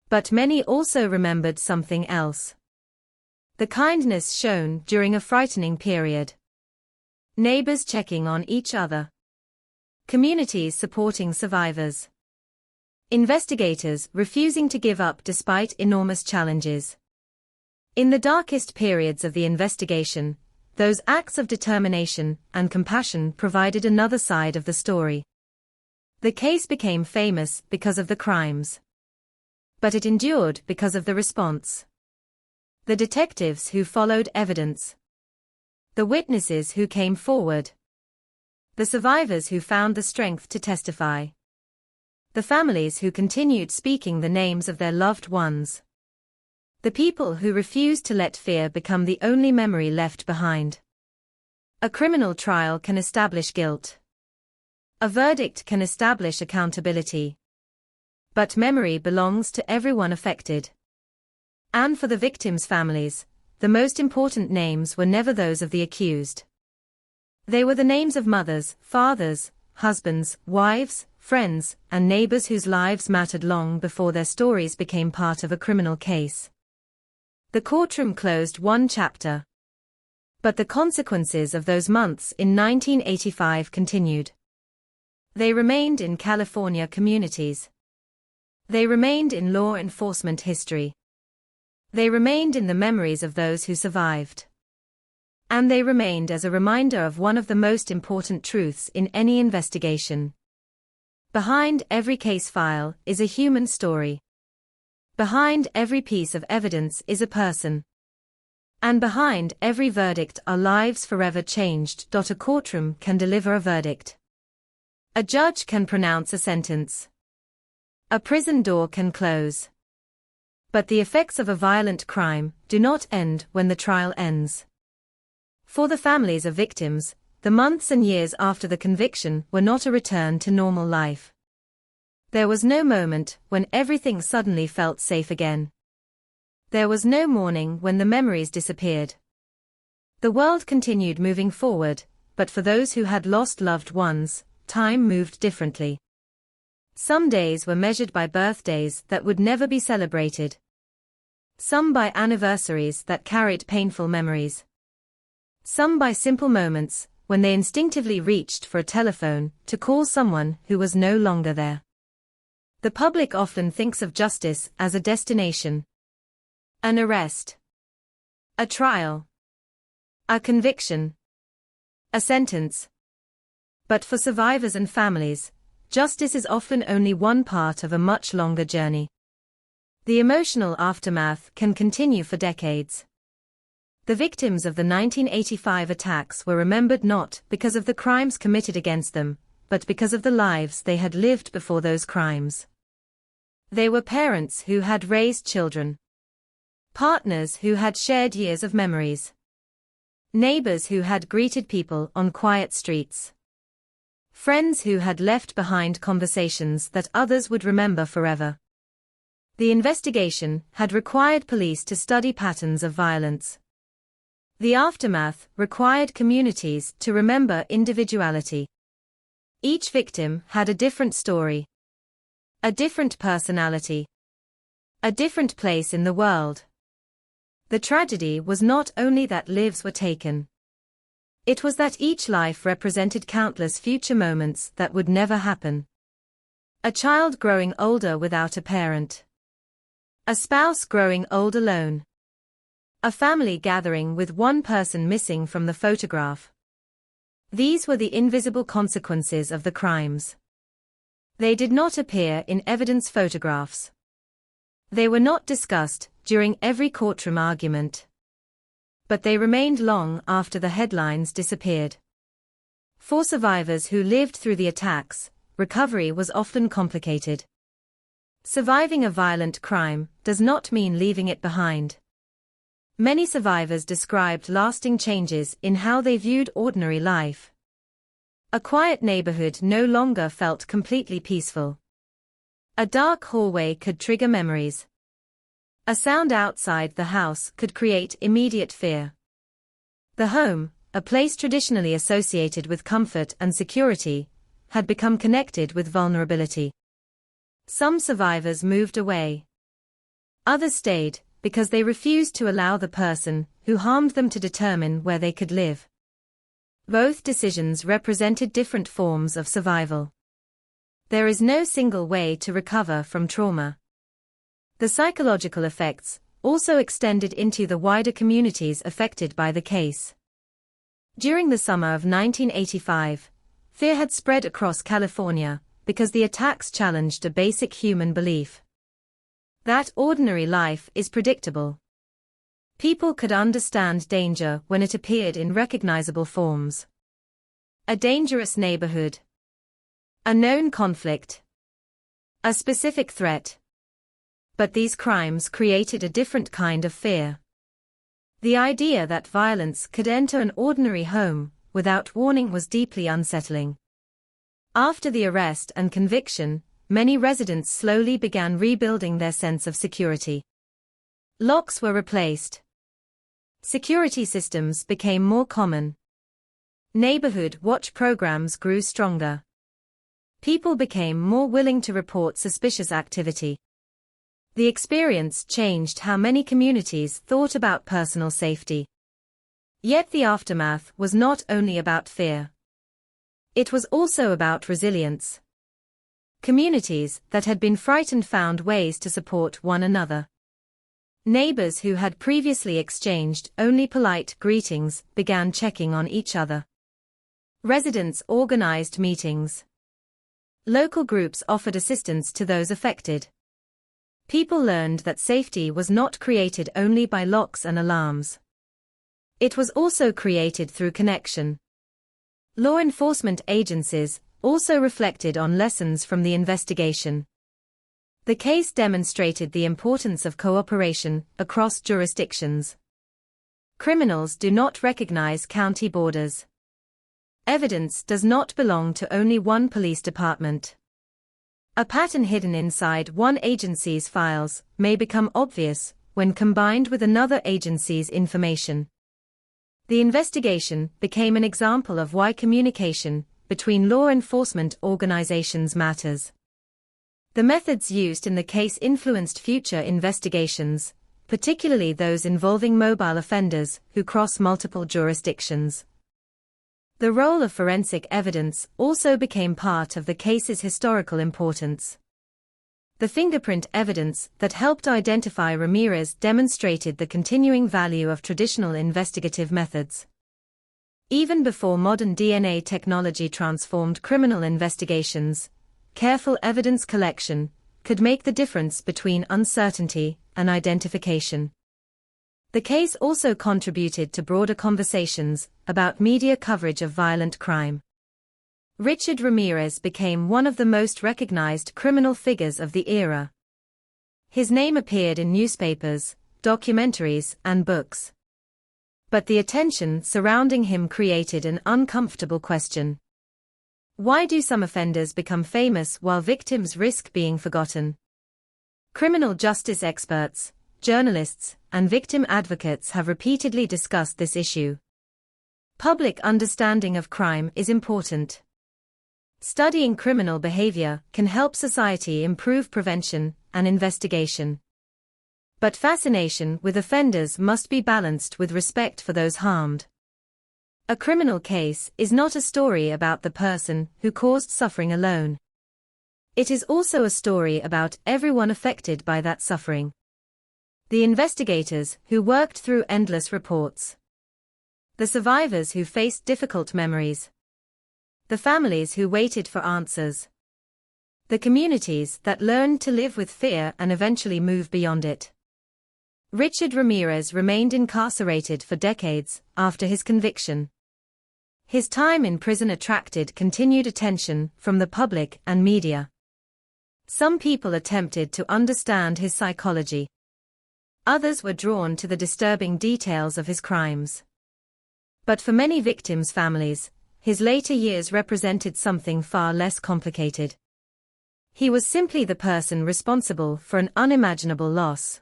Speaker 10: But many also remembered something else. The kindness shown during a frightening period. Neighbors checking on each other. Communities supporting survivors. Investigators refusing to give up despite enormous challenges. In the darkest periods of the investigation, those acts of determination and compassion provided another side of the story. The case became famous because of the crimes. But it endured because of the response. The detectives who followed evidence. The witnesses who came forward. The survivors who found the strength to testify. The families who continued speaking the names of their loved ones. The people who refused to let fear become the only memory left behind. A criminal trial can establish guilt. A verdict can establish accountability. But memory belongs to everyone affected. And for the victims' families, the most important names were never those of the accused. They were the names of mothers, fathers, husbands, wives, friends, and neighbors whose lives mattered long before their stories became part of a criminal case. The courtroom closed one chapter. But the consequences of those months in 1985 continued. They remained in California communities. They remained in law enforcement history. They remained in the memories of those who survived. And they remained as a reminder of one of the most important truths in any investigation. Behind every case file is a human story. Behind every piece of evidence is a person. And behind every verdict are lives forever changed. A courtroom can deliver a verdict. A judge can pronounce a sentence. A prison door can close. But the effects of a violent crime do not end when the trial ends. For the families of victims, the months and years after the conviction were not a return to normal life. There was no moment when everything suddenly felt safe again. There was no morning when the memories disappeared. The world continued moving forward, but for those who had lost loved ones, time moved differently. Some days were measured by birthdays that would never be celebrated. Some by anniversaries that carried painful memories. Some by simple moments, when they instinctively reached for a telephone to call someone who was no longer there. The public often thinks of justice as a destination. An arrest. A trial. A conviction. A sentence. But for survivors and families, justice is often only one part of a much longer journey. The emotional aftermath can continue for decades. The victims of the 1985 attacks were remembered not because of the crimes committed against them, but because of the lives they had lived before those crimes. They were parents who had raised children. Partners who had shared years of memories. Neighbors who had greeted people on quiet streets. Friends who had left behind conversations that others would remember forever. The investigation had required police to study patterns of violence. The aftermath required communities to remember individuality. Each victim had a different story, a different personality, a different place in the world. The tragedy was not only that lives were taken. It was that each life represented countless future moments that would never happen. A child growing older without a parent. A spouse growing old alone. A family gathering with one person missing from the photograph. These were the invisible consequences of the crimes. They did not appear in evidence photographs. They were not discussed during every courtroom argument. But they remained long after the headlines disappeared. For survivors who lived through the attacks, recovery was often complicated. Surviving a violent crime does not mean leaving it behind. Many survivors described lasting changes in how they viewed ordinary life. A quiet neighborhood no longer felt completely peaceful. A dark hallway could trigger memories. A sound outside the house could create immediate fear. The home, a place traditionally associated with comfort and security, had become connected with vulnerability. Some survivors moved away. Others stayed, because they refused to allow the person who harmed them to determine where they could live. Both decisions represented different forms of survival. There is no single way to recover from trauma. The psychological effects also extended into the wider communities affected by the case. During the summer of 1985, fear had spread across California because the attacks challenged a basic human belief. That ordinary life is predictable. People could understand danger when it appeared in recognizable forms. A dangerous neighborhood. A known conflict. A specific threat. But these crimes created a different kind of fear. The idea that violence could enter an ordinary home without warning was deeply unsettling. After the arrest and conviction, many residents slowly began rebuilding their sense of security. Locks were replaced. Security systems became more common. Neighborhood watch programs grew stronger. People became more willing to report suspicious activity. The experience changed how many communities thought about personal safety. Yet the aftermath was not only about fear. It was also about resilience. Communities that had been frightened found ways to support one another. Neighbors who had previously exchanged only polite greetings began checking on each other. Residents organized meetings. Local groups offered assistance to those affected. People learned that safety was not created only by locks and alarms. It was also created through connection. Law enforcement agencies also reflected on lessons from the investigation. The case demonstrated the importance of cooperation across jurisdictions. Criminals do not recognize county borders. Evidence does not belong to only one police department. A pattern hidden inside one agency's files may become obvious when combined with another agency's information. The investigation became an example of why communication between law enforcement organizations matters. The methods used in the case influenced future investigations, particularly those involving mobile offenders who cross multiple jurisdictions. The role of forensic evidence also became part of the case's historical importance. The fingerprint evidence that helped identify Ramirez demonstrated the continuing value of traditional investigative methods. Even before modern DNA technology transformed criminal investigations, careful evidence collection could make the difference between uncertainty and identification. The case also contributed to broader conversations about media coverage of violent crime. Richard Ramirez became one of the most recognized criminal figures of the era. His name appeared in newspapers, documentaries, and books. But the attention surrounding him created an uncomfortable question. Why do some offenders become famous while victims risk being forgotten? Criminal justice experts, journalists, and victim advocates have repeatedly discussed this issue. Public understanding of crime is important. Studying criminal behavior can help society improve prevention and investigation. But fascination with offenders must be balanced with respect for those harmed. A criminal case is not a story about the person who caused suffering alone. It is also a story about everyone affected by that suffering. The investigators who worked through endless reports. The survivors who faced difficult memories. The families who waited for answers. The communities that learned to live with fear and eventually move beyond it. Richard Ramirez remained incarcerated for decades after his conviction. His time in prison attracted continued attention from the public and media. Some people attempted to understand his psychology. Others were drawn to the disturbing details of his crimes. But for many victims' families, his later years represented something far less complicated. He was simply the person responsible for an unimaginable loss.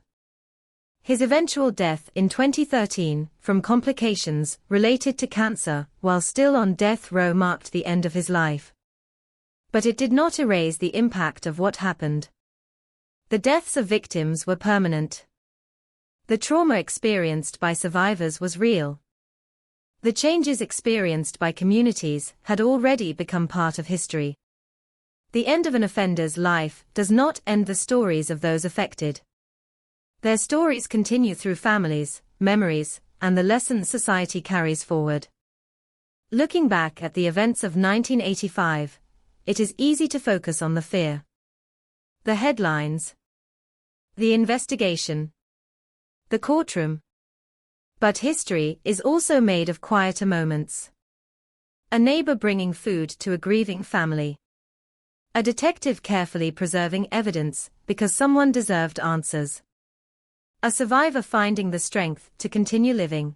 Speaker 10: His eventual death in 2013 from complications related to cancer while still on death row marked the end of his life. But it did not erase the impact of what happened. The deaths of victims were permanent. The trauma experienced by survivors was real. The changes experienced by communities had already become part of history. The end of an offender's life does not end the stories of those affected. Their stories continue through families, memories, and the lessons society carries forward. Looking back at the events of 1985, it is easy to focus on the fear. The headlines. The investigation. The courtroom. But history is also made of quieter moments. A neighbor bringing food to a grieving family. A detective carefully preserving evidence because someone deserved answers. A survivor finding the strength to continue living.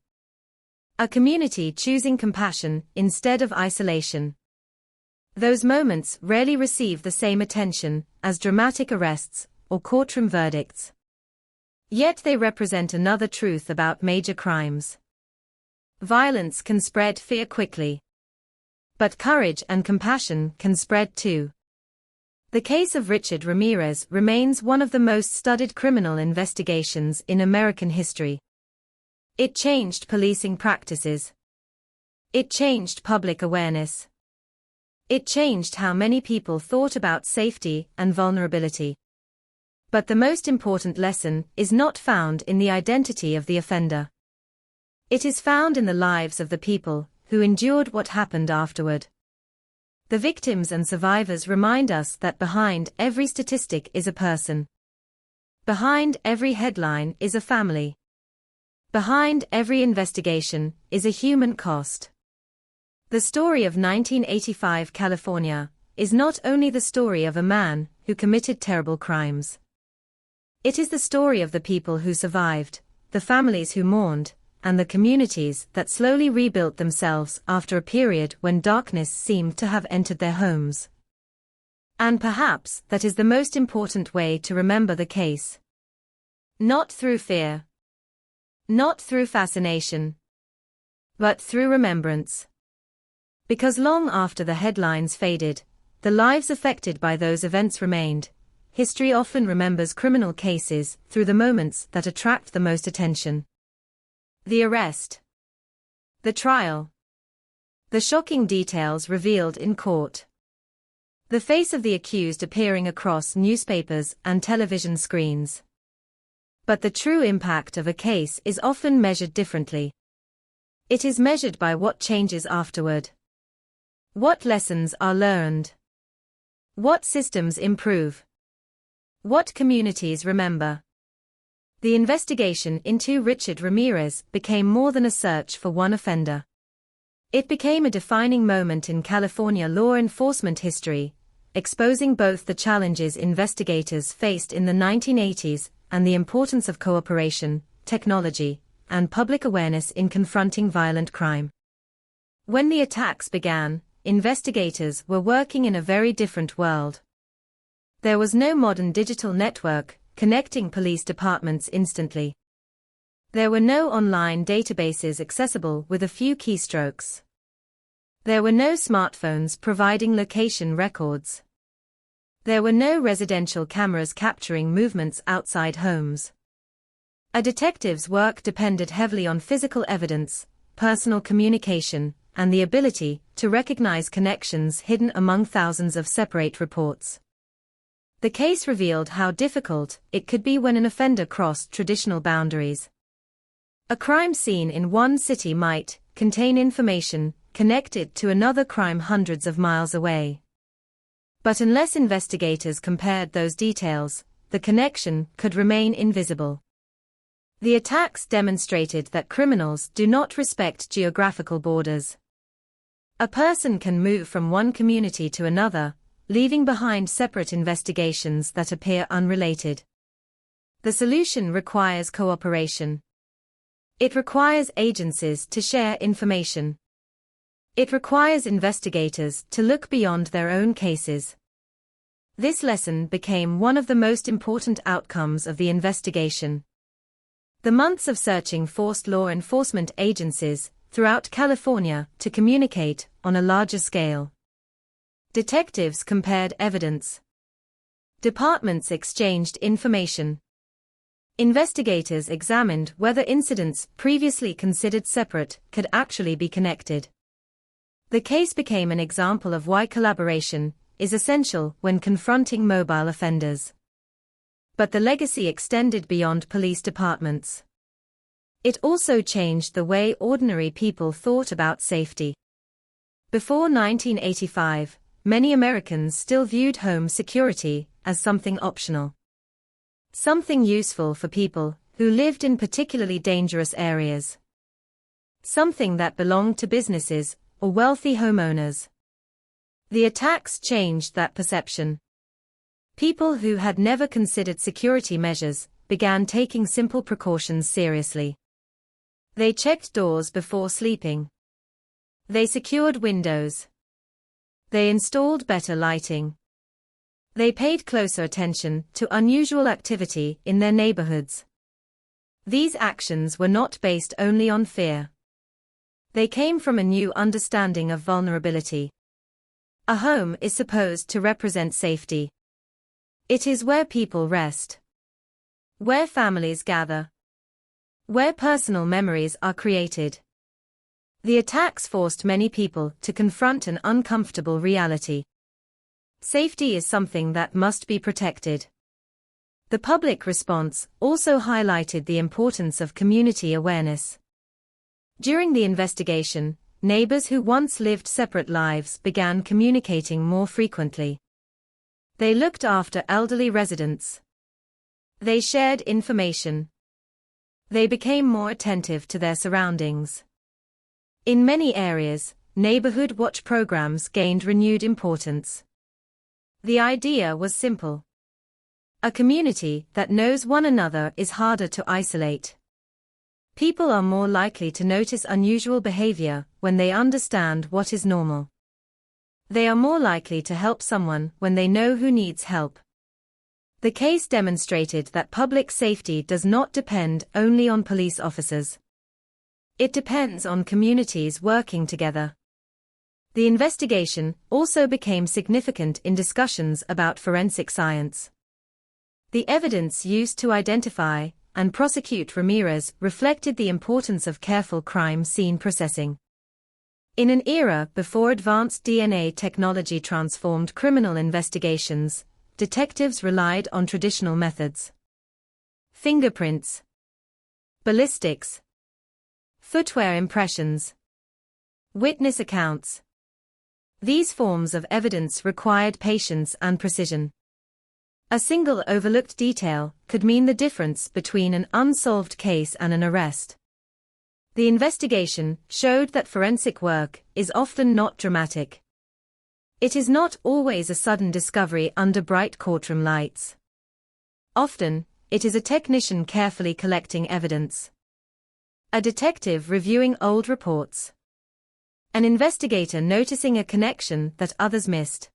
Speaker 10: A community choosing compassion instead of isolation. Those moments rarely receive the same attention as dramatic arrests or courtroom verdicts. Yet they represent another truth about major crimes. Violence can spread fear quickly. But courage and compassion can spread too. The case of Richard Ramirez remains one of the most studied criminal investigations in American history. It changed policing practices. It changed public awareness. It changed how many people thought about safety and vulnerability. But the most important lesson is not found in the identity of the offender. It is found in the lives of the people who endured what happened afterward. The victims and survivors remind us that behind every statistic is a person. Behind every headline is a family. Behind every investigation is a human cost. The story of 1985 California is not only the story of a man who committed terrible crimes. It is the story of the people who survived, the families who mourned, and the communities that slowly rebuilt themselves after a period when darkness seemed to have entered their homes. And perhaps that is the most important way to remember the case. Not through fear. Not through fascination. But through remembrance. Because long after the headlines faded, the lives affected by those events remained. History often remembers criminal cases through the moments that attract the most attention. The arrest. The trial. The shocking details revealed in court. The face of the accused appearing across newspapers and television screens. But the true impact of a case is often measured differently. It is measured by what changes afterward. What lessons are learned? What systems improve? What communities remember? The investigation into Richard Ramirez became more than a search for one offender. It became a defining moment in California law enforcement history, exposing both the challenges investigators faced in the 1980s and the importance of cooperation, technology, and public awareness in confronting violent crime. When the attacks began, investigators were working in a very different world. There was no modern digital network connecting police departments instantly. There were no online databases accessible with a few keystrokes. There were no smartphones providing location records. There were no residential cameras capturing movements outside homes. A detective's work depended heavily on physical evidence, personal communication, and the ability to recognize connections hidden among thousands of separate reports. The case revealed how difficult it could be when an offender crossed traditional boundaries. A crime scene in one city might contain information connected to another crime hundreds of miles away. But unless investigators compared those details, the connection could remain invisible. The attacks demonstrated that criminals do not respect geographical borders. A person can move from one community to another, leaving behind separate investigations that appear unrelated. The solution requires cooperation. It requires agencies to share information. It requires investigators to look beyond their own cases. This lesson became one of the most important outcomes of the investigation. The months of searching forced law enforcement agencies throughout California to communicate on a larger scale. Detectives compared evidence. Departments exchanged information. Investigators examined whether incidents previously considered separate could actually be connected. The case became an example of why collaboration is essential when confronting mobile offenders. But the legacy extended beyond police departments. It also changed the way ordinary people thought about safety. Before 1985, many Americans still viewed home security as something optional. Something useful for people who lived in particularly dangerous areas. Something that belonged to businesses or wealthy homeowners. The attacks changed that perception. People who had never considered security measures began taking simple precautions seriously. They checked doors before sleeping. They secured windows. They installed better lighting. They paid closer attention to unusual activity in their neighborhoods. These actions were not based only on fear. They came from a new understanding of vulnerability. A home is supposed to represent safety. It is where people rest. Where families gather. Where personal memories are created. The attacks forced many people to confront an uncomfortable reality. Safety is something that must be protected. The public response also highlighted the importance of community awareness. During the investigation, neighbors who once lived separate lives began communicating more frequently. They looked after elderly residents. They shared information. They became more attentive to their surroundings. In many areas, neighborhood watch programs gained renewed importance. The idea was simple. A community that knows one another is harder to isolate. People are more likely to notice unusual behavior when they understand what is normal. They are more likely to help someone when they know who needs help. The case demonstrated that public safety does not depend only on police officers. It depends on communities working together. The investigation also became significant in discussions about forensic science. The evidence used to identify and prosecute Ramirez reflected the importance of careful crime scene processing. In an era before advanced DNA technology transformed criminal investigations, detectives relied on traditional methods. Fingerprints, ballistics, footwear impressions, witness accounts. These forms of evidence required patience and precision. A single overlooked detail could mean the difference between an unsolved case and an arrest. The investigation showed that forensic work is often not dramatic. It is not always a sudden discovery under bright courtroom lights. Often, it is a technician carefully collecting evidence. A detective reviewing old reports. An investigator noticing a connection that others missed.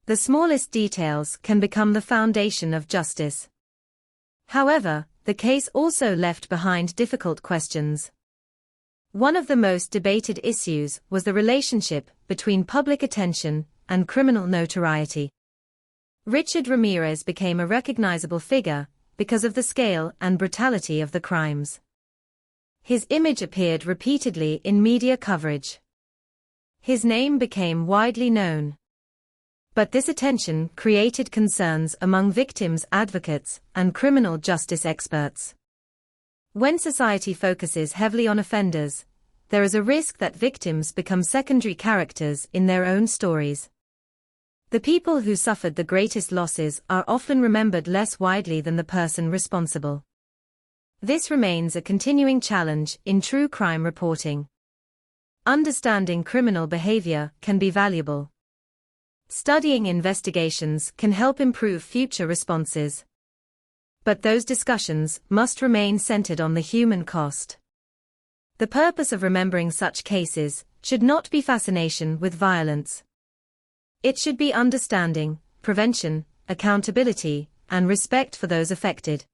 Speaker 10: The smallest details can become the foundation of justice. However, the case also left behind difficult questions. One of the most debated issues was the relationship between public attention and criminal notoriety. Richard Ramirez became a recognizable figure because of the scale and brutality of the crimes. His image appeared repeatedly in media coverage. His name became widely known. But this attention created concerns among victims' advocates and criminal justice experts. When society focuses heavily on offenders, there is a risk that victims become secondary characters in their own stories. The people who suffered the greatest losses are often remembered less widely than the person responsible. This remains a continuing challenge in true crime reporting. Understanding criminal behavior can be valuable. Studying investigations can help improve future responses. But those discussions must remain centered on the human cost. The purpose of remembering such cases should not be fascination with violence. It should be understanding, prevention, accountability, and respect for those affected.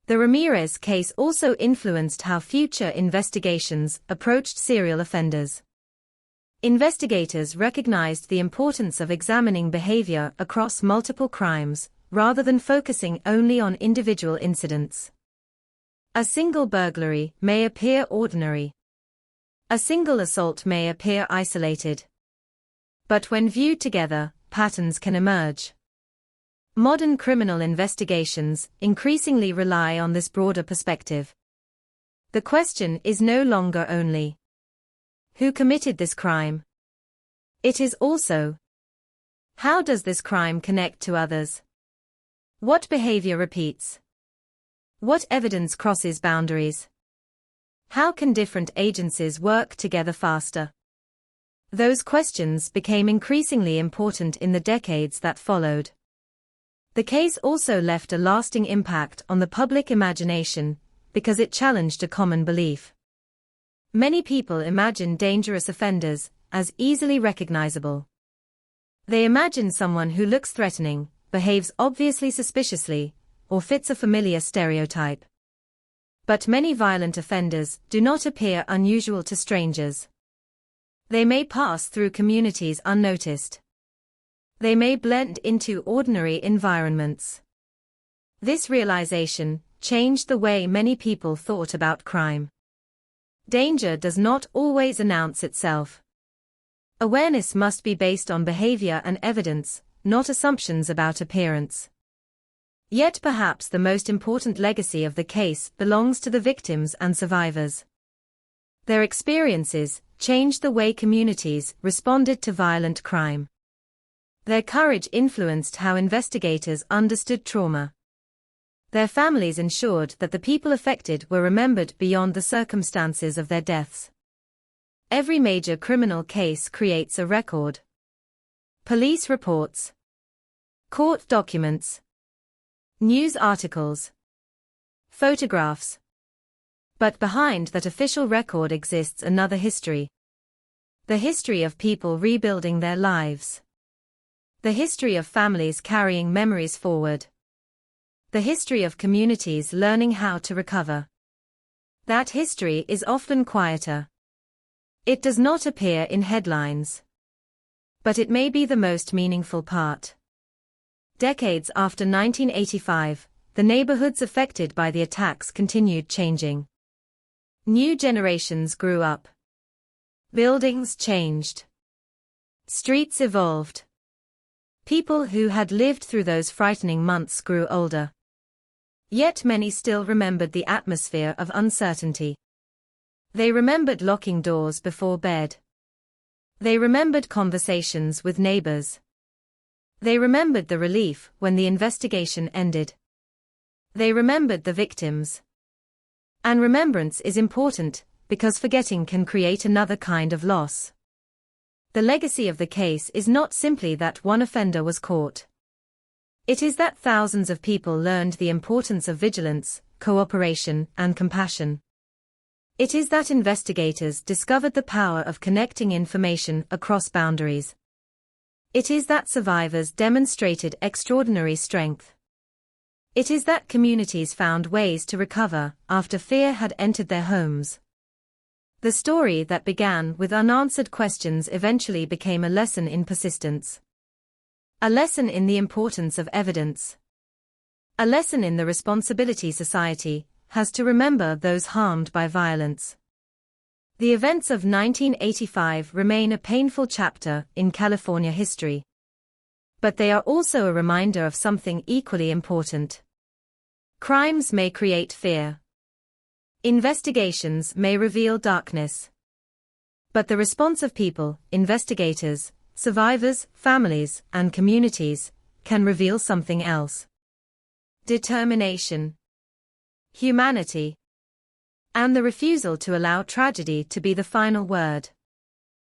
Speaker 10: The Ramirez case also influenced how future investigations approached serial offenders. Investigators recognized the importance of examining behavior across multiple crimes, rather than focusing only on individual incidents. A single burglary may appear ordinary. A single assault may appear isolated. But when viewed together, patterns can emerge. Modern criminal investigations increasingly rely on this broader perspective. The question is no longer only, who committed this crime? It is also, how does this crime connect to others? What behavior repeats? What evidence crosses boundaries? How can different agencies work together faster? Those questions became increasingly important in the decades that followed. The case also left a lasting impact on the public imagination because it challenged a common belief. Many people imagine dangerous offenders as easily recognizable. They imagine someone who looks threatening, behaves obviously suspiciously, or fits a familiar stereotype. But many violent offenders do not appear unusual to strangers. They may pass through communities unnoticed. They may blend into ordinary environments. This realization changed the way many people thought about crime. Danger does not always announce itself. Awareness must be based on behavior and evidence, not assumptions about appearance. Yet perhaps the most important legacy of the case belongs to the victims and survivors. Their experiences changed the way communities responded to violent crime. Their courage influenced how investigators understood trauma. Their families ensured that the people affected were remembered beyond the circumstances of their deaths. Every major criminal case creates a record. Police reports, court documents, news articles, photographs. But behind that official record exists another history. The history of people rebuilding their lives. The history of families carrying memories forward. The history of communities learning how to recover. That history is often quieter. It does not appear in headlines. But it may be the most meaningful part. Decades after 1985, the neighborhoods affected by the attacks continued changing. New generations grew up. Buildings changed. Streets evolved. People who had lived through those frightening months grew older. Yet many still remembered the atmosphere of uncertainty. They remembered locking doors before bed. They remembered conversations with neighbors. They remembered the relief when the investigation ended. They remembered the victims. And remembrance is important, because forgetting can create another kind of loss. The legacy of the case is not simply that one offender was caught. It is that thousands of people learned the importance of vigilance, cooperation, and compassion. It is that investigators discovered the power of connecting information across boundaries. It is that survivors demonstrated extraordinary strength. It is that communities found ways to recover after fear had entered their homes. The story that began with unanswered questions eventually became a lesson in persistence. A lesson in the importance of evidence. A lesson in the responsibility society has to remember those harmed by violence. The events of 1985 remain a painful chapter in California history. But they are also a reminder of something equally important. Crimes may create fear. Investigations may reveal darkness. But the response of people, investigators, survivors, families, and communities can reveal something else. Determination, humanity, and the refusal to allow tragedy to be the final word.